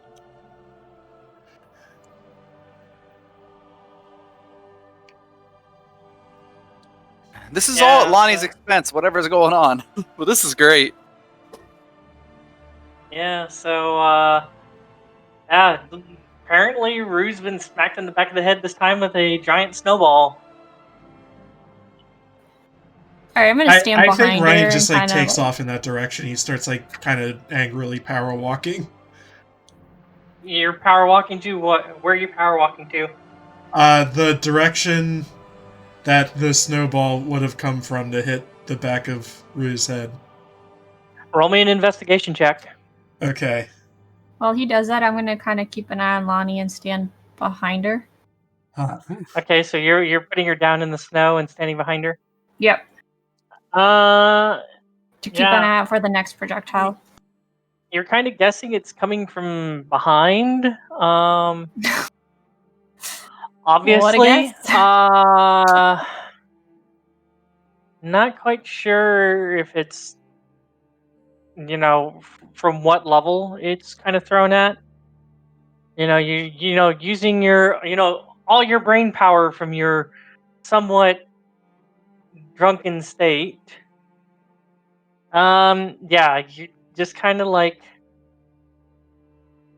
This is all at Yeah, Lonnie's so- expense, whatever's going on. Well, this is great. Yeah. So, apparently Roux's been smacked in the back of the head this time with a giant snowball. Alright, I'm gonna stand I behind think her Ryan just and like kinda, takes off in that direction. He starts like kind of angrily power walking. You're power walking to what? Where are you power walking to? The direction that the snowball would have come from to hit the back of Rue's head. Roll me an investigation check. Okay. While he does that, I'm gonna kind of keep an eye on Lani and stand behind her. Okay, so you're putting her down in the snow and standing behind her. Yep. Uh, To keep an eye out for the next projectile. You're kind of guessing it's coming from behind. Obviously, guess. not quite sure if it's from what level it's kind of thrown at. Using your all your brain power from your somewhat drunken state. You just kind of like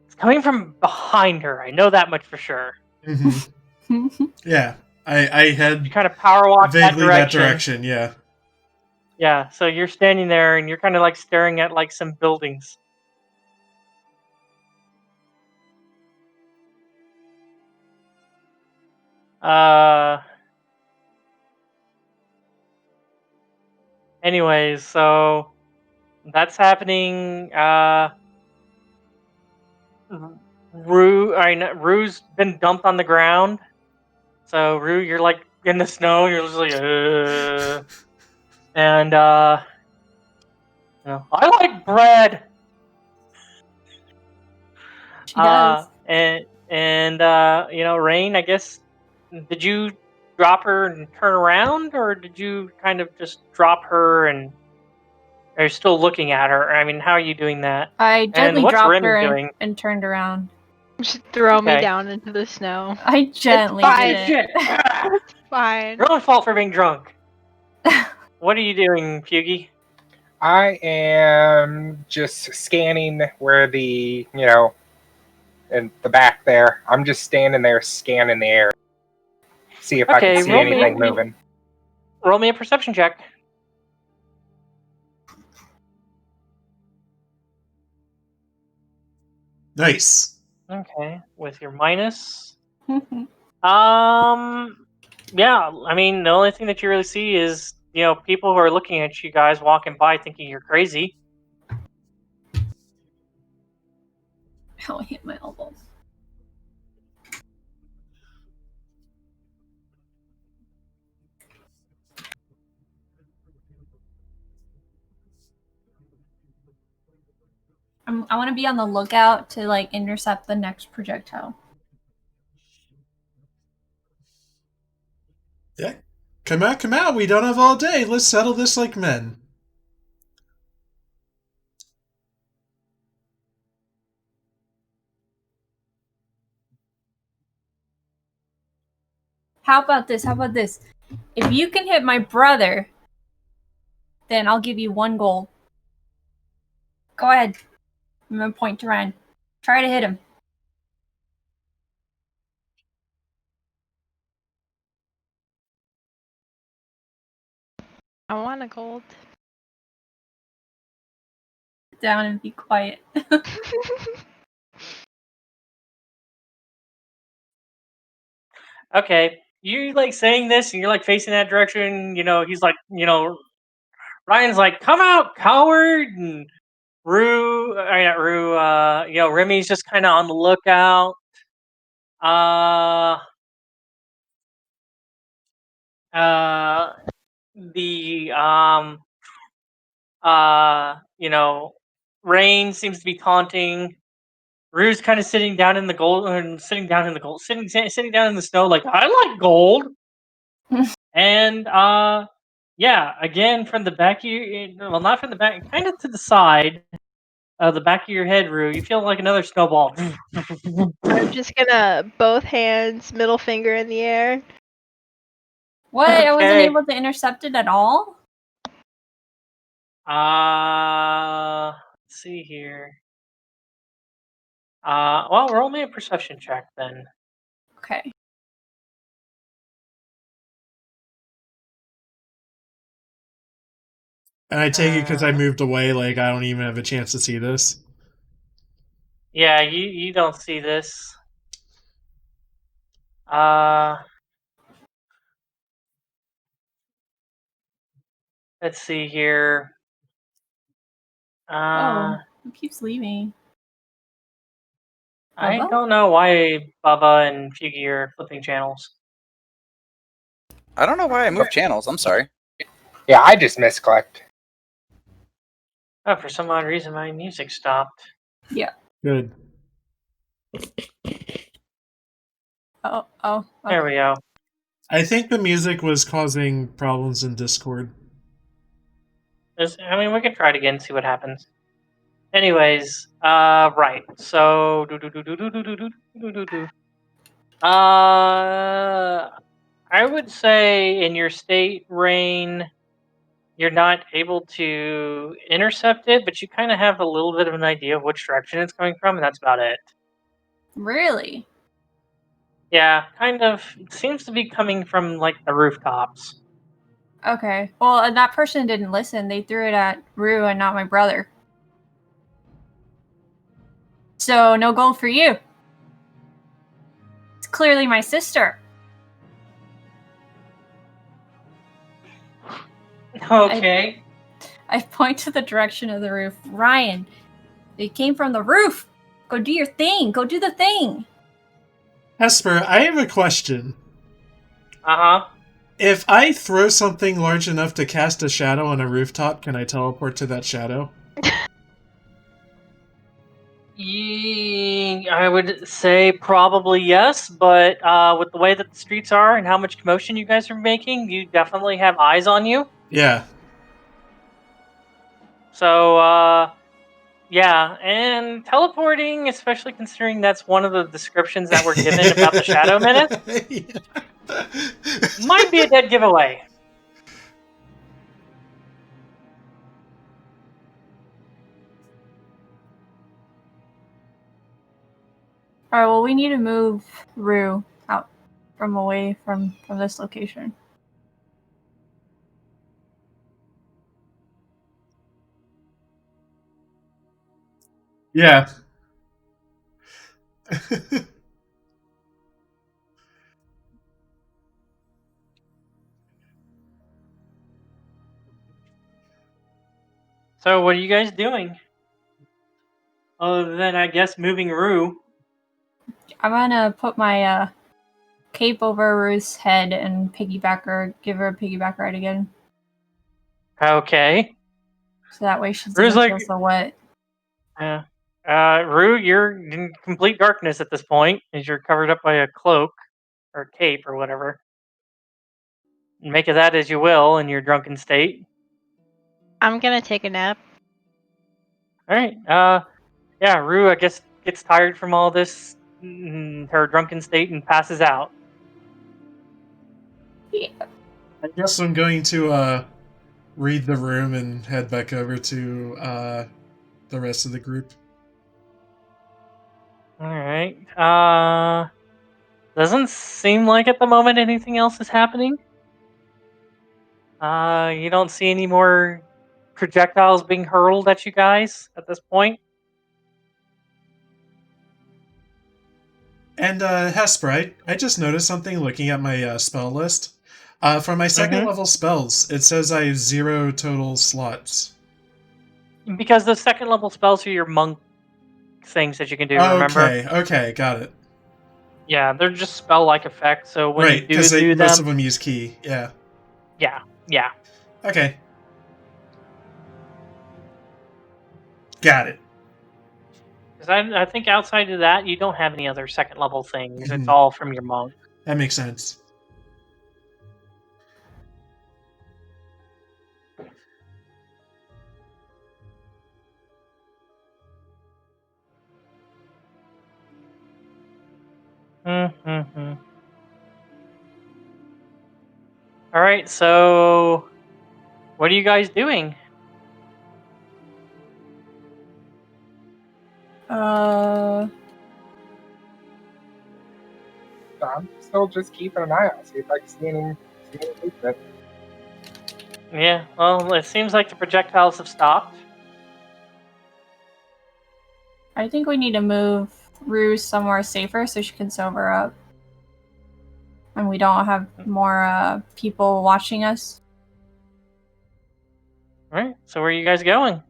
it's coming from behind her. I know that much for sure. Mm-hmm. Yeah, I had You kind of power walk vaguely that direction. Yeah. Yeah, so you're standing there and you're kind of like staring at like some buildings. Anyways, so that's happening. Roux's been dumped on the ground. So Roux, you're like in the snow. You're just like, and I like bread. She does. Raine, I guess, did you drop her and turn around, or did you kind of just drop her and are you still looking at her? I mean, how are you doing that? I gently And what's dropped Remy her doing? and turned around. Just throw me Okay. down into the snow. I gently It's did fine. it. It's fine. Your own fault for being drunk. What are you doing, Feugy? I am just scanning where the, in the back there. I'm just standing there scanning the air. See if I Okay, can see roll me- anything moving. Roll me a perception check. Nice. Okay, with your minus. Yeah, I mean, the only thing that you really see is, people who are looking at you guys walking by thinking you're crazy. Oh, I hit my elbow. I want to be on the lookout to like intercept the next projectile. Yeah. Come out. We don't have all day. Let's settle this like men. How about this? If you can hit my brother, then I'll give you 1 gold. Go ahead. I'm gonna point to Ryan. Try to hit him. I want a gold. Sit down and be quiet. Okay, you like saying this, and you're like facing that direction. He's like, Ryan's like, "Come out, coward!" And Roux, not Roux. Remy's just kind of on the lookout. The Raine seems to be taunting. Roux's kind of sitting down in the sitting down in the snow, like, I like gold. And again, from the back of your, well, not from the back, kind of to the side of the back of your head, Roux, you feel like another snowball. I'm just gonna both hands, middle finger in the air. What? I wasn't Okay. able to intercept it at all? Let's see here. Well, roll me a perception check then. Okay. And I take it because I moved away, like I don't even have a chance to see this. Yeah, you don't see this. Let's see here. Oh, who keeps leaving? I Bubba? don't know why Bubba and Feugy are flipping channels. I don't know why I moved channels. I'm sorry. Yeah, I just misclicked. Oh, for some odd reason, my music stopped. Yeah. Good. Oh. There we go. I think the music was causing problems in Discord. We can try it again, see what happens. Anyways, right. So, I would say in your state, Raine, you're not able to intercept it, but you kind of have a little bit of an idea of which direction it's coming from, and that's about it. Really? Yeah, kind of. It seems to be coming from, like, the rooftops. Okay. Well, that person didn't listen. They threw it at Roux and not my brother. So, no gold for you. It's clearly my sister. Okay. I point to the direction of the roof. Ryan, they came from the roof. Go do your thing. Go do the thing. Hesper, I have a question. Uh-huh. If I throw something large enough to cast a shadow on a rooftop, can I teleport to that shadow? I would say probably yes, but with the way that the streets are and how much commotion you guys are making, you definitely have eyes on you. Yeah. So, yeah, and teleporting, especially considering that's one of the descriptions that were given about the Shadow Menace, might be a dead giveaway. Alright, well, we need to move Roux out from away from this location. Yeah. So, what are you guys doing? Other than, I guess, moving Roux. I'm gonna put my cape over Roux's head and piggyback her, give her a piggyback ride again. Okay. So that way she Roux's doesn't like, feel so wet. Yeah. Roux, you're in complete darkness at this point, as you're covered up by a cloak or cape or whatever. Make of that as you will in your drunken state. I'm gonna take a nap. All right. Yeah, Roux, I guess, gets tired from all this, her drunken state, and passes out. Yeah. I guess I'm going to read the room and head back over to the rest of the group. All right. Doesn't seem like at the moment anything else is happening. You don't see any more projectiles being hurled at you guys at this point. And Hesper, I just noticed something looking at my spell list. For my second level spells, it says I have 0 total slots. Because the second level spells are your monk things that you can do, remember? Okay, got it. Yeah, they're just spell-like effects, so when Right, you because do most them... of them use key, yeah. Yeah. Okay. Got it. Because I think outside of that, you don't have any other second level things. It's all from your monk. That makes sense. Mm-hmm. All right, so what are you guys doing? I'm still just keeping an eye out, see if I can see any movement. Yeah, well, it seems like the projectiles have stopped. I think we need to move Roux somewhere safer so she can sober up. And we don't have more people watching us. All right, so where are you guys going?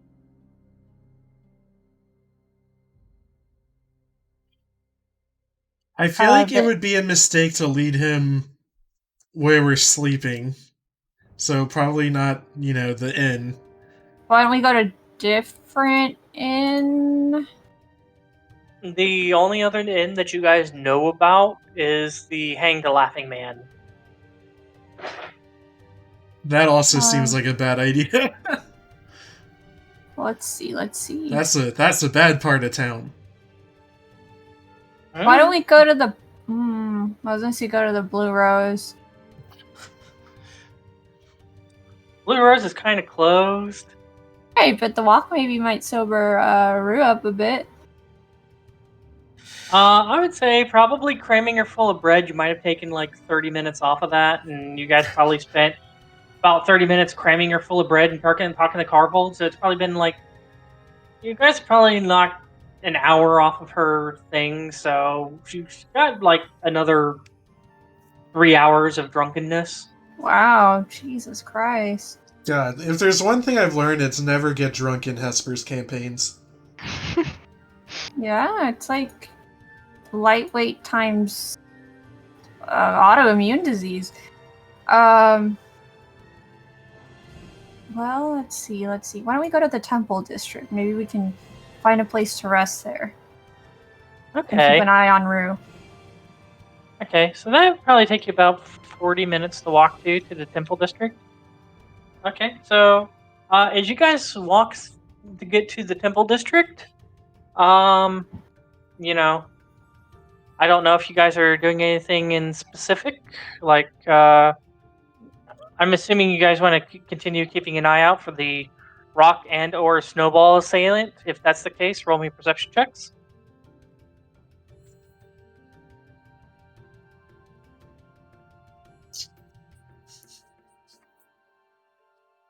I feel like it would be a mistake to lead him where we're sleeping. So probably not, the inn. Why don't we go to different inn? The only other inn that you guys know about is the Hang the Laughing Man. That also seems like a bad idea. Let's see. That's a bad part of town. Why don't we go to the... I was gonna say go to the Blue Rose. Blue Rose is kind of closed. Hey, but the walk maybe might sober Roux up a bit. I would say probably cramming her full of bread. You might have taken like 30 minutes off of that, and you guys probably spent about 30 minutes cramming her full of bread and talking to Carvold. So it's probably been like, you guys probably knocked an hour off of her thing. So she's got like another 3 hours of drunkenness. Wow, Jesus Christ. God, if there's one thing I've learned, it's never get drunk in Hesper's campaigns. Yeah, it's like lightweight times autoimmune disease. Well, let's see. Why don't we go to the temple district? Maybe we can find a place to rest there. And keep Okay. an eye on Roux. Okay, so that would probably take you about 40 minutes to walk to the temple district. Okay, so as you guys walk to get to the temple district, you know, I don't know if you guys are doing anything in specific. Like, I'm assuming you guys want to continue keeping an eye out for the rock and or snowball assailant. If that's the case, roll me perception checks.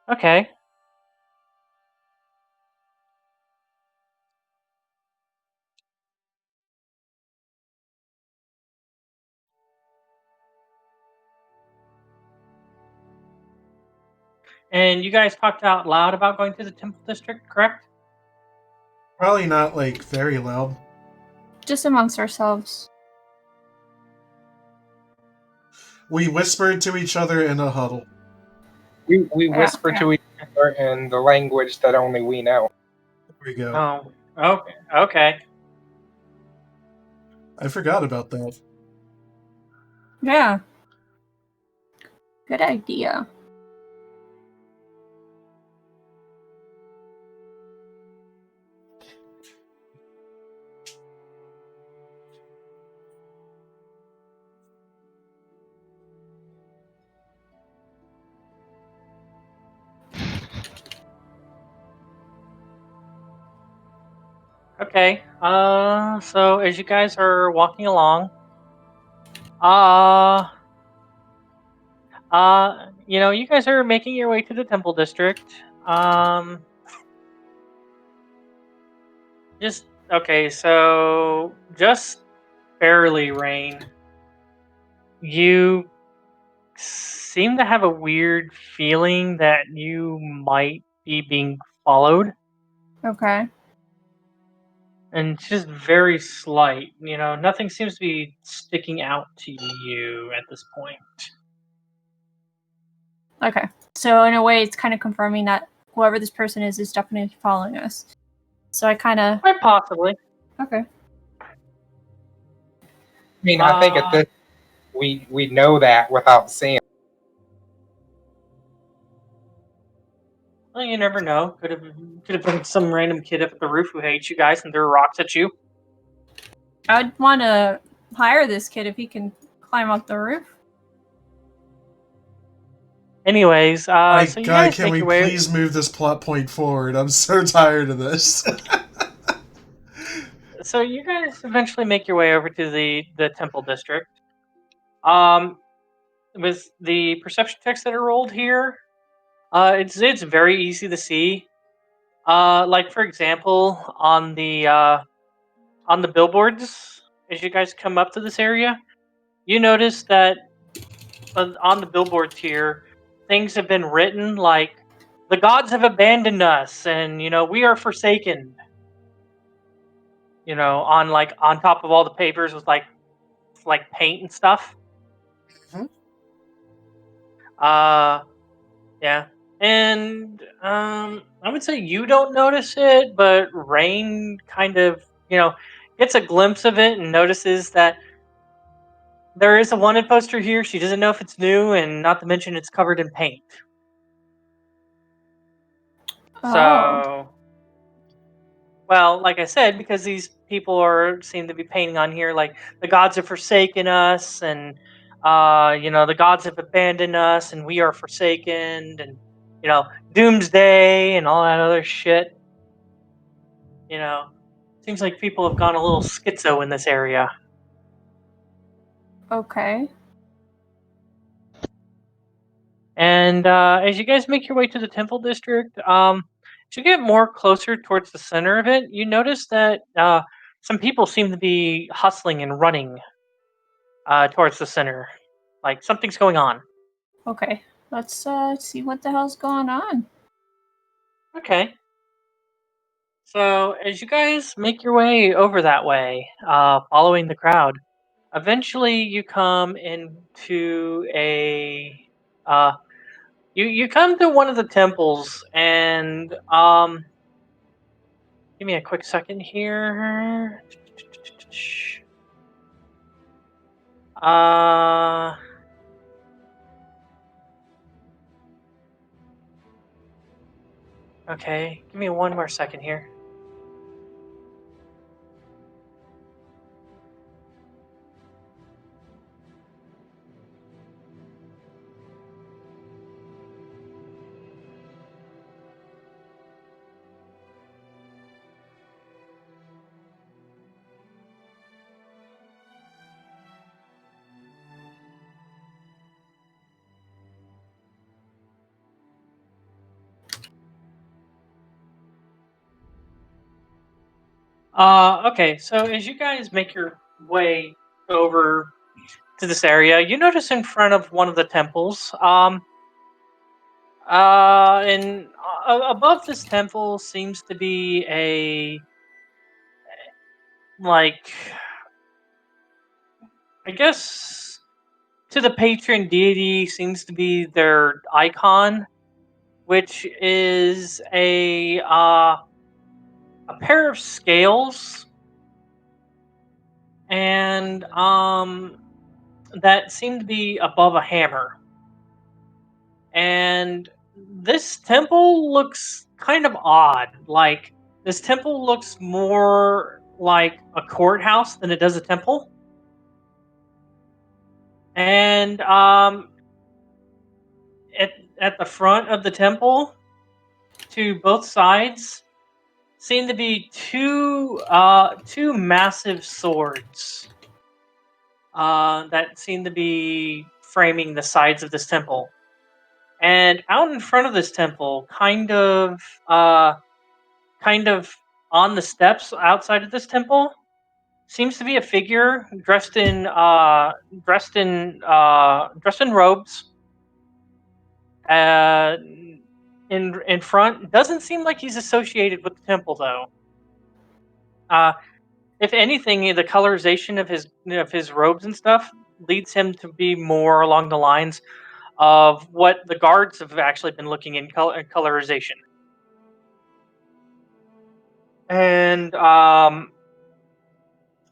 Okay. And you guys talked out loud about going to the temple district, correct? Probably not, like, very loud. Just amongst ourselves. We whispered to each other in a huddle. We whisper to each other in the language that only we know. There we go. Oh, okay. Okay. I forgot about that. Yeah. Good idea. Okay. So as you guys are walking along, you guys are making your way to the temple district. Just okay. So just barely, Raine. You seem to have a weird feeling that you might be being followed, Okay. and it's just very slight. Nothing seems to be sticking out to you at this point. Okay. So in a way, it's kind of confirming that whoever this person is definitely following us. So I kind of... Quite possibly. Okay. I mean, I think at this we know that without seeing. Well, you never know. Could have been some random kid up at the roof who hates you guys and threw rocks at you. I'd want to hire this kid if he can climb up the roof. Anyways, My so you God, guys can make we your way. please move this plot point forward? I'm so tired of this. So you guys eventually make your way over to the temple district. With the perception checks that are rolled here, it's very easy to see. Like for example, on the billboards, as you guys come up to this area, you notice that on the billboards here, things have been written like the gods have abandoned us, and we are forsaken. On top of all the papers with like paint and stuff. Mhm. Yeah. And I would say you don't notice it, but Raine kind of, gets a glimpse of it and notices that there is a wanted poster here. She doesn't know if it's new, and not to mention it's covered in paint. Oh. So, well, like I said, because these people seem to be painting on here like the gods have forsaken us, and the gods have abandoned us, and we are forsaken, and doomsday and all that other shit. Seems like people have gone a little schizo in this area. Okay. And as you guys make your way to the temple district, as you get more closer towards the center of it, you notice that some people seem to be hustling and running towards the center. Like something's going on. Okay. Let's see what the hell's going on. Okay. So as you guys make your way over that way, following the crowd, eventually you come into a You come to one of the temples, and give me a quick second here. Okay, give me one more second here. Okay, so as you guys make your way over to this area, you notice in front of one of the temples, and above this temple seems to be like, I guess to the patron deity seems to be their icon, which is a pair of scales, and that seem to be above a hammer. And this temple looks kind of odd. Like, this temple looks more like a courthouse than it does a temple. And at the front of the temple, to both sides, seem to be two massive swords that seem to be framing the sides of this temple. And out in front of this temple, kind of on the steps outside of this temple, seems to be a figure dressed in robes. Uh, in front, doesn't seem like he's associated with the temple though. If anything, the colorization of his robes and stuff leads him to be more along the lines of what the guards have actually been looking in colorization. And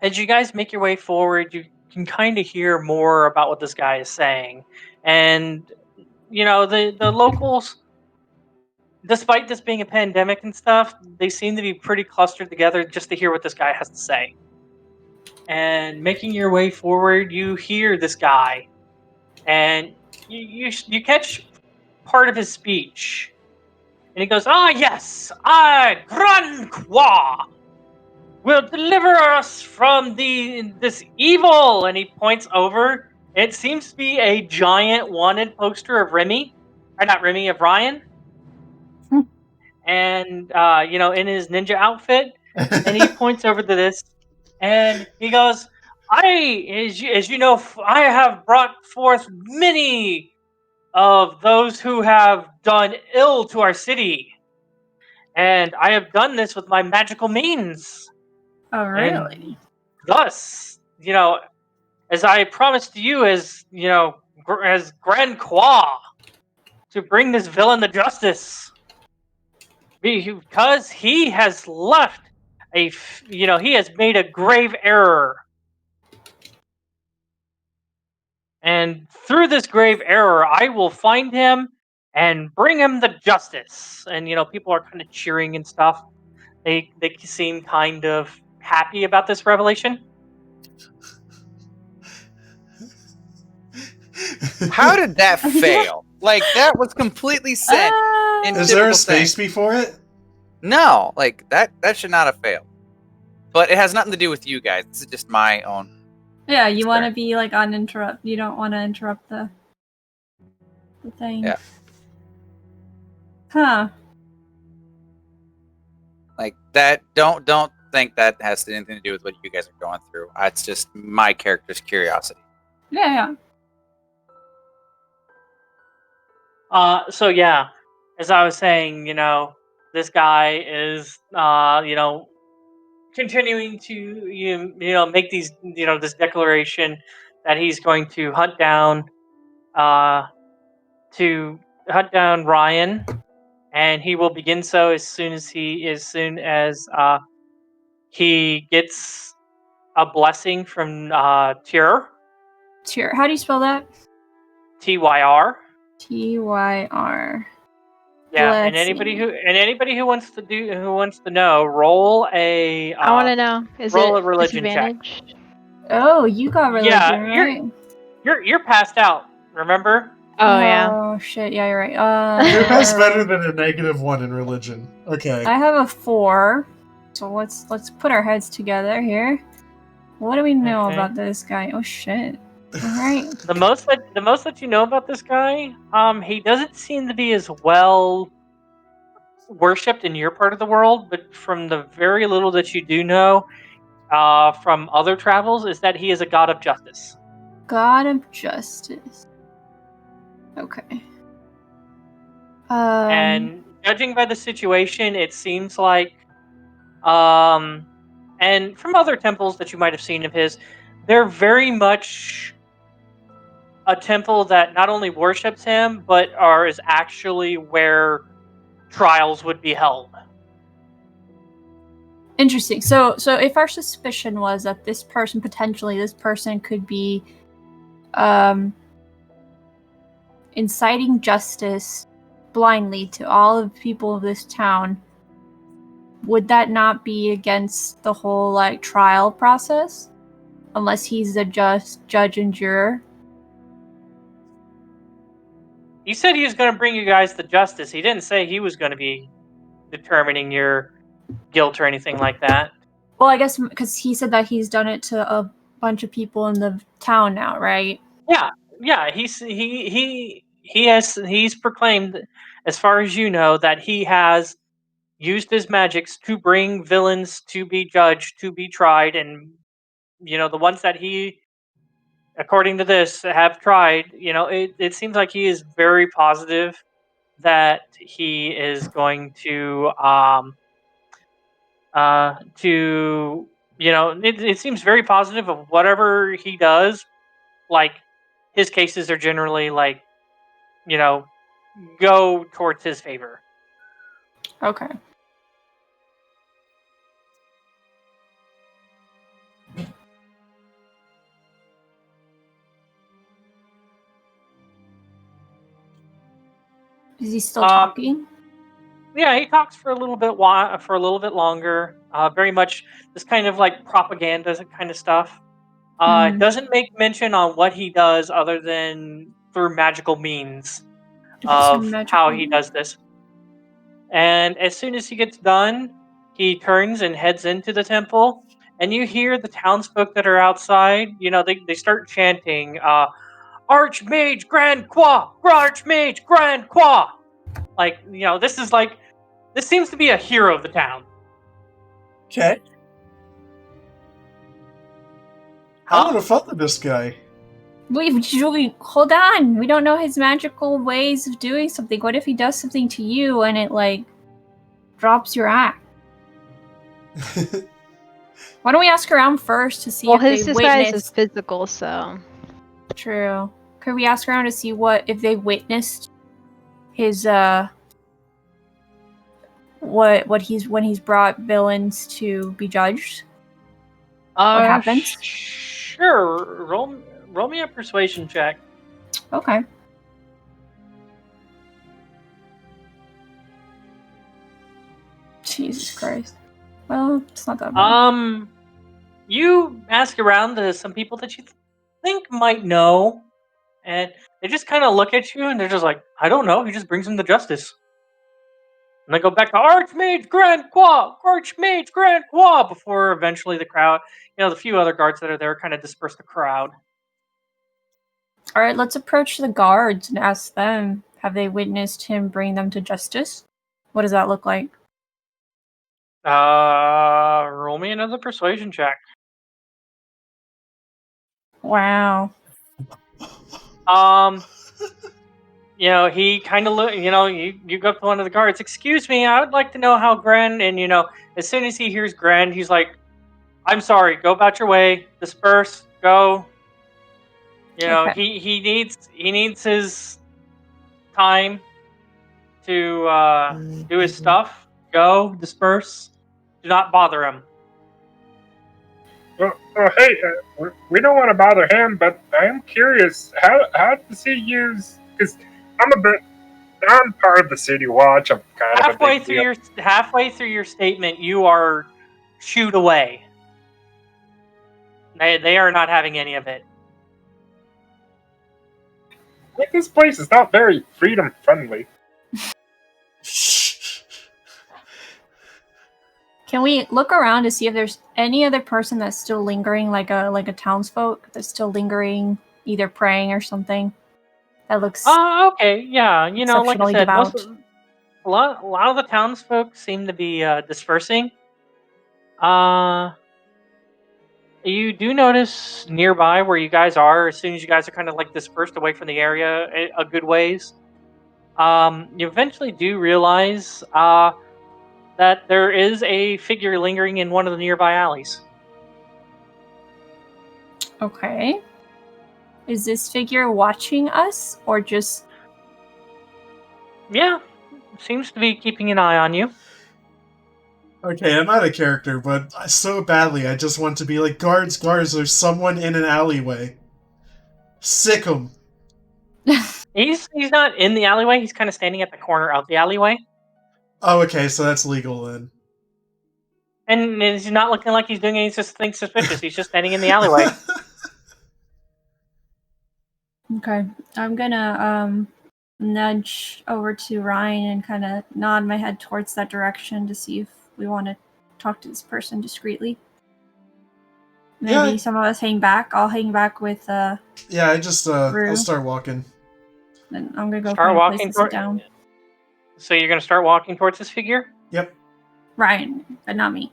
as you guys make your way forward, you can kind of hear more about what this guy is saying. And the locals, despite this being a pandemic and stuff, they seem to be pretty clustered together just to hear what this guy has to say. And making your way forward, you hear this guy, and you catch part of his speech. And he goes, "Ah, yes, I, Grand Qua, will deliver us from this evil." And he points over. It seems to be a giant wanted poster of Remy, or not Remy, of Ryan. And in his ninja outfit, and he points over to this, and he goes, as you know, I have brought forth many of those who have done ill to our city, and I have done this with my magical means. Oh, And really? thus, as I promised to you, as as Grand Qua, to bring this villain to justice, because he has left he has made a grave error, and through this grave error, I will find him and bring him to justice. And people are kind of cheering and stuff. They seem kind of happy about this revelation. How did that fail? Like, that was completely set. Is there a space before it? No, like that should not have failed. But it has nothing to do with you guys. This is just my own. Yeah, you want to be like uninterrupt. You don't want to interrupt the thing. Yeah. Huh. Like that. Don't think that has anything to do with what you guys are going through. It's just my character's curiosity. Yeah. So yeah, as I was saying, this guy is continuing to make these this declaration that he's going to hunt down to hunt down Ryan, and he will begin so as soon as he gets a blessing from Tyr. Tyr. How do you spell that? Tyr. Tyr. Yeah, and Let's anybody who wants to know, roll a I want to know. Is roll it a religion check. disadvantage? Oh, you got religion, Yeah, right? You're passed out. Remember? Oh yeah. Oh shit! Yeah, you're right. That's better than a -1 in religion. Okay. I have a 4, so let's put our heads together here. What do we know Okay. about this guy? Oh shit! All right. The most that you know about this guy, he doesn't seem to be as well worshipped in your part of the world, but from the very little that you do know, from other travels, is that he is a god of justice. God of Justice. Okay. And judging by the situation, it seems like, and from other temples that you might have seen of his, they're very much a temple that not only worships him, but is actually where trials would be held. Interesting. So if our suspicion was that this person could be inciting justice blindly to all of the people of this town, would that not be against the whole like trial process? Unless he's a just judge and juror? He said he was going to bring you guys to justice. He didn't say he was going to be determining your guilt or anything like that. Well, I guess because he said that he's done it to a bunch of people in the town now, right? Yeah. He's proclaimed, as far as you know, that he has used his magics to bring villains to be judged, to be tried, and the ones that he, according to this, have tried. It seems like he is very positive that he is going to it seems very positive of whatever he does. Like, his cases are generally like, go towards his favor. Okay. Is he still talking? Yeah, he talks for a little bit longer. Very much this kind of like propaganda kind of stuff. Doesn't make mention on what he does other than through magical means of how he does this. And as soon as he gets done, he turns and heads into the temple. And you hear the townsfolk that are outside. They start chanting, "Archmage Grand Croix, Archmage Grand Croix." Like, this seems to be a hero of the town. Okay. I want to fuck with this guy. Wait, hold on. We don't know his magical ways of doing something. What if he does something to you and it, like, drops your axe? Why don't we ask around first to see if his they disguise witnessed... is physical, so... True. Could we ask around to see if they witnessed his, when he's brought villains to be judged? What happens? Sure. Roll me a persuasion check. Okay. Jesus Christ. Well, it's not that bad. You ask around to some people that you think might know, and they just kind of look at you and they're just like, I don't know, he just brings them to justice. And they go back to Archmage Grand Croix, before eventually the crowd, the few other guards that are there kind of disperse the crowd. All right, let's approach the guards and ask them, have they witnessed him bring them to justice? What does that look like? Roll me another persuasion check. Wow. He kind of you go up to one of the guards. Excuse me, I would like to know how Grand. And as soon as he hears Grand, he's like, "I'm sorry. Go about your way. Disperse. Go." Okay. He needs his time to do his stuff. Go, disperse. Do not bother him. Well, hey, we don't want to bother him, but I am curious. How does he use? Because I'm part of the city watch. I'm kind of a big deal. Halfway through your statement, you are shooed away. They are not having any of it. Like, this place is not very freedom friendly. Can we look around to see if there's any other person that's still lingering, like a townsfolk that's still lingering, either praying or something? That looks. Oh, okay, yeah. You know, like I exceptionally said, devout. a lot of the townsfolk seem to be dispersing. You do notice nearby where you guys are, as soon as you guys are kind of like dispersed away from the area a good ways, you eventually do realize that there is a figure lingering in one of the nearby alleys. Okay. Is this figure watching us, or just... Yeah, seems to be keeping an eye on you. Okay, I'm not a character, but so badly I just want to be like, guards, there's someone in an alleyway. Sick 'em. He's not in the alleyway. He's kind of standing at the corner of the alleyway, Oh, okay, so that's legal then. and he's not looking like he's doing anything suspicious. He's just standing in the alleyway. Okay. I'm gonna nudge over to Ryan and kind of nod my head towards that direction to see if we want to talk to this person discreetly. Maybe some of us hang back. I'll hang back with Yeah, I just Roux. I'll start walking. Then I'm gonna go Start find a place walking to sit down. So you're gonna start walking towards this figure? Yep. Ryan, but not me.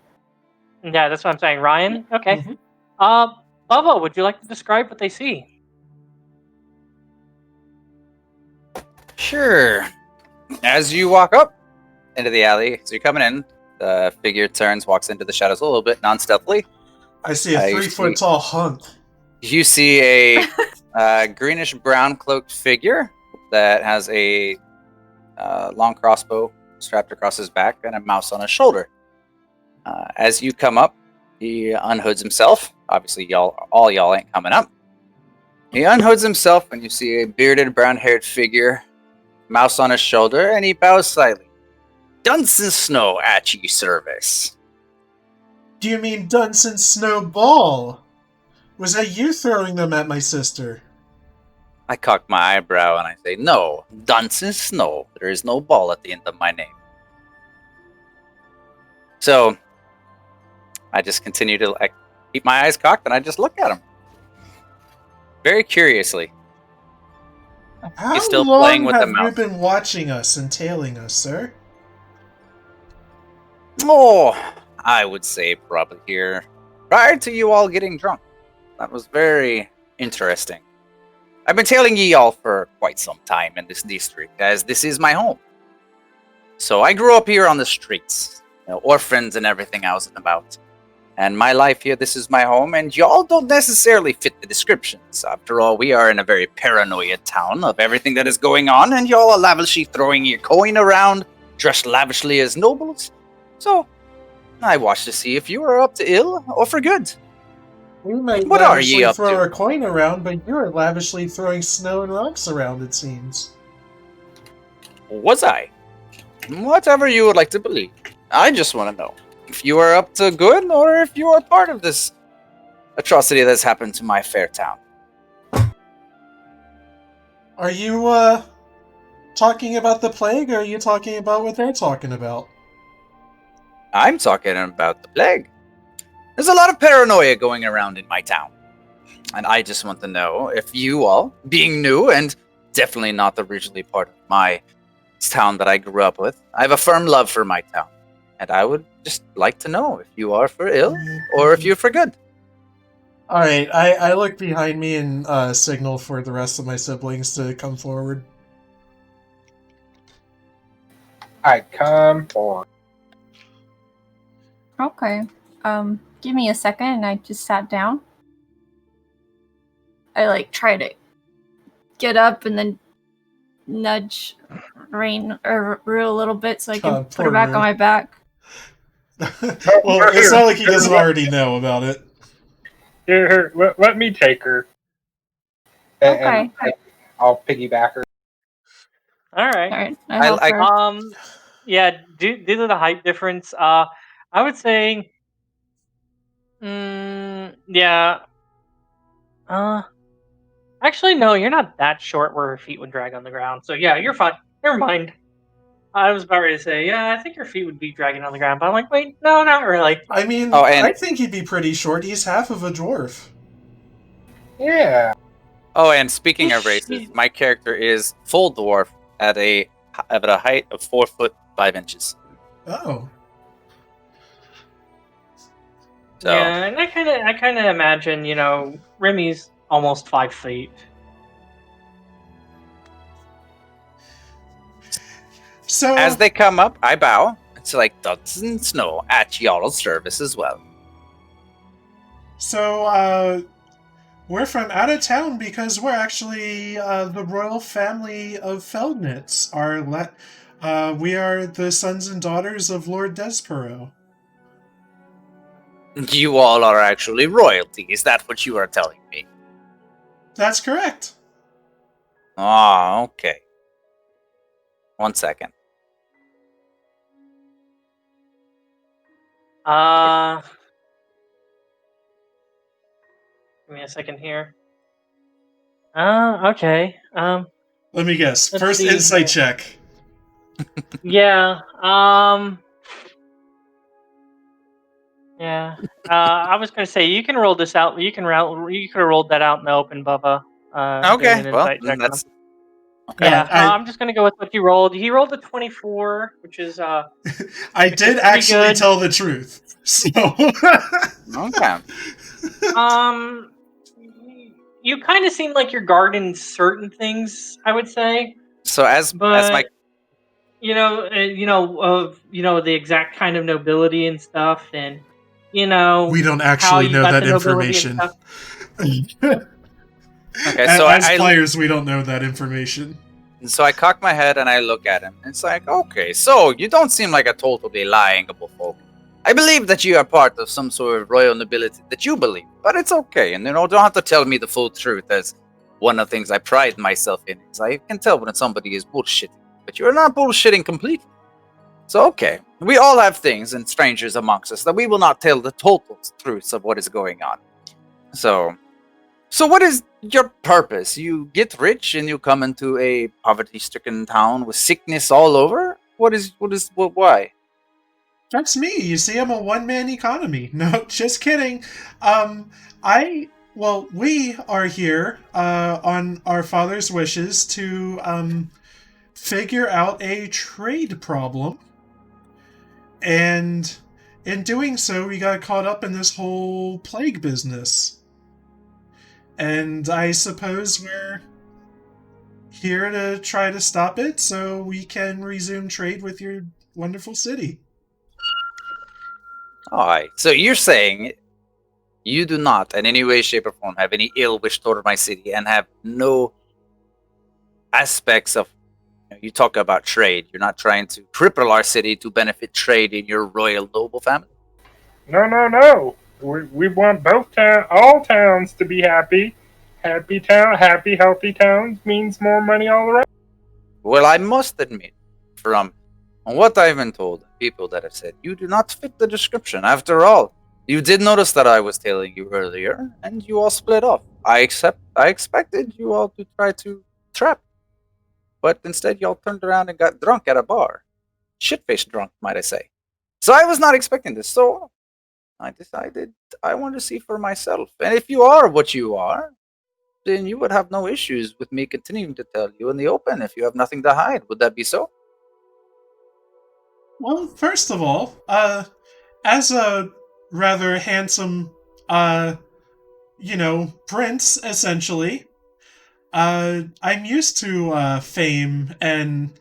Yeah, that's what I'm saying. Ryan? Okay. Mhm. Bubba, would you like to describe what they see? Sure. As you walk up into the alley, so you're coming in, the figure turns, walks into the shadows a little bit non-stealthily. I see a 3-foot tall hunk. You see a greenish-brown cloaked figure that has a long crossbow strapped across his back and a mouse on his shoulder. As you come up, he unhoods himself. Obviously, all y'all ain't coming up. He unhoods himself, and you see a bearded, brown-haired figure, mouse on his shoulder, and he bows slightly. Dunsen Snow at ye service. Do you mean Dunsen Snowball? Was that you throwing them at my sister? I cock my eyebrow and I say, no, Dunsen Snow. There is no ball at the end of my name. So, I just continue to keep my eyes cocked and I just look at him. Very curiously. How He's still long playing with the have mouse. you been watching us and tailing us, sir? Oh, I would say probably here. Prior to you all getting drunk. That was very interesting. I've been tailing ye all for quite some time in this district, as this is my home. So I grew up here on the streets, orphans and everything else about. And my life here, this is my home, and y'all don't necessarily fit the descriptions. After all, we are in a very paranoid town of everything that is going on, and y'all are lavishly throwing your coin around, dressed lavishly as nobles. So, I watched to see if you are up to ill or for good. We might What are ye lavishly up throw to? our coin around, but you're lavishly throwing snow and rocks around, it seems. Was I? Whatever you would like to believe. I just want to know if you are up to good or if you are part of this atrocity that's happened to my fair town. Are you, talking about the plague, or are you talking about what they're talking about? I'm talking about the plague. There's a lot of paranoia going around in my town. And I just want to know if you all, being new and definitely not originally part of my town that I grew up with, I have a firm love for my town. And I would just like to know if you are for ill or if you're for good. Alright, I look behind me and signal for the rest of my siblings to come forward. I come forward. Okay. Give me a second, and I just sat down. I try to get up and then nudge Raine or Roux a little bit so I can God, put her poor back Roux. on my back. Well, it's not like he doesn't already know about it. Here, let me take her. Okay. And I'll piggyback her. All right. Alright, I help her. Yeah. Due to the height difference, I would say, yeah. Actually, no, you're not that short where her feet would drag on the ground. So yeah, you're fine. Never mind. I was about ready to say, yeah, I think your feet would be dragging on the ground, but I'm like, wait, no, not really. I mean, Oh, and- I think he'd be pretty short. He's half of a dwarf. Yeah. Oh, and speaking of races, my character is full dwarf at a height of 4 foot 5 inches. Oh. So, Yeah, and I kind of imagine, Remy's almost 5 feet. So as they come up, I bow. It's like Dunsen Snow at y'all's service as well. So, we're from out of town because we're actually the royal family of Feldnitz. We are the sons and daughters of Lord Despero. You all are actually royalty. Is that what you are telling me? That's correct. Ah, okay. 1 second. Give me a second here. Okay. Let me guess. Let's First see insight here. check. Yeah. Yeah. I was gonna say you can roll this out. You could have rolled that out in the open, Bubba. Okay, doing an well, insight check that's... Okay. Yeah, I'm just gonna go with what you rolled. He rolled a 24, which is I did actually good. tell the truth. So Okay. You kind of seem like you're guarding certain things, I would say, So as my... the exact kind of nobility and stuff, and we don't how actually you know got that the nobility and information. stuff. Okay, so as I players, we don't know that information. So I cock my head and I look at him. It's like, okay, so you don't seem like a totally lying folk. I believe that you are part of some sort of royal nobility that you believe, but it's okay. And don't have to tell me the full truth. As one of the things I pride myself in is I can tell when somebody is bullshitting, but you're not bullshitting completely. So okay, we all have things and strangers amongst us that we will not tell the total truths of what is going on. So what is your purpose? You get rich and you come into a poverty-stricken town with sickness all over? Why? That's me. You see, I'm a one-man economy. No, just kidding. We are here on our father's wishes to figure out a trade problem. And in doing so, we got caught up in this whole plague business. And I suppose we're here to try to stop it so we can resume trade with your wonderful city. Alright, so you're saying you do not in any way, shape, or form have any ill wish toward my city and have no aspects of... You talk about trade. You're not trying to cripple our city to benefit trade in your royal noble family? No. We want all towns to be happy. Happy, healthy towns means more money all around. Well, I must admit, from what I've been told, people that have said, you do not fit the description. After all, you did notice that I was telling you earlier, and you all split off. I expected you all to try to trap, but instead y'all turned around and got drunk at a bar. Shit-faced drunk, might I say. So I was not expecting this, so I decided I want to see for myself. And if you are what you are, then you would have no issues with me continuing to tell you in the open if you have nothing to hide. Would that be so? Well, first of all, as a rather handsome, prince, essentially, I'm used to fame and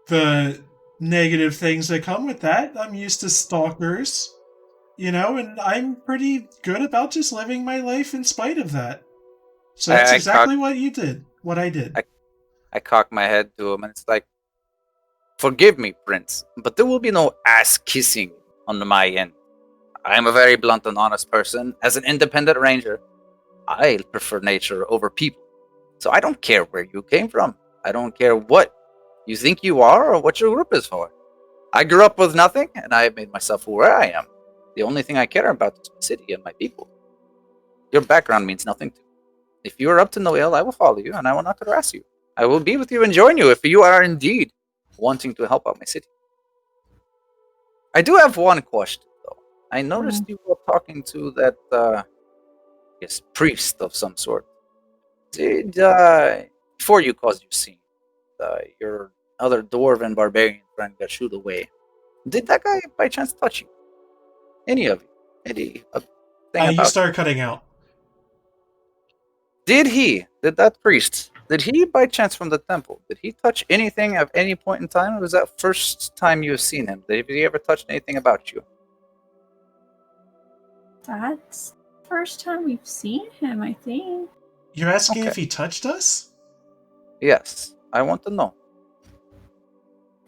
the negative things that come with that. I'm used to stalkers, and I'm pretty good about just living my life in spite of that. So that's exactly what I did. I cock my head to him, and it's like, forgive me, Prince, but there will be no ass kissing on my end. I am a very blunt and honest person. As an independent ranger, I prefer nature over people. So I don't care where you came from. I don't care what you think you are or what your group is for. I grew up with nothing, and I have made myself where I am. The only thing I care about is my city and my people. Your background means nothing to me. If you are up to no ill, I will follow you, and I will not harass you. I will be with you and join you if you are indeed wanting to help out my city. I do have one question, though. I noticed you were talking to that, priest of some sort. Did, before you caused your scene, your other dwarven barbarian friend got shooed away. Did that guy by chance touch you? Any of you? Thing about you start cutting out. Did that priest, did he by chance from the temple, did he touch anything at any point in time? Or was that first time you've seen him? Did he ever touch anything about you? That's the first time we've seen him, I think. You're asking if he touched us? Yes, I want to know.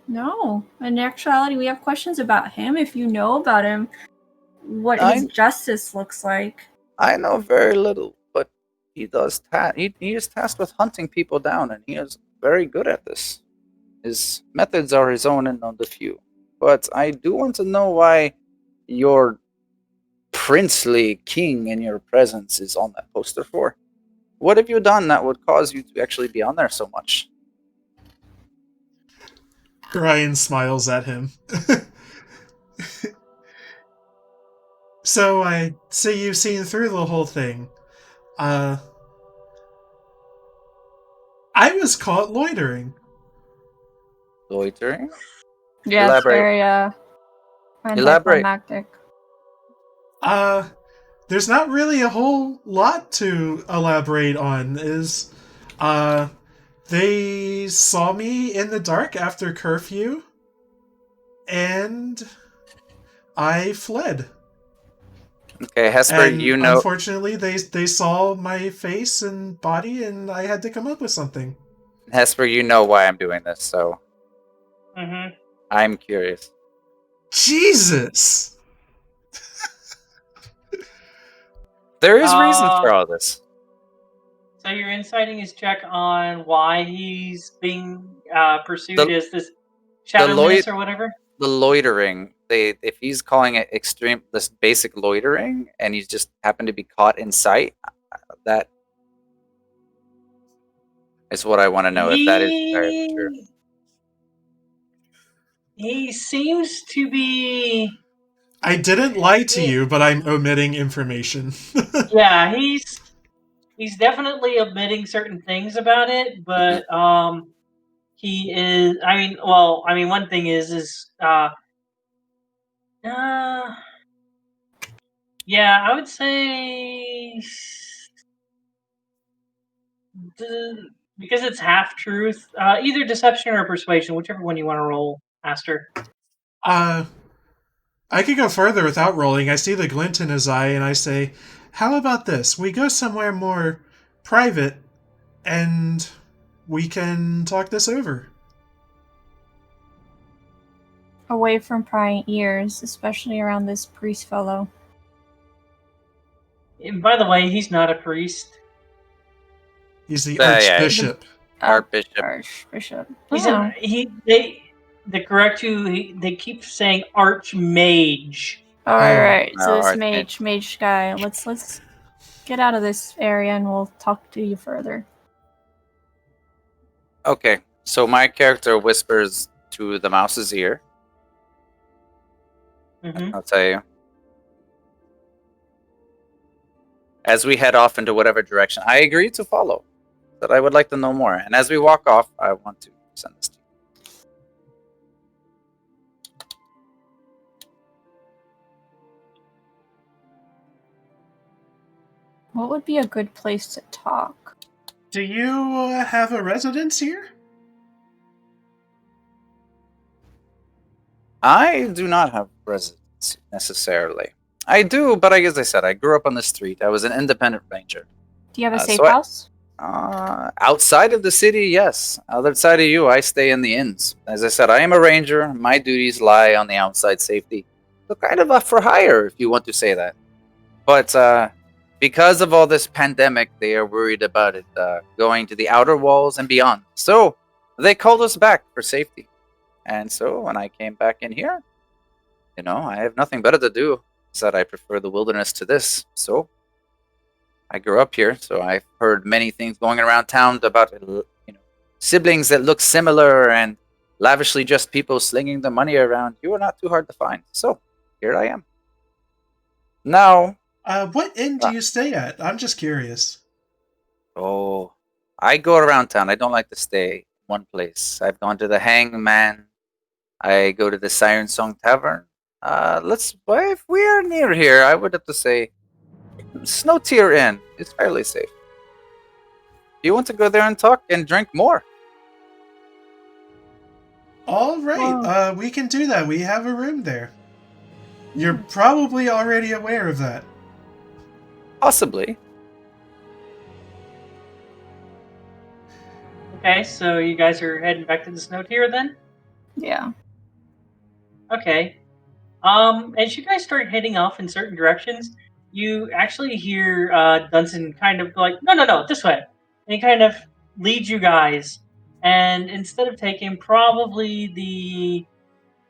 No. In actuality, we have questions about him. If you know about him, what his justice looks like. I know very little, but he does. He is tasked with hunting people down, and he is very good at this. His methods are his own and not the few. But I do want to know why your princely king in your presence is on that poster for. What have you done that would cause you to actually be on there so much? Ryan smiles at him. So I see you've seen through the whole thing. I was caught loitering. Loitering? Yeah, it's very anticlimactic. There's not really a whole lot to elaborate on. They saw me in the dark after curfew, and I fled. Okay, Hesper, and you know. Unfortunately, they saw my face and body, and I had to come up with something. Hesper, you know why I'm doing this, so. Mm-hmm. I'm curious. Jesus! There is reason for all this. So you're inciting his check on why he's being pursued as this shadow menace or whatever? The loitering, if he's calling it extreme, this basic loitering, and he's just happened to be caught in sight, that is what I want to know, if that is very true. He seems to be... I didn't lie to you, but I'm omitting information. Yeah, he's definitely omitting certain things about it, but he is. One thing is yeah, I would say because it's half truth, either deception or persuasion, whichever one you want to roll, Aster. I could go further without rolling. I see the glint in his eye, and I say, how about this? We go somewhere more private, and we can talk this over. Away from prying ears, especially around this priest fellow. And by the way, he's not a priest. He's the archbishop. Archbishop. They correct you. They keep saying archmage. All right. So this mage guy. Let's get out of this area, and we'll talk to you further. Okay. So my character whispers to the mouse's ear. Mm-hmm. I'll tell you. As we head off into whatever direction, I agree to follow. But I would like to know more. And as we walk off, I want to send this to you. What would be a good place to talk? Do you have a residence here? I do not have residence necessarily. I do, but as I said, I grew up on the street. I was an independent ranger. Do you have a safe house? Outside of the city, yes. Outside of you, I stay in the inns. As I said, I am a ranger. My duties lie on the outside safety. So kind of a for hire, if you want to say that. But because of all this pandemic, they are worried about it going to the outer walls and beyond. So they called us back for safety. And so when I came back in here, I have nothing better to do. Said I prefer the wilderness to this. So I grew up here, so I've heard many things going around town about siblings that look similar and lavishly dressed people slinging the money around. You are not too hard to find. So here I am. Now, what inn do you stay at? I'm just curious. Oh, I go around town. I don't like to stay one place. I've gone to the Hangman. I go to the Siren Song Tavern. If we are near here, I would have to say Snow Tier Inn. It's fairly safe. Do you want to go there and talk and drink more? All right, we can do that. We have a room there. You're probably already aware of that. Possibly. Okay, so you guys are heading back to the snow tier then? Yeah. Okay. As you guys start heading off in certain directions, you actually hear Dunsen kind of go like, no, this way. And he kind of leads you guys. And instead of taking probably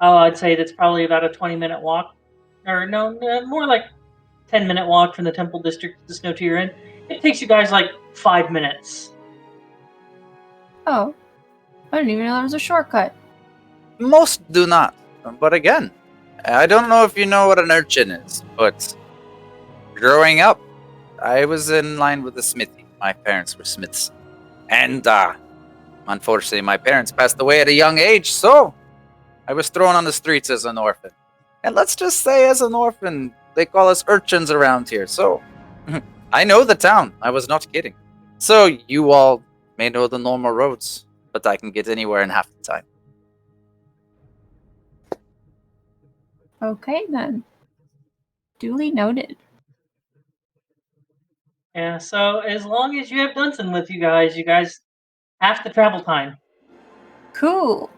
I'd say that's probably about a 20-minute walk. Or no, more like 10-minute walk from the Temple District to the Snow Tier Inn. It takes you guys like 5 minutes. Oh. I didn't even know there was a shortcut. Most do not. But again, I don't know if you know what an urchin is, but growing up, I was in line with the smithy. My parents were smiths. And unfortunately, my parents passed away at a young age, so I was thrown on the streets as an orphan. And let's just say, as an orphan, they call us urchins around here. So I know the town. I was not kidding. So you all may know the normal roads, but I can get anywhere in half the time. Okay, then. Duly noted. Yeah, so as long as you have Dunsen with you guys have the travel time. Cool.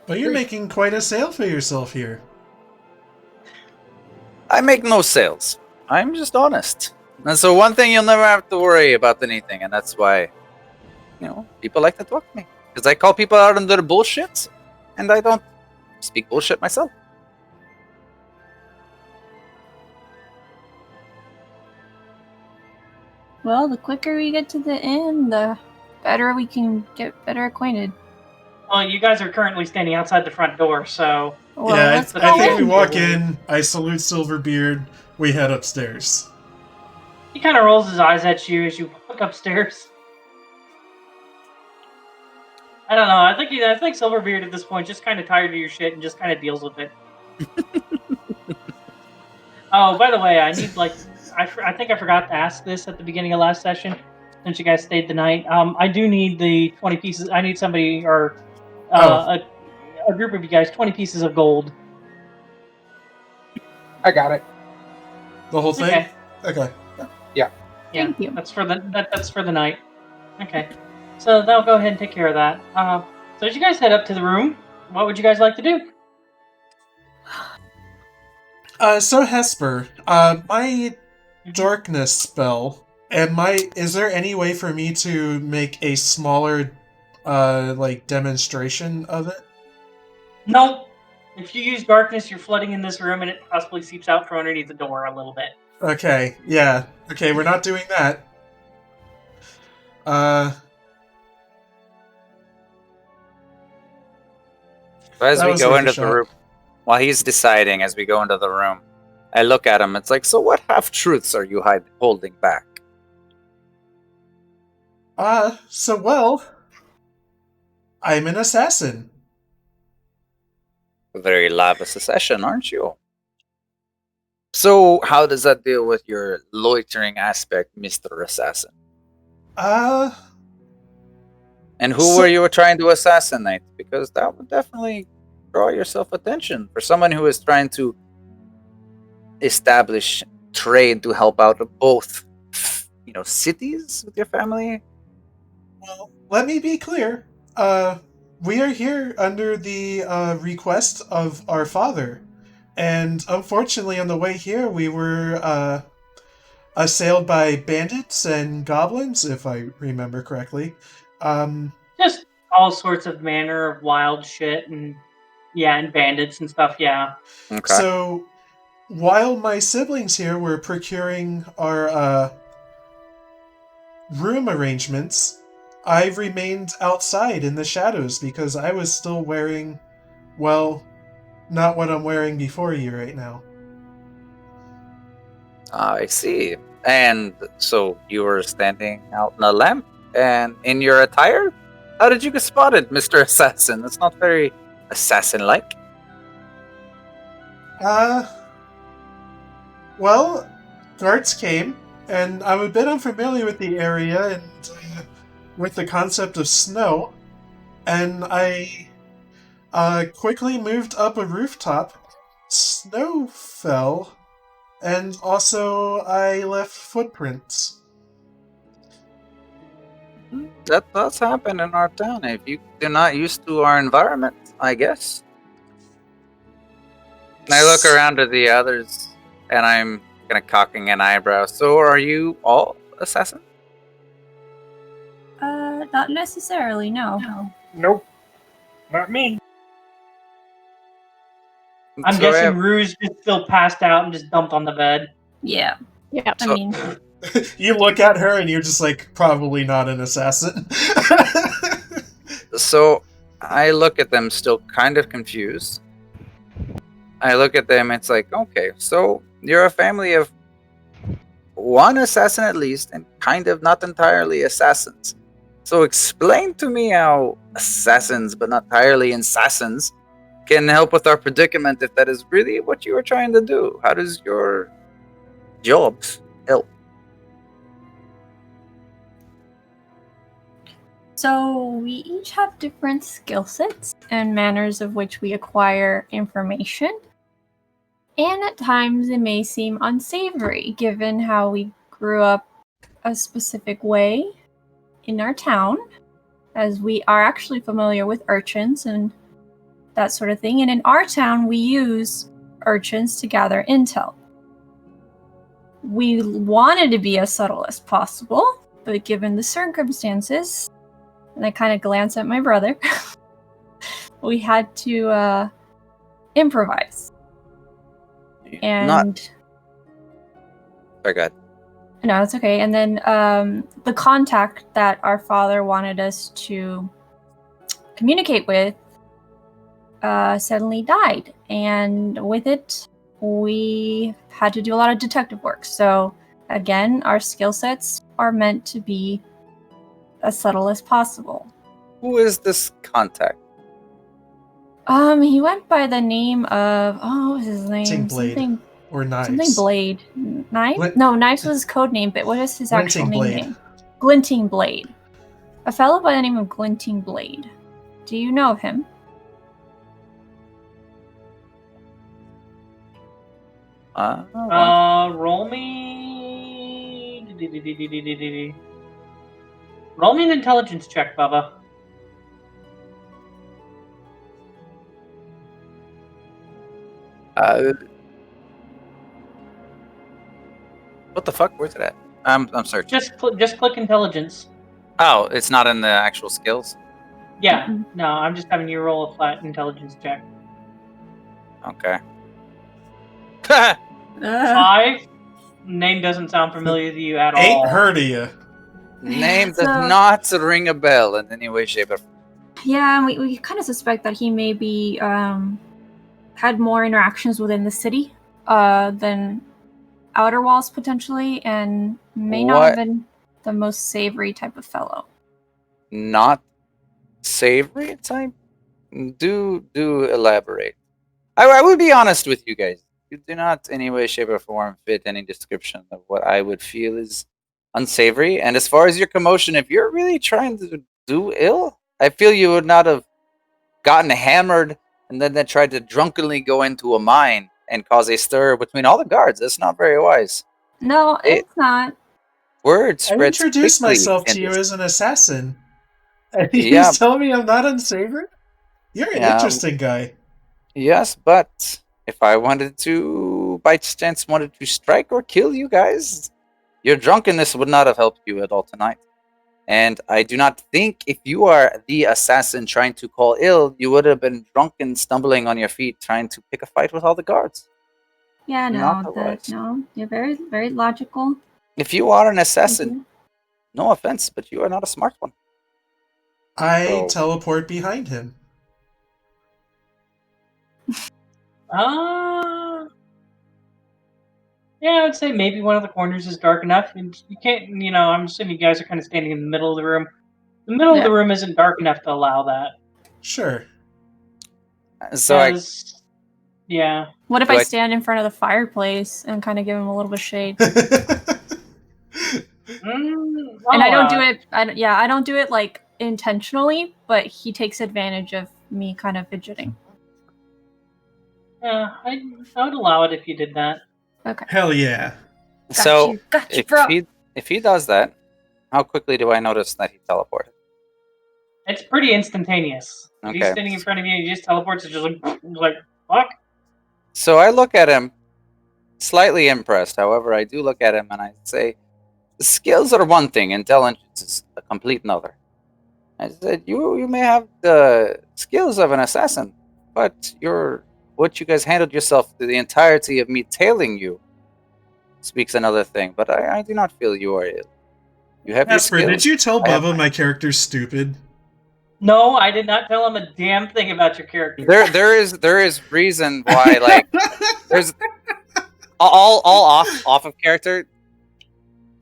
But you're making quite a sale for yourself here. I make no sales. I'm just honest. And so one thing you'll never have to worry about anything, and that's why, people like to talk to me. Because I call people out on their bullshit, and I don't speak bullshit myself. Well, the quicker we get to the inn, the better we can get better acquainted. Well, you guys are currently standing outside the front door, so... Well, yeah, let's I go think we in. walk in, I salute Silverbeard, we head upstairs. He kind of rolls his eyes at you as you walk upstairs. I don't know, I think Silverbeard at this point just kind of tired of your shit and just kind of deals with it. Oh, by the way, I need, I think I forgot to ask this at the beginning of last session, since you guys stayed the night. I do need the 20 pieces. I need somebody, or a group of you guys, 20 pieces of gold. I got it. The whole thing? Okay. Okay. Yeah, Thank you. That's for the night. Okay. So they'll go ahead and take care of that. So as you guys head up to the room, what would you guys like to do? So Hesper, my darkness spell, is there any way for me to make a smaller, demonstration of it? Nope. If you use darkness, you're flooding in this room and it possibly seeps out from underneath the door a little bit. Okay, yeah. Okay, we're not doing that. So as That we was go worth a into the shot. room, while he's deciding as we go into the room, I look at him. It's like, so what half-truths are you holding back? I'm an assassin. A very lavish assassin, aren't you? So how does that deal with your loitering aspect, Mr. Assassin? And who were you trying to assassinate? Because that would definitely draw yourself attention for someone who is trying to establish trade to help out both, cities with your family? Well, let me be clear. We are here under the request of our father. And unfortunately, on the way here, we were assailed by bandits and goblins, if I remember correctly. Just all sorts of manner of wild shit and bandits and stuff. Yeah. Okay. So, while my siblings here were procuring our room arrangements, I remained outside in the shadows because I was still wearing, well, not what I'm wearing before you right now. I see. And so you were standing out in a lamp and in your attire? How did you get spotted, Mr. Assassin? That's not very assassin-like. Well, guards came, and I'm a bit unfamiliar with the area and with the concept of snow, and I quickly moved up a rooftop. Snow fell, and also I left footprints. That does happen in our town. If you're not used to our environment, I guess. And I look around at the others, and I'm kind of cocking an eyebrow. So are you all assassins? Not necessarily, no. Nope. Not me. I'm So guessing Roux is still passed out and just dumped on the bed. Yeah. Yeah. I mean, You look at her and you're just like, probably not an assassin. So I look at them still kind of confused. I look at them, it's like, okay, so you're a family of one assassin at least, and kind of not entirely assassins. So explain to me how assassins, but not entirely assassins, can help with our predicament if that is really what you were trying to do. How does your jobs help? so we each have different skill sets and manners of which we acquire information. And at times it may seem unsavory given how we grew up a specific way in our town, as we are actually familiar with urchins and that sort of thing. And in our town, we use urchins to gather intel. We wanted to be as subtle as possible, but given the circumstances, and I kind of glance at my brother, we had to improvise. And Very good. no, it's okay. And then the contact that our father wanted us to communicate with suddenly died, and with it, we had to do a lot of detective work. So again, our skill sets are meant to be as subtle as possible. Who is this contact? He went by the name of what was his name? Blade. Or Knives. Something Blade. Knives? No, Knives was his code name, but what is his actual name? Glinting Blade. A fellow by the name of Glinting Blade. Do you know of him? Roll me. Roll me an intelligence check, Bubba. What the fuck? Where's it at? I'm searching. Just click intelligence. Oh, it's not in the actual skills? Yeah. Mhm. No, I'm just having you roll a flat intelligence check. Okay. 5. Name doesn't sound familiar to you at all. Ain't heard of you. Name does So- not ring a bell in any way, shape, or form. Yeah, and we kind of suspect that he maybe had more interactions within the city than outer walls potentially, and may not have been the most savory type of fellow. Not savory type? Do elaborate. I would be honest with you guys. You do not in any way, shape, or form fit any description of what I would feel is unsavory. And as far as your commotion, if you're really trying to do ill, I feel you would not have gotten hammered and then tried to drunkenly go into a mine and cause a stir between all the guards. That's not very wise. No, it's not. Word I spreads introduced quickly myself in to you this- as an assassin. And you Yeah. tell me I'm not unsavory? You're an Yeah. interesting guy. Yes, but if I wanted to, by chance, wanted to strike or kill you guys, your drunkenness would not have helped you at all tonight. And I do not think if you are the assassin trying to call ill, you would have been drunken, stumbling on your feet, trying to pick a fight with all the guards. Yeah, Not no, otherwise. no. You're very, very logical. If you are an Thank assassin, you. no offense, but you are not a smart one. I So- teleport behind him. Yeah, I would say maybe one of the corners is dark enough, and you can't. I'm assuming you guys are kind of standing in the middle of the room. The middle of the room isn't dark enough to allow that. Sure. So yeah. What if Do I I- stand in front of the fireplace and kind of give him a little bit of shade? And I don't do it. I don't do it like intentionally, but he takes advantage of me kind of fidgeting. Yeah, I would allow it if you did that. Okay. Hell yeah. So Got you, if bro. he does that, how quickly do I notice that he teleported? It's pretty instantaneous. If he's Okay. standing in front of you, he just teleports. It's just like fuck. So I look at him, slightly impressed. However, I do look at him and I say, skills are one thing, intelligence is a complete another. I said, you may have the skills of an assassin, but what you guys handled yourself through the entirety of me tailing you speaks another thing. But I do not feel you are ill. You have Hesper, your skills. did you tell I have Bubba my character's stupid? No, I did not tell him a damn thing about your character. There is reason why, like, there's all off of character.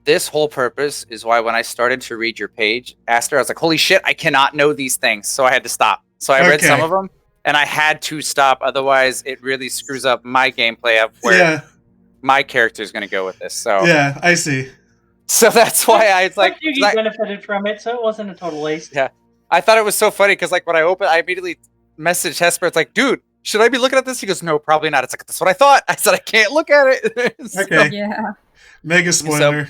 This whole purpose is why when I started to read your page, Aster, I was like, holy shit, I cannot know these things. So I had to stop. So I read some of them and I had to stop. Otherwise, it really screws up my gameplay of where my character is going to go with this. So yeah, I see. So that's why I was like, you benefited from it, so it wasn't a total waste. Yeah. I thought it was so funny because, like, when I opened, I immediately messaged Hesper. It's like, dude, should I be looking at this? He goes, no, probably not. It's like, that's what I thought. I said, I can't look at it. Okay. Yeah. Mega spoiler.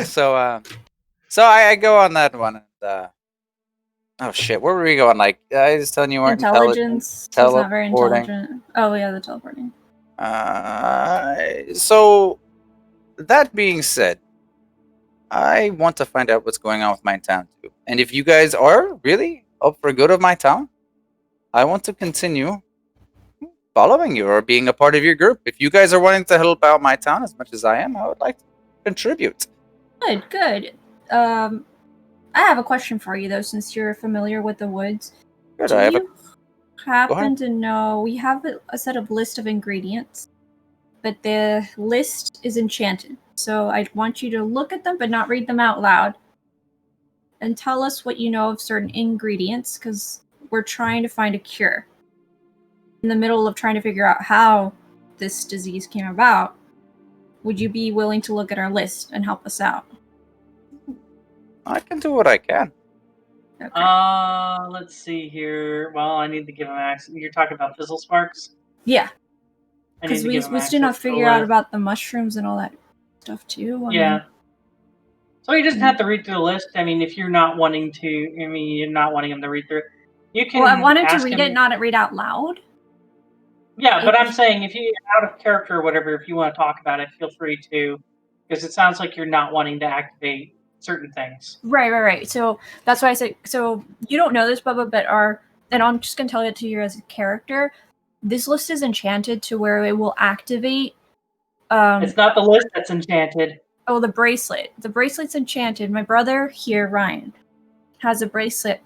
So I go on that one. And, oh, shit. Where were we going? Like, I was telling you weren't Intelligence. He's not very intelligent. Oh, yeah, the teleporting. So, that being said, I want to find out what's going on with my town, too. And if you guys are really up for good of my town, I want to continue following you or being a part of your group. If you guys are wanting to help out my town as much as I am, I would like to contribute. Good. I have a question for you, though, since you're familiar with the woods. Good. Do you happen to know, we have a set of list of ingredients, but the list is enchanted. So I want you to look at them, but not read them out loud. And tell us what you know of certain ingredients, because we're trying to find a cure. In the middle of trying to figure out how this disease came about, would you be willing to look at our list and help us out? I can do what I can. Okay. Let's see here. Well, I need to give him access. You're talking about fizzle sparks? Yeah. I need Because to we give him still not access to figure the out list. about the mushrooms and all that stuff too. Yeah. So he doesn't have to read through the list. I mean, if you're not wanting to, you're not wanting him to read through it. You can. Well, I wanted to ask read him, it, not read out loud. Yeah, but I'm saying if you out of character or whatever, if you want to talk about it, feel free to, because it sounds like you're not wanting to activate certain things. Right. So that's why I said. So you don't know this, Bubba, but and I'm just gonna tell it to you as a character. This list is enchanted to where it will activate. It's not the list that's enchanted. Oh, the bracelet. The bracelet's enchanted. My brother here, Ryan, has a bracelet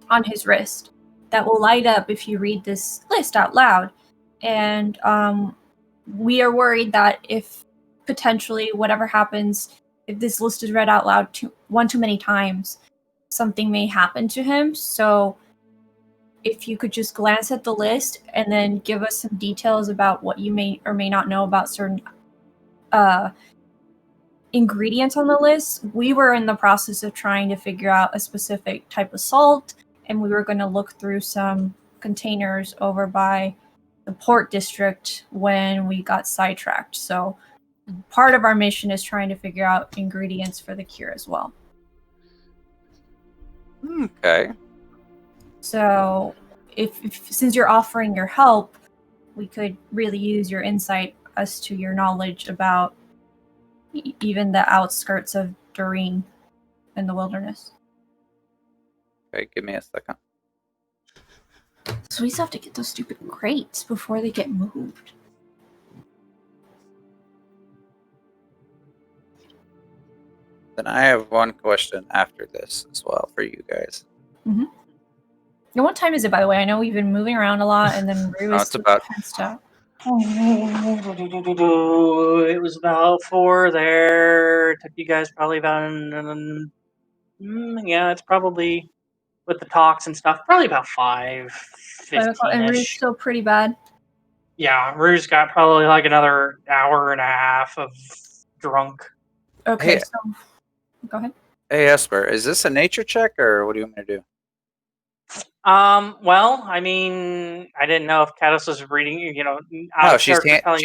on his wrist that will light up if you read this list out loud. And we are worried that if potentially whatever happens, if this list is read out loud one too many times, something may happen to him. So if you could just glance at the list and then give us some details about what you may or may not know about certain ingredients on the list. We were in the process of trying to figure out a specific type of salt, and we were going to look through some containers over by the port district when we got sidetracked. So part of our mission is trying to figure out ingredients for the cure as well. Okay. So, if since you're offering your help, we could really use your insight as to your knowledge about even the outskirts of Dunreen in the wilderness. Okay, give me a second. So we just have to get those stupid crates before they get moved. Then I have one question after this as well for you guys. Mm-hmm. And what time is it, by the way? I know we've been moving around a lot, and then Roux is it's about- fenced out. It was about 4 there. It took you guys probably about yeah, it's probably with the talks and stuff, probably about 5:15 And Roux ish. still pretty bad. Yeah, Roux got probably like another hour and a half of drunk. Okay, Hey. so go ahead. Hey, Hesper, is this a nature check or what do you want me to do? Well, I mean, I didn't know if Cados was reading, No, telling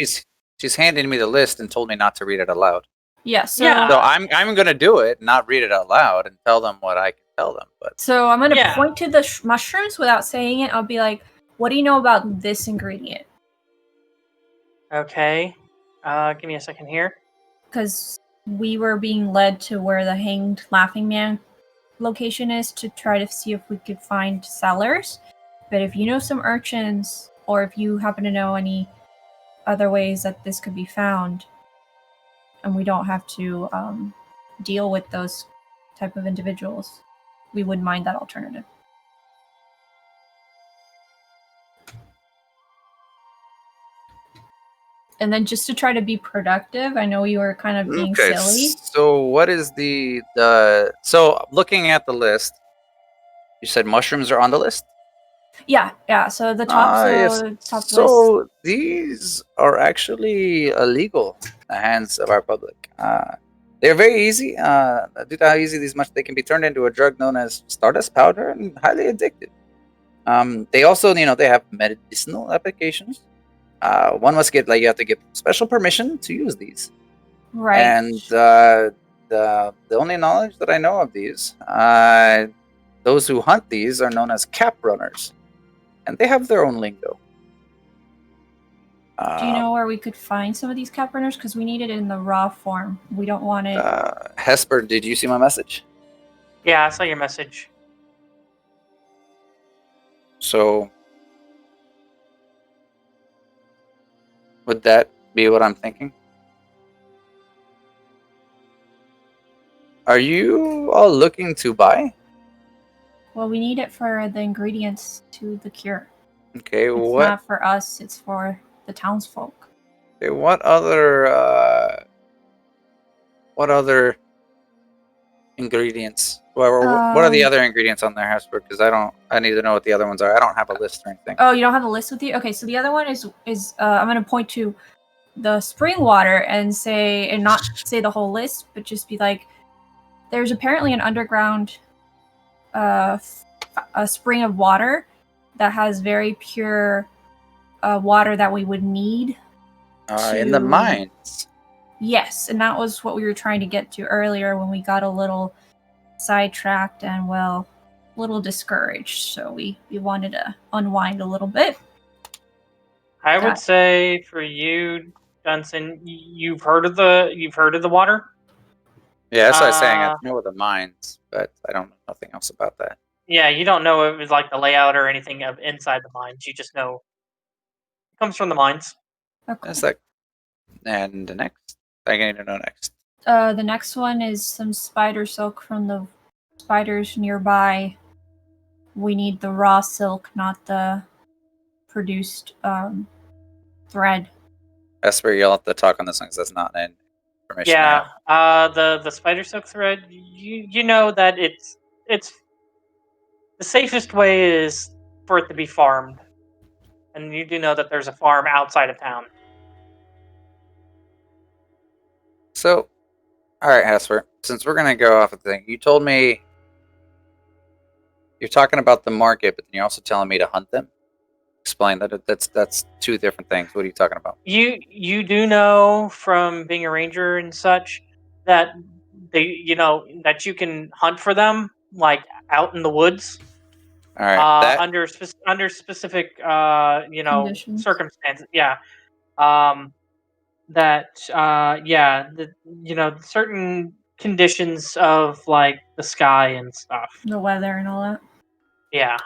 she's handing me the list and told me not to read it aloud. Yeah, so Yeah. So I'm gonna do it, not read it out loud, and tell them what I can tell them. But So I'm gonna Yeah. point to the mushrooms without saying it. I'll be like, "What do you know about this ingredient?" Okay. Give me a second here. Because we were being led to where the Hanged Laughing Man location is to try to see if we could find sellers. But if you know some urchins, or if you happen to know any other ways that this could be found, and we don't have to deal with those type of individuals, we wouldn't mind that alternative. And then just to try to be productive, I know you were kind of being silly. So what is the so looking at the list? You said mushrooms are on the list. Yeah. So the top, Yes. top list. So these are actually illegal in the hands of our public. They're very easy. Due to how easy these they can be turned into a drug known as stardust powder and highly addictive. They also, they have medicinal applications. One must get you have to get special permission to use these. Right. And the only knowledge that I know of these, those who hunt these are known as cap runners, and they have their own lingo. Do you know where we could find some of these cap runners? Because we need it in the raw form. We don't want it. Hesper, did you see my message? Yeah, I saw your message. So, would that be what I'm thinking? Are you all looking to buy? Well, we need it for the ingredients to the cure. Okay, It's not for us, it's for the townsfolk. Okay, what other ingredients? What are the other ingredients on there, Hesper? Because I need to know what the other ones are. I don't have a list or anything. Oh, you don't have a list with you? Okay, so the other one is I'm going to point to the spring water and not say the whole list, but just be like, there's apparently an underground a spring of water that has very pure water that we would need in the mines. Yes, and that was what we were trying to get to earlier when we got a little sidetracked and, well, a little discouraged. So we wanted to unwind a little bit. I would say for you, Dunsen, you've heard of the water? Yeah, that's what I was saying. I know the mines, but I don't know nothing else about that. Yeah, you don't know if it was like the layout or anything of inside the mines. You just know it comes from the mines. Okay. That's like, and the next, I need to know next. The next one is some spider silk from the spiders nearby. We need the raw silk, not the produced thread. Esper, you'll have to talk on this one because that's not an information. Yeah, the spider silk thread. You know that it's the safest way is for it to be farmed, and you do know that there's a farm outside of town. So, all right, Hesper, since we're gonna go off of the thing, you told me you're talking about the market, but then you're also telling me to hunt them. explain that. That's two different things. What are you talking about? You do know from being a ranger and such that that you can hunt for them like out in the woods All right, that under specific Conditions. circumstances. Yeah. That certain conditions of like the sky and stuff. The weather and all that. Yeah.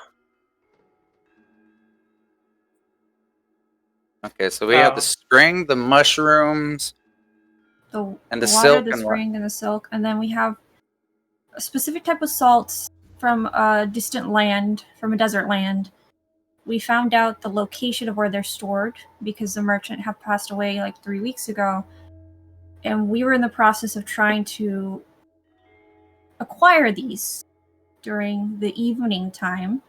okay. So we have the So string, the mushrooms, and the The water, silk, the and what? spring, and the silk, and then we have a specific type of salts from a distant land, from a desert land. We found out the location of where they're stored because the merchant had passed away like 3 weeks ago, and we were in the process of trying to acquire these during the evening time,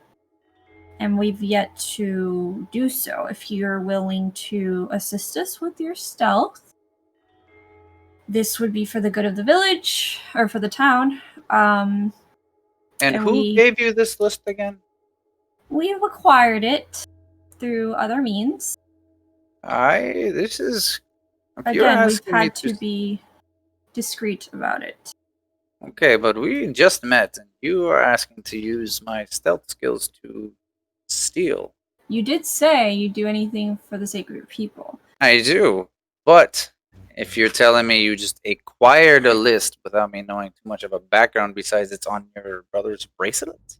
and we've yet to do so. If you're willing to assist us with your stealth, this would be for the good of the village, or for the town. And who gave you this list again? We have acquired it through other means. This is. If you're Again, we've asking me had to be discreet about it. Okay, but we just met, and you are asking to use my stealth skills to steal. You did say you'd do anything for the sake of your people. I do, but if you're telling me you just acquired a list without me knowing too much of a background besides it's on your brother's bracelet,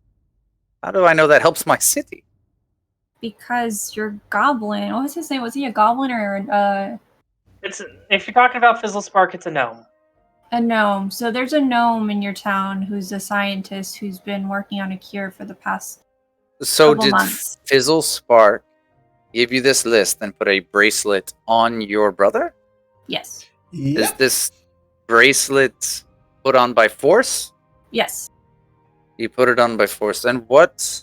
how do I know that helps my city? Because you're goblin. What was his name? Was he a goblin or it's if you're talking about Fizzle Spark, it's a gnome. a gnome? So there's a gnome in your town who's a scientist who's been working on a cure for the past couple did months. Fizzle Spark give you this list and put a bracelet on your brother? Yes. Yep. Is this bracelet put on by force? Yes. He put it on by force. And what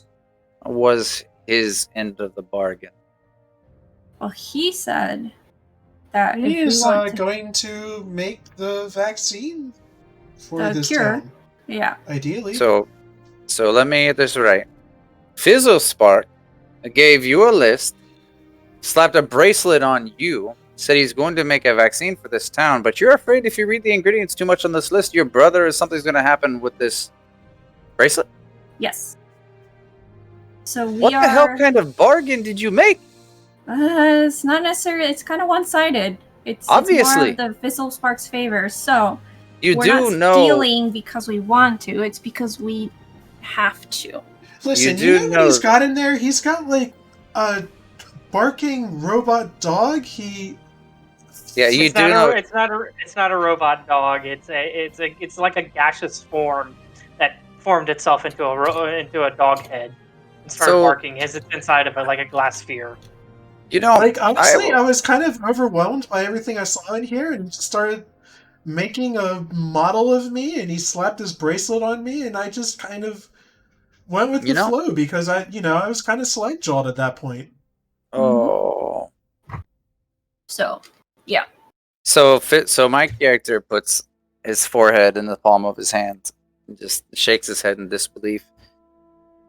was his end of the bargain? Well, he said that He if is we want to, going to make the vaccine for The this cure. town. yeah, Ideally. So let me get this right. Fizzle Spark gave you a list, slapped a bracelet on you, said he's going to make a vaccine for this town, but you're afraid if you read the ingredients too much on this list, your brother is something's going to happen with this bracelet? yes. So What the hell kind of bargain did you make? It's not necessarily. It's kind of one-sided. It's Obviously. more of the Fizzle Spark's favor. So You we're do not know. stealing because we want to. It's because we have to. Listen, You you do know what know- he's got in there? He's got like a barking robot dog. Yeah, you It's do not know. it's not a robot dog. It's like a gaseous form that formed itself into a dog head and started So- barking as it's inside of it like a glass sphere. You know, Like, honestly, I- I was kind of overwhelmed by everything I saw in here and just started making a model of me, and he slapped his bracelet on me, and I just kind of went with You the know- flow because I was kind of slight-jawed at that point. Oh. So yeah. So my character puts his forehead in the palm of his hand and just shakes his head in disbelief.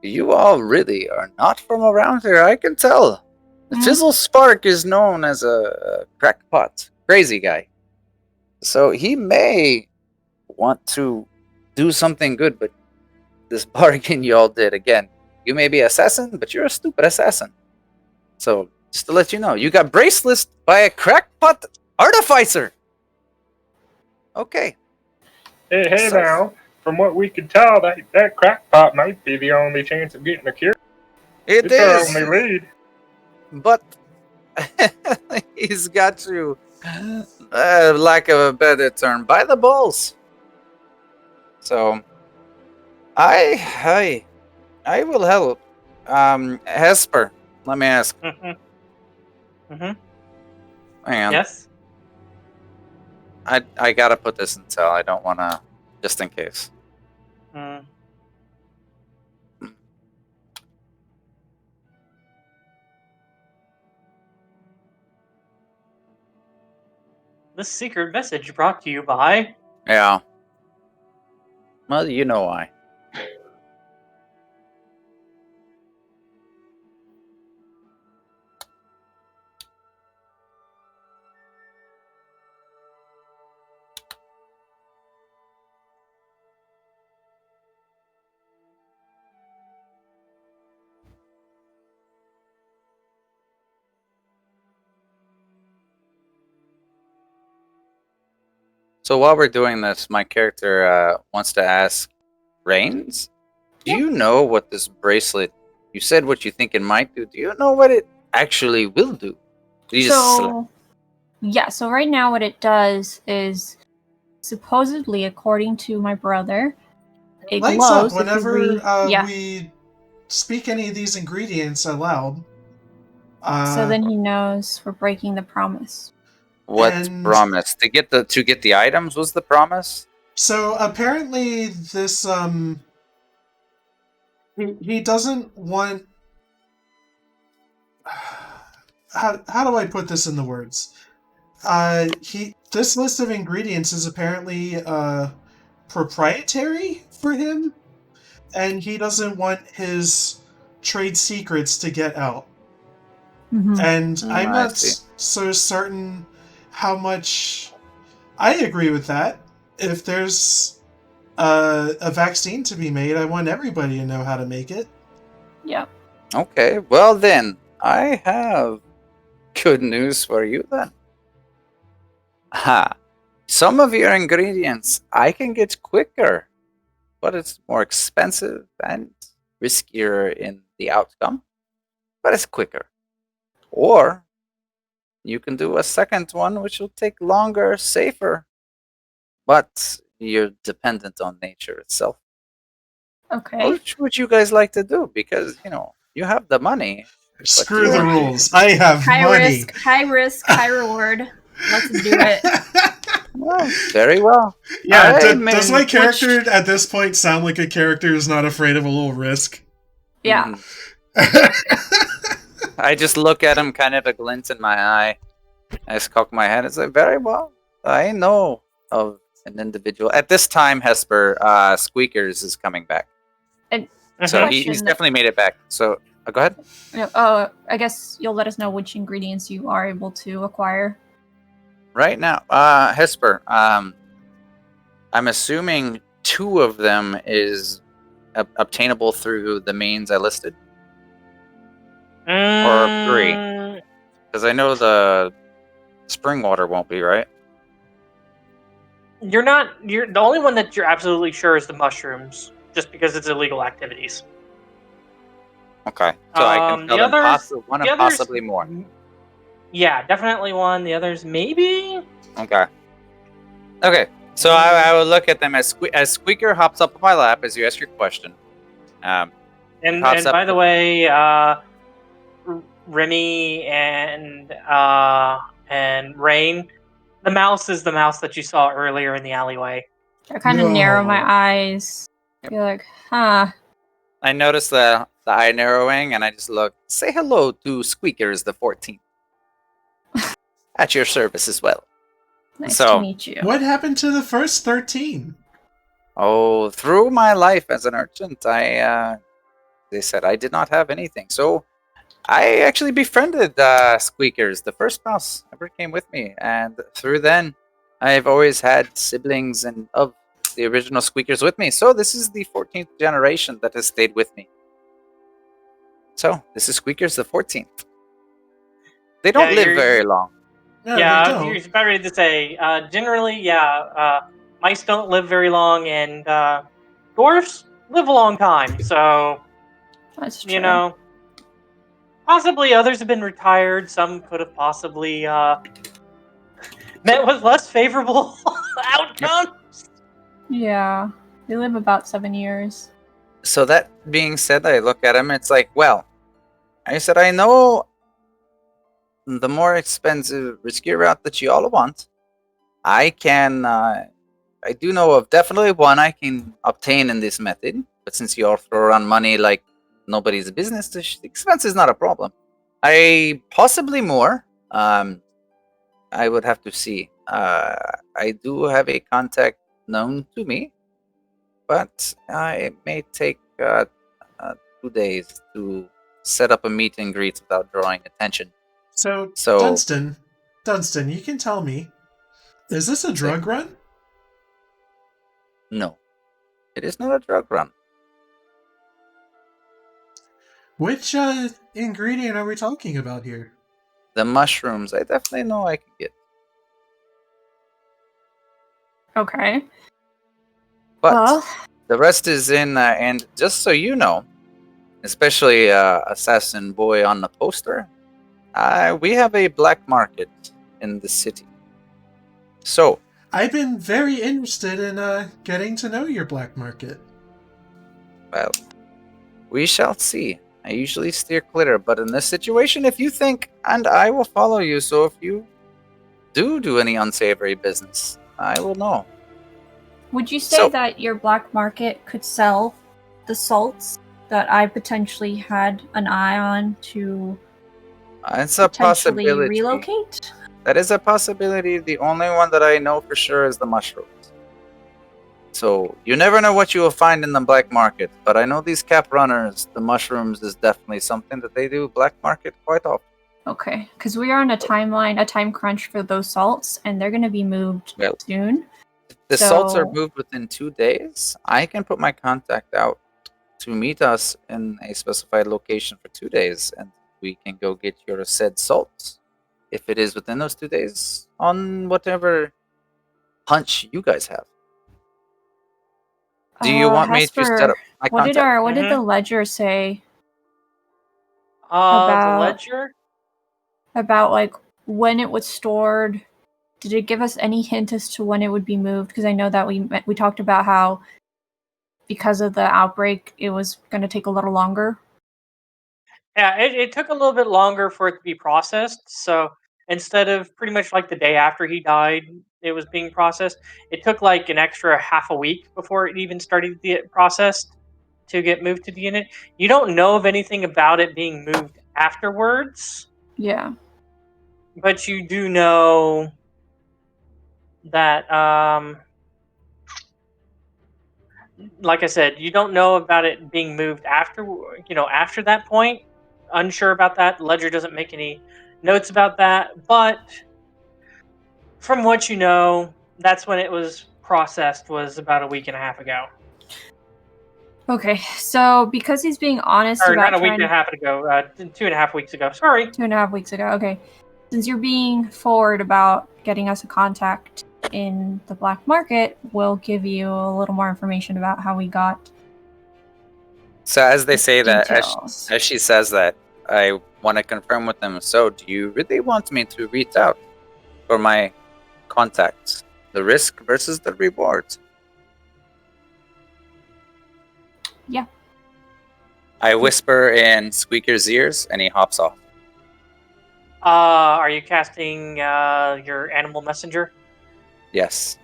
You all really are not from around here, I can tell. Fizzle Spark is known as a crackpot, crazy guy. So he may want to do something good, but this bargain you all did, again, you may be assassin, but you're a stupid assassin. So just to let you know, you got bracelets by a crackpot artificer. Okay. Hey So- now, from what we could tell, that crackpot might be the only chance of getting a cure. It It's our is. only lead. But he's got you, lack of a better term, by the balls. So I will help. Hesper, let me ask. Mm-hmm. Mm-hmm. Hang on. Yes. I gotta put this in cell. I don't wanna, just in case. Mm. This secret message brought to you by. Yeah. Well, you know why. So while we're doing this, my character wants to ask Rhiennes, do you know what this bracelet, you said what you think it might do. Do you know what it actually will do? So right now what it does is, supposedly, according to my brother, it Lights glows up whenever yeah. we speak any of these ingredients aloud. So then he knows we're breaking the promise. What promise? To get the items was the promise? So apparently this he doesn't want how do I put this in the words? This list of ingredients is apparently proprietary for him, and he doesn't want his trade secrets to get out. Mm-hmm. And I'm not so certain how much I agree with that. If there's a vaccine to be made, I want everybody to know how to make it. Yep. Okay, well then, I have good news for you then. Some of your ingredients I can get quicker, but it's more expensive and riskier in the outcome, but it's quicker. Or you can do a second one, which will take longer, safer, but you're dependent on nature itself. Okay. Which would you guys like to do? Because, you have the money. Screw the rules. I have money. High risk, high reward. Let's do it. Well, very well. Yeah, does my character at this point sound like a character who's not afraid of a little risk? Yeah. I just look at him, kind of a glint in my eye. I just cock my head and say, very well. I know of an individual. At this time, Hesper, Squeakers is coming back. And so he's definitely made it back. So, go ahead. I guess you'll let us know which ingredients you are able to acquire. Right now, Hesper, I'm assuming 2 of them is obtainable through the means I listed? Or 3? Because I know the spring water won't be, right? You're the only one that you're absolutely sure is the mushrooms, just because it's illegal activities. Okay, so I can tell them one and possibly more. Yeah, definitely one. The others, maybe? Okay, so I will look at them as Squeaker hops up on my lap as you ask your question. And by the way, Remy and Raine, the mouse is the mouse that you saw earlier in the alleyway. I kind of narrow my eyes. You're like, huh. I notice the eye narrowing, and I just look. Say hello to Squeakers the 14th. At your service as well. Nice to meet you. What happened to the first 13? Oh, through my life as an urchin, they said I did not have anything. So I actually befriended Squeakers, the first mouse ever came with me. And through then, I've always had siblings and of the original Squeakers with me. So this is the 14th generation that has stayed with me. So this is Squeakers the 14th. They don't live very long. No, you're about ready to say, generally, mice don't live very long, and dwarfs live a long time, so, that's true. Possibly others have been retired, some could have possibly met with less favorable outcomes. Yeah, they live about 7 years. So that being said, I look at him, it's like, well, I said, I know the more expensive, riskier route that you all want. I do know of definitely one I can obtain in this method, but since you all throw around money like nobody's business, the expense is not a problem. Possibly more. I would have to see. I do have a contact known to me, but it may take 2 days to set up a meet and greet without drawing attention. So Dunstan, you can tell me, is this a drug run? No, it is not a drug run. Which ingredient are we talking about here? The mushrooms, I definitely know I can get. Okay. But Well, the rest is in, and just so you know, especially Assassin Boy on the poster, we have a black market in the city. So, I've been very interested in getting to know your black market. well, we shall see. I usually steer clear, but in this situation, if you think, and I will follow you, so if you do any unsavory business, I will know. would you say So- that your black market could sell the salts that I potentially had an eye on to It's a potentially possibility. relocate? That is a possibility. The only one that I know for sure is the mushrooms. So you never know what you will find in the black market, but I know these cap runners, the mushrooms is definitely something that they do black market quite often. Okay, because we are on a timeline, a time crunch for those salts, and they're going to be moved Well, soon. the salts are So- moved within 2 days. I can put my contact out to meet us in a specified location for 2 days, and we can go get your said salts. If it is within those 2 days, on whatever hunch you guys have. Do you want me to set Hesper, up my what did contact? what did the ledger say The About- ledger. about like when it was stored? Did it give us any hint as to when it would be moved? Because I know that we talked about how because of the outbreak, it was going to take a little longer. Yeah, it took a little bit longer for it to be processed. So instead of pretty much like the day after he died, it was being processed. It took like an extra half a week before it even started to get processed to get moved to the unit. You don't know of anything about it being moved afterwards, Yeah. but you do know that, like I said, you don't know about it being moved after that point. Unsure about that. Ledger doesn't make any notes about that, but from what you know, that's when it was processed, was about a week and a half ago. Okay, so because he's being honest Or about not a week trying and a half ago, 2.5 weeks ago. Sorry. 2.5 weeks ago. Okay, since you're being forward about getting us a contact in the black market, we'll give you a little more information about how we got So as they say that, details. as she says that, I want to confirm with them. So do you really want me to reach out for my contacts? The risk versus the reward. Yeah. I whisper in Squeaker's ears, and he hops off. Are you casting your animal messenger? Yes.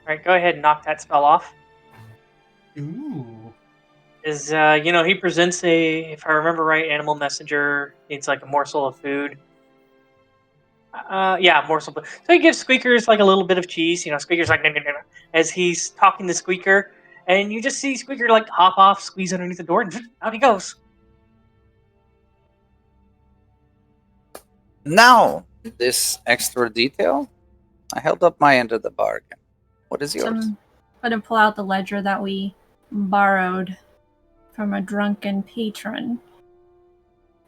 All right, go ahead and knock that spell off. Ooh. Is he presents if I remember right, animal messenger needs like a morsel of food. Yeah, morsel. So he gives Squeakers like a little bit of cheese. Squeaker's like, "Nom, nom, nom," as he's talking to Squeaker, and you just see Squeaker like hop off, squeeze underneath the door, and out he goes. Now, this extra detail, I held up my end of the bargain. What is yours? I'm gonna pull out the ledger that we borrowed from a drunken patron,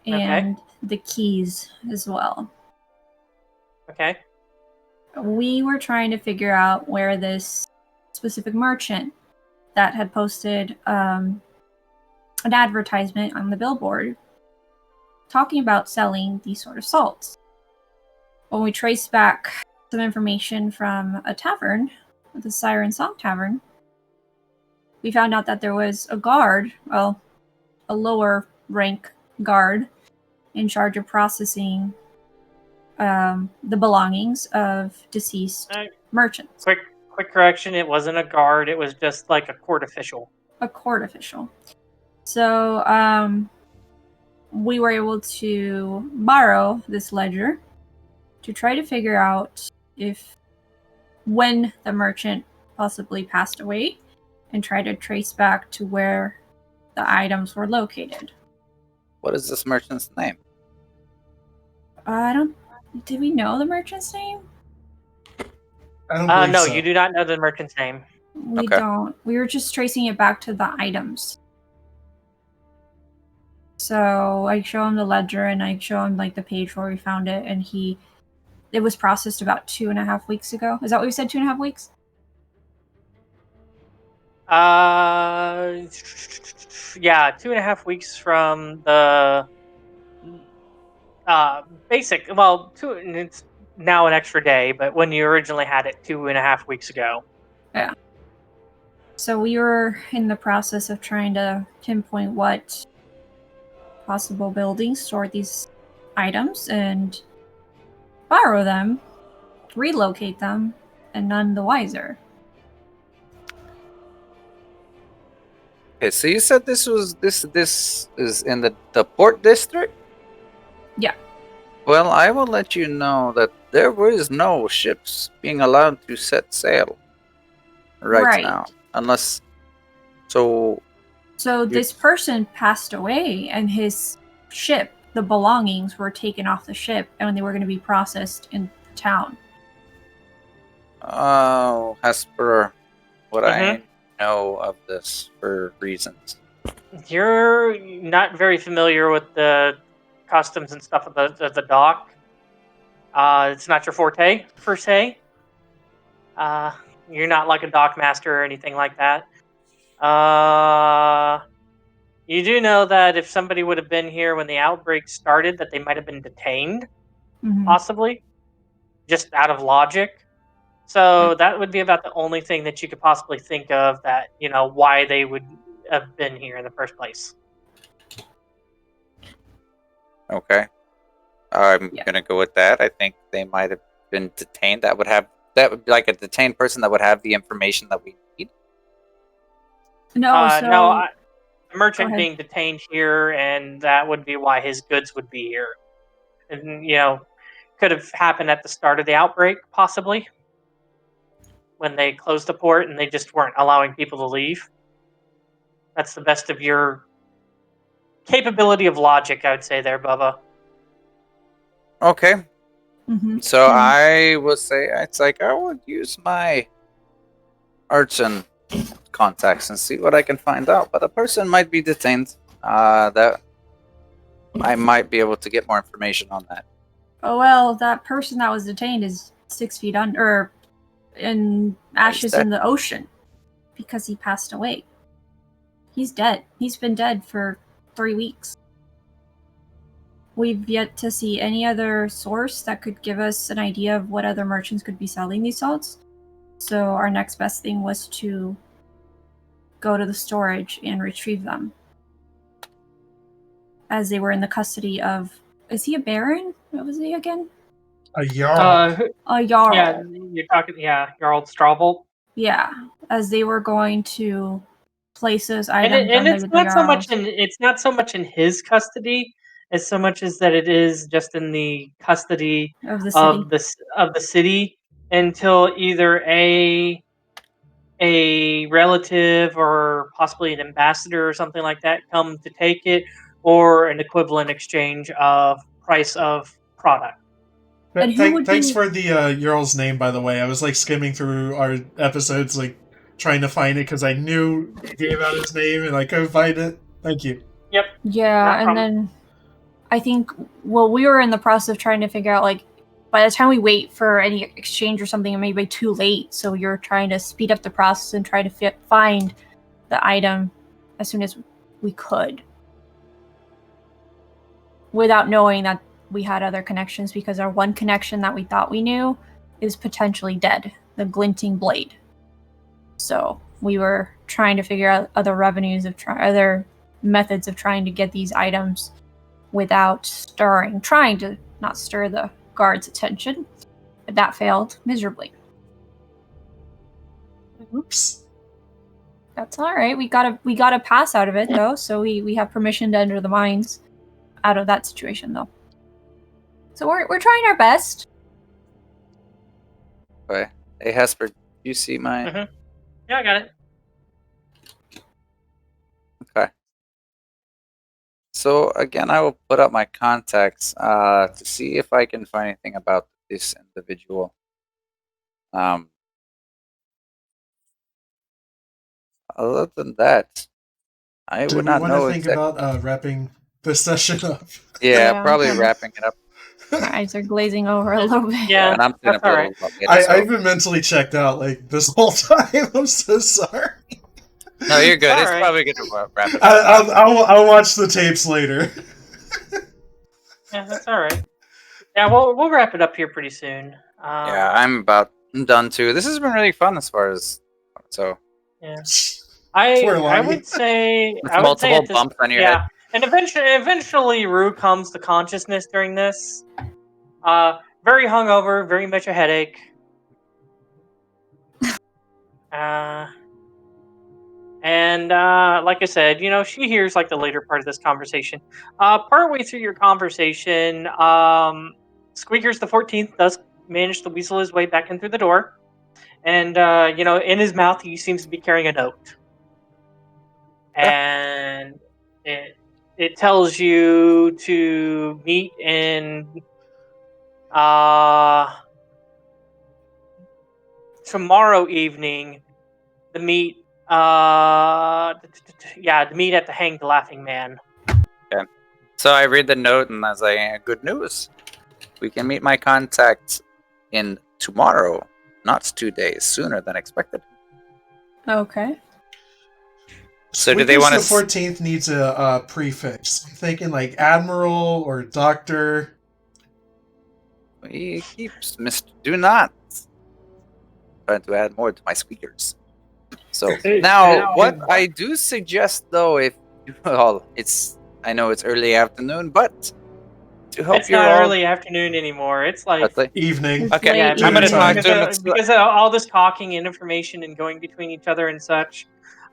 and the keys as well. Okay. We were trying to figure out where this specific merchant that had posted an advertisement on the billboard talking about selling these sort of salts. When we traced back some information from a tavern, the Siren Song Tavern, we found out that there was a guard, well, a lower rank guard, in charge of processing the belongings of deceased merchants. Quick correction. It wasn't a guard. It was just like a court official. A court official. So we were able to borrow this ledger to try to figure out when the merchant possibly passed away and try to trace back to where the items were located. What is this merchant's name? Did we know the merchant's name? I don't believe No, so. you do not know the merchant's name. We Okay. don't. We were just tracing it back to the items. So I show him the ledger and I show him like the page where we found it, and it was processed about 2.5 weeks ago. Is that what you said? 2.5 weeks? Yeah, 2.5 weeks from the basic. Well, it's now an extra day, but when you originally had it 2.5 weeks ago. Yeah. So we were in the process of trying to pinpoint what possible buildings store these items and borrow them, relocate them, and none the wiser. Okay, so you said this is in the port district? Yeah. Well, I will let you know that there is no ships being allowed to set sail right now. Unless So this person passed away and his ship, the belongings were taken off the ship and they were going to be processed in town. Oh, Hesper, what I know of this for reasons. You're not very familiar with the customs and stuff of the dock. It's not your forte, per se. You're not like a dock master or anything like that. You do know that if somebody would have been here when the outbreak started, that they might have been detained, possibly, just out of logic. So that would be about the only thing that you could possibly think of that, why they would have been here in the first place. Okay. I'm gonna go with that. I think they might have been detained. That would be like a detained person that would have the information that we need. No, a merchant being detained here, and that would be why his goods would be here. And could have happened at the start of the outbreak, possibly, when they closed the port and they just weren't allowing people to leave. That's the best of your capability of logic, I would say there, Bubba. Okay. So I will say it's like I would use my artisan contacts and see what I can find out. But a person might be detained. That I might be able to get more information on that. Oh well, that person that was detained is 6 feet under, in ashes in the ocean, because he passed away. He's dead. He's been dead for 3 weeks. We've yet to see any other source that could give us an idea of what other merchants could be selling these salts. So our next best thing was to go to the storage and retrieve them, as they were in the custody of... Is he a baron? What was he again? A Jarl. A Jarl. Yeah, you're talking, Jarl Strawbolt. Yeah, as they were going to place those items and it's under not the so much Jarls. it's not so much in his custody as so much as that it is just in the custody of the city until either a relative or possibly an ambassador or something like that come to take it, or an equivalent exchange of price of product. Thanks for the Jarl's name, by the way. I was skimming through our episodes, trying to find it because I knew he gave out his name and I couldn't find it. Thank you. Yep. Yeah, and then I think we were in the process of trying to figure out by the time we wait for any exchange or something, it may be too late. So you're trying to speed up the process and try to find the item as soon as we could, without knowing that we had other connections, because our one connection that we thought we knew is potentially dead, the glinting blade. So we were trying to figure out other other methods of trying to get these items without trying to not stir the guards' attention, but that failed miserably. Oops. That's all right. We got a pass out of it though, so we have permission to enter the mines out of that situation though. So we're trying our best. Okay. Hey Hesper, do you see my? Yeah, I got it. Okay. So again, I will put up my contacts to see if I can find anything about this individual. Other than that, I would not know. Do we want to think about wrapping the session up? Yeah, probably wrapping it up. My eyes are glazing over a little bit. Yeah, and I'm that's all right. I've been mentally checked out this whole time. I'm so sorry. No, you're good. It's Alright. probably gonna wrap it up. I'll watch the tapes later. Yeah, that's alright. Yeah, we'll wrap it up here pretty soon. Yeah, I'm done too. This has been really fun as far as so. Yeah. Poor I Lani. would say With I would say multiple at this bumps on your yeah, head. and eventually Roux comes to consciousness during this. Very hungover, very much a headache. And like I said, she hears like the later part of this conversation. Partway through your conversation, Squeakers the 14th does manage to weasel his way back in through the door, and in his mouth he seems to be carrying a note, and it tells you to meet in tomorrow evening. The meet the meet at the Hanged Laughing Man. Okay. So I read the note and I was like, good news. We can meet my contact in tomorrow, not 2 days sooner than expected. Okay. So do they want The to? 14th needs a prefix. I'm thinking like Admiral or Doctor. We keep Mr. Do not trying to add more to my squeakers. So now, what I do suggest, though, if I know it's early afternoon, but to help It's you not all, early afternoon anymore. It's like Evening. It's okay, late I'm gonna evening. talk to him. because of all this talking and information and going between each other and such.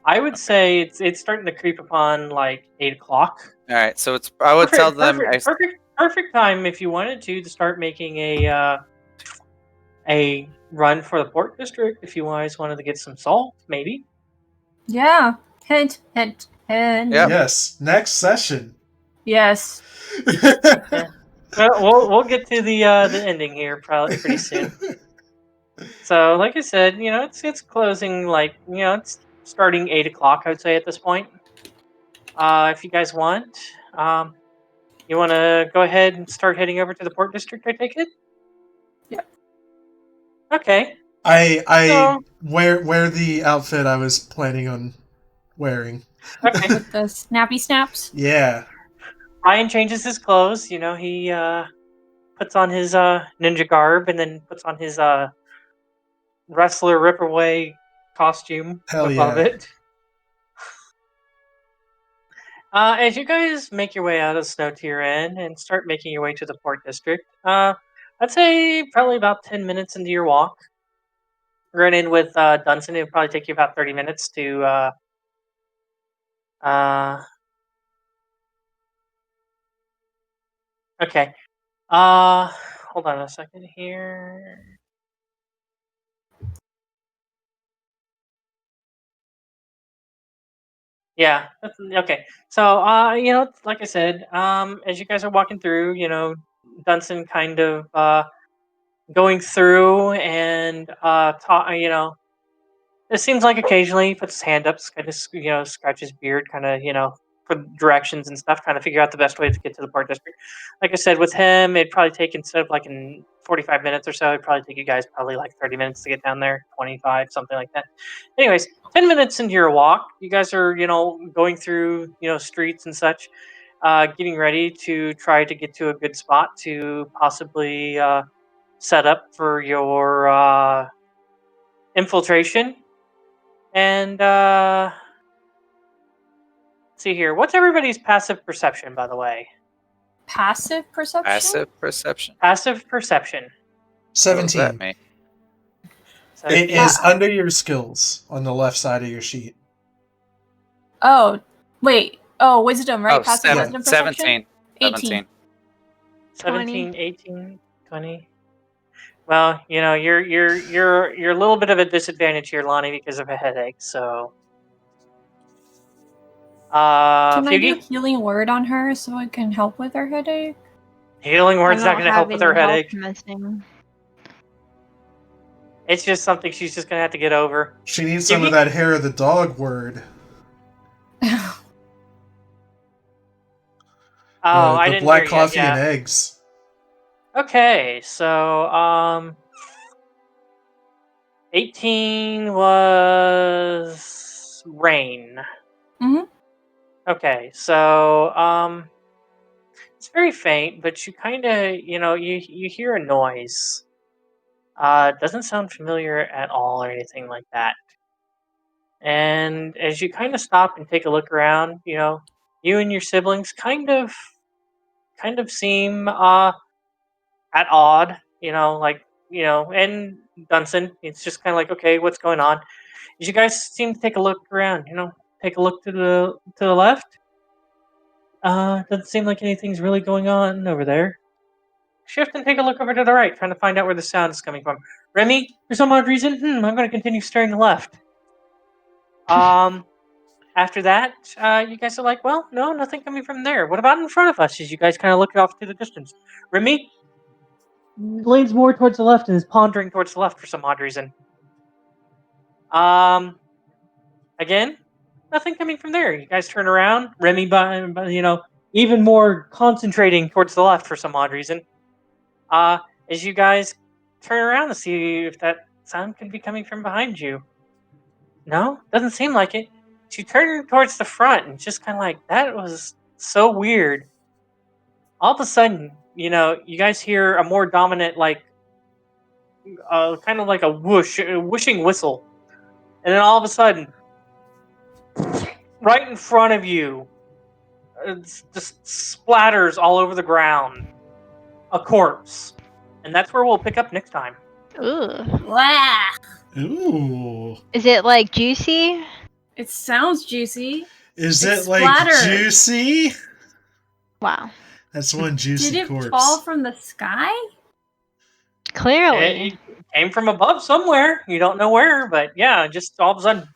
I would say it's starting to creep upon like 8 o'clock. All right, so I would tell them. Perfect time if you wanted to start making a run for the port district. If you guys wanted to get some salt, maybe. Yeah. Hint, hint, hint. Yep. Yes. Next session. Yes. Yeah. We'll get to the ending here probably pretty soon. So, like I said, it's closing it's starting 8 o'clock. I would say at this point. If you guys want, you want to go ahead and start heading over to the port district. I take it. Yeah. Okay. I wear the outfit I was planning on wearing. Okay. With the snappy snaps. Yeah. Ryan changes his clothes. He puts on his ninja garb and then puts on his wrestler ripaway costume Hell above yeah. it. As you guys make your way out of Snow Tier Inn and start making your way to the port district, I'd say probably about 10 minutes into your walk. Run in with Dunsen. It'll probably take you about 30 minutes to okay. Hold on a second here. Yeah. Okay. So, like I said, as you guys are walking through, Dunsen kind of going through and it seems like occasionally he puts his hand up, kind of scratches his beard, kind of for directions and stuff, trying to figure out the best way to get to the port district. Like I said, with him, it'd probably take instead of like in 45 minutes or so, it'd probably take you guys probably like 30 minutes to get down there, 25, something like that. Anyways, 10 minutes into your walk, you guys are going through streets and such, getting ready to try to get to a good spot to possibly set up for your infiltration. And let's see here. What's everybody's passive perception, by the way? Passive perception? Passive perception. Passive perception. What does that 17. mean? It is under your skills on the left side of your sheet. Oh, wait. Oh, wisdom, right? Oh, Passive wisdom perception? 17. 18. 17, 18, 20. Well, you're a little bit of a disadvantage here, Lani, because of a headache. So, Can I do Feugy? healing word on her so it can help with her headache? Healing I word's not don't going to have help with her any health headache. missing. It's just something she's just going to have to get over. She needs some of that hair of the dog word. Oh, I didn't black hear coffee yet. and Yeah. eggs. Okay, so 18 was Raine. Mhm. Okay, so it's very faint, but you kind of, you hear a noise. It doesn't sound familiar at all or anything like that. And as you kind of stop and take a look around, you and your siblings kind of seem at odd, and Dunsen, it's just kind of like, okay, what's going on? As you guys seem to take a look around, take a look to the left. Doesn't seem like anything's really going on over there. Shift and take a look over to the right, trying to find out where the sound is coming from. Remy, for some odd reason, I'm going to continue staring to the left. After that, you guys are like, well, no, nothing coming from there. What about in front of us? As you guys kind of look off to the distance, Remy leans more towards the left and is pondering towards the left for some odd reason. Again, nothing coming from there. You guys turn around. Remy, even more concentrating towards the left for some odd reason. As you guys turn around to see if that sound could be coming from behind you. No, doesn't seem like it. She turned towards the front and just kind of like, that was so weird. All of a sudden, you guys hear a more dominant, kind of like a whooshing whistle. And then all of a sudden, right in front of you, it's just splatters all over the ground. A corpse. And that's where we'll pick up next time. Ooh. Wow. Ooh. Is it like juicy? It sounds juicy. Is It's it like splattered. juicy? Wow. That's one juicy Did it corpse. fall from the sky? Clearly. It came from above somewhere. You don't know where, but yeah, just all of a sudden,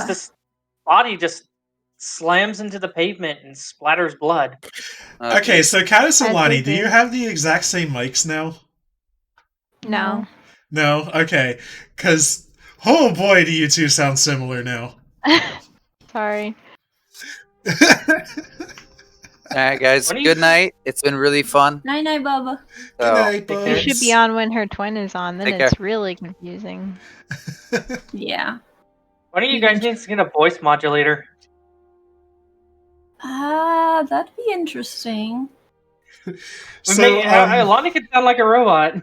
this body just slams into the pavement and splatters blood. Okay, so Cados and As Lani, they do you do. have the exact same mics now? No. No? Okay. Because, oh boy, do you two sound similar now. Sorry. Alright, guys. What do you- Good night. It's been really fun. Night night, Bubba. Good So, night, take You care. buds. should be on when her twin is on, then Take it's really confusing. Yeah. One of you guys needs to get a voice modulator. That'd be interesting. So, Lani could sound like a robot.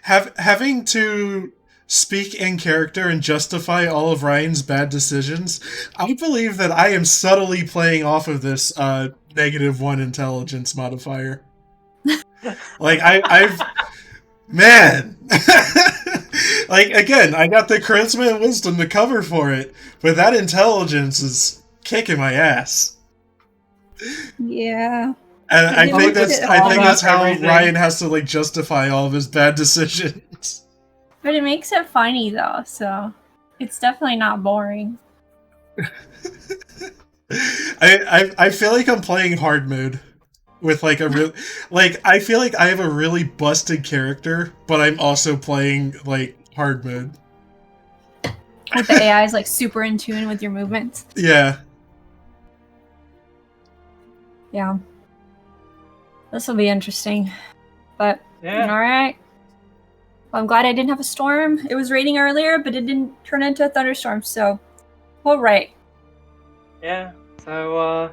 having to speak in character and justify all of Ryan's bad decisions, I believe that I am subtly playing off of this -1 intelligence modifier. Like, I've man! Like, again, I got the charisma and wisdom to cover for it, but that intelligence is kicking my ass. Yeah. And I It think makes that's it I all think about that's how everything. Ryan has to like justify all of his bad decisions. But it makes it funny though, so it's definitely not boring. I feel like I'm playing hard mode with like a real I feel like I have a really busted character, but I'm also playing like hard mode. With the AI is like super in tune with your movements. Yeah. Yeah. This will be interesting. But Yeah. alright. Well, I'm glad I didn't have a storm. It was raining earlier, but it didn't turn into a thunderstorm, so alright. Yeah. So,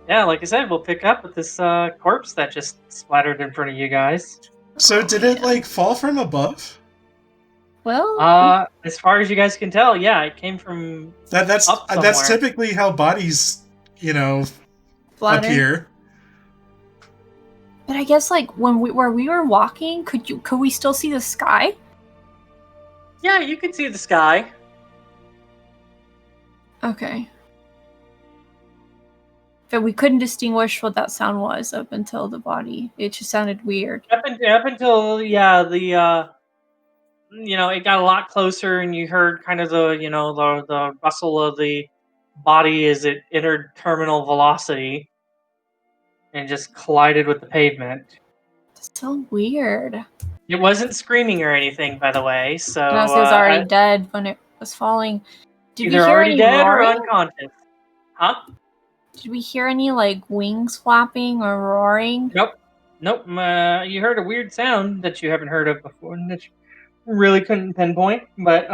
like I said, we'll pick up with this corpse that just splattered in front of you guys. So did it like fall from above? Well, As far as you guys can tell, yeah, it came from That's up that's somewhere. typically how bodies, flatter. appear. But I guess like where we were walking, could we still see the sky? Yeah, you could see the sky. Okay. But we couldn't distinguish what that sound was up until the body. It just sounded weird. Up until the it got a lot closer, and you heard kind of the rustle of the body as it entered terminal velocity and just collided with the pavement. It's so weird. It wasn't screaming or anything, by the way. So Unless it was already dead when it was falling. Did we either hear already any dead roaring? or unconscious. Huh? Did we hear any like wings flapping or roaring? Nope. You heard a weird sound that you haven't heard of before, and that you really couldn't pinpoint. But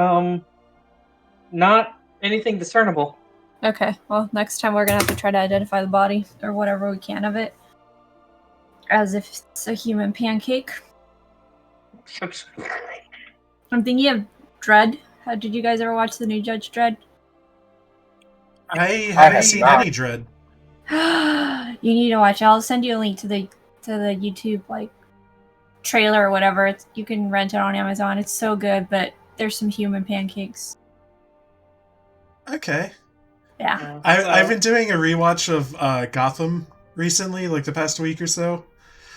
not anything discernible. Okay, well, next time we're gonna have to try to identify the body, or whatever we can of it. As if it's a human pancake. I'm thinking of Dredd. Did you guys ever watch the new Judge Dredd? I haven't seen not. any Dread. You need to watch it. I'll send you a link to the YouTube like trailer or whatever. You can rent it on Amazon. It's so good, but there's some human pancakes. Okay. Yeah. I've been doing a rewatch of Gotham recently, like the past week or so.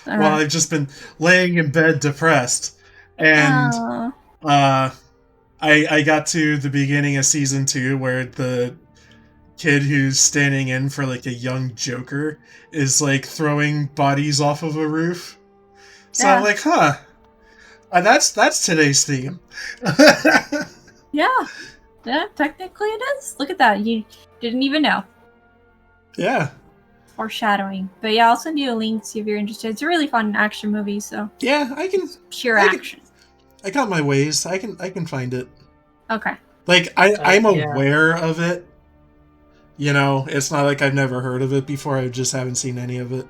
Well, I've just been laying in bed depressed. And I got to the beginning of season 2 where the kid who's standing in for like a young Joker is like throwing bodies off of a roof. So I'm like, huh. That's today's theme. Yeah, technically it is. Look at that. You didn't even know. Yeah. Foreshadowing. But yeah, I'll send you a link, see if you're interested. It's a really fun action movie, so. Yeah, I can. Pure action. I got my ways. I can find it. Okay. Like, I'm aware of it. You know, it's not like I've never heard of it before. I just haven't seen any of it.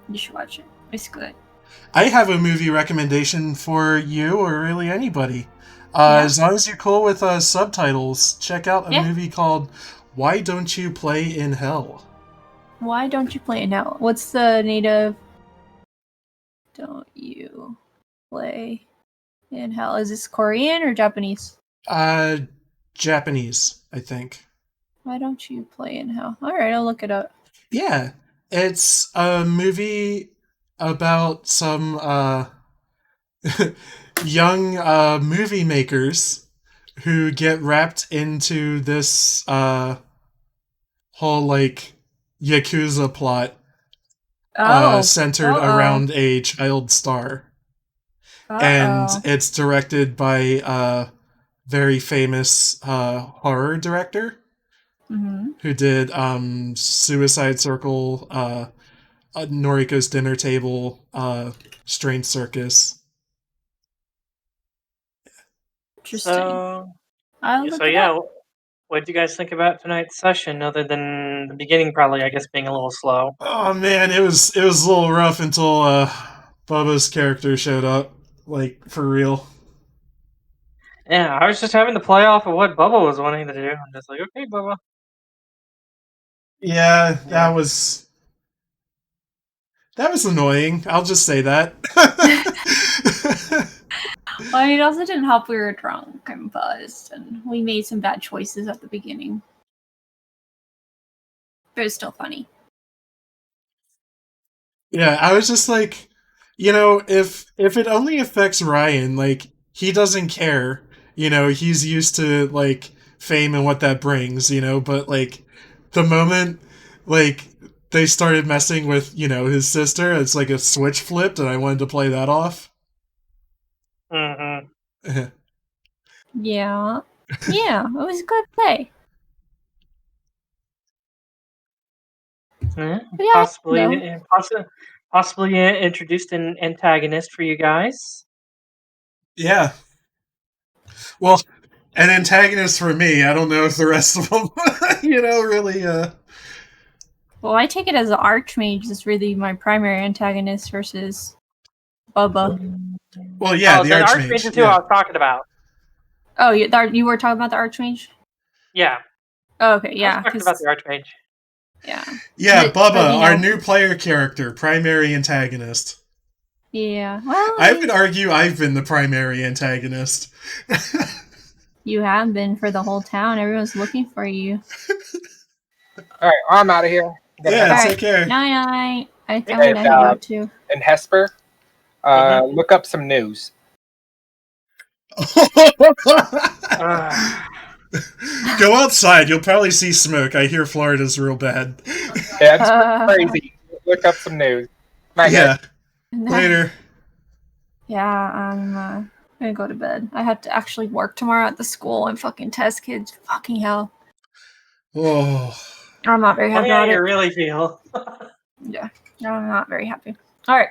You should watch it. It's good. I have a movie recommendation for you or really anybody. As long as you're cool with subtitles, check out a movie called Why Don't You Play in Hell? Why Don't You Play in Hell? What's the native? Don't you play in hell? Is this Korean or Japanese? Japanese, I think. Why don't you play in hell? Alright, I'll look it up. Yeah. It's a movie about some young movie makers who get wrapped into this whole like Yakuza plot centered around a child star. And it's directed by a very famous horror director who did Suicide Circle, Noriko's Dinner Table, Strange Circus. Interesting. So up. what did you guys think about tonight's session, other than the beginning probably, I guess, being a little slow? Oh man, it was a little rough until Bubba's character showed up, like, for real. Yeah, I was just having to play off of what Bubba was wanting to do. I'm just like, okay, Bubba. Yeah, that was annoying. I'll just say that. Well, I mean, it also didn't help we were drunk and buzzed, and we made some bad choices at the beginning. But it was still funny. Yeah, I was just like, you know, if it only affects Ryan, like, he doesn't care. You know, he's used to, like, fame and what that brings, you know, but, like, the moment, like, they started messing with, you know, his sister, it's like a switch flipped, and I wanted to play that off. Yeah. Yeah, it was a good play. Yeah, possibly introduced an antagonist for you guys. Yeah. Well, an antagonist for me. I don't know if the rest of them, you know, really. Well, I take it as the Archmage is really my primary antagonist versus Bubba. Well, yeah, the Archmage is who I was talking about. Oh, you were talking about the Archmage? Yeah. Oh, okay, yeah. I was talking about the Archmage. Yeah. Yeah, Bubba, our new player character, primary antagonist. Yeah, well... I would argue I've been the primary antagonist. You have been for the whole town. Everyone's looking for you. Alright, I'm out of here. Yeah, take care. Night-night. I think I'm gonna go too. And Hesper, look up some news. Go outside. You'll probably see smoke. I hear Florida's real bad. Yeah, it's crazy. Look up some news. Yeah. Later. Yeah, I'm gonna go to bed. I have to actually work tomorrow at the school and fucking test kids. Fucking hell. Oh. I'm not very happy about it. How you really feel? Yeah, I'm not very happy. All right.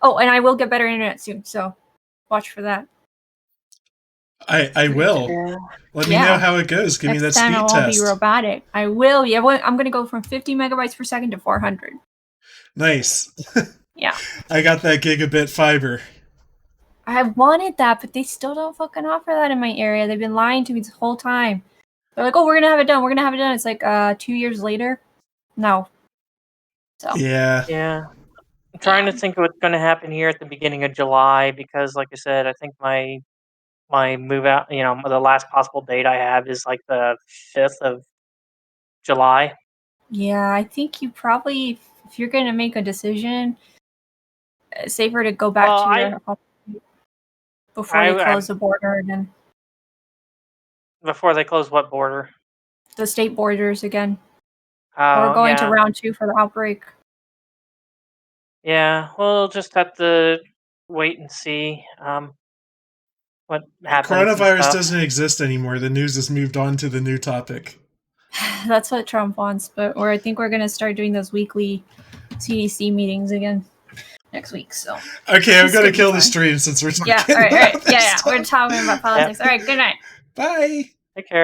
Oh, and I will get better internet soon, so watch for that. I will. Yeah. Let me know how it goes. Give me that Next time speed I won't test. be robotic. I will. Yeah, I'm going to go from 50 megabytes per second to 400. Nice. Yeah. I got that gigabit fiber. I wanted that, but they still don't fucking offer that in my area. They've been lying to me this whole time. They're like, oh, we're going to have it done. We're going to have it done. It's like 2 years later. No. So. Yeah. Yeah. I'm trying to think of what's going to happen here at the beginning of July because, like I said, I think my move out, the last possible date I have is like the 5th of July. Yeah, I think you probably, if you're going to make a decision, it's safer to go back to your home before they close the border again. Before they close what border? The state borders again. Oh, We're going to round 2 for the outbreak. Yeah, we'll just have to wait and see what happens. Coronavirus doesn't exist anymore. The news has moved on to the new topic. That's what Trump wants, but I think we're going to start doing those weekly CDC meetings again next week. So okay, I'm going to kill the stream since we're talking all right. about this Yeah, we're talking about politics. All right, good night. Bye. Take care.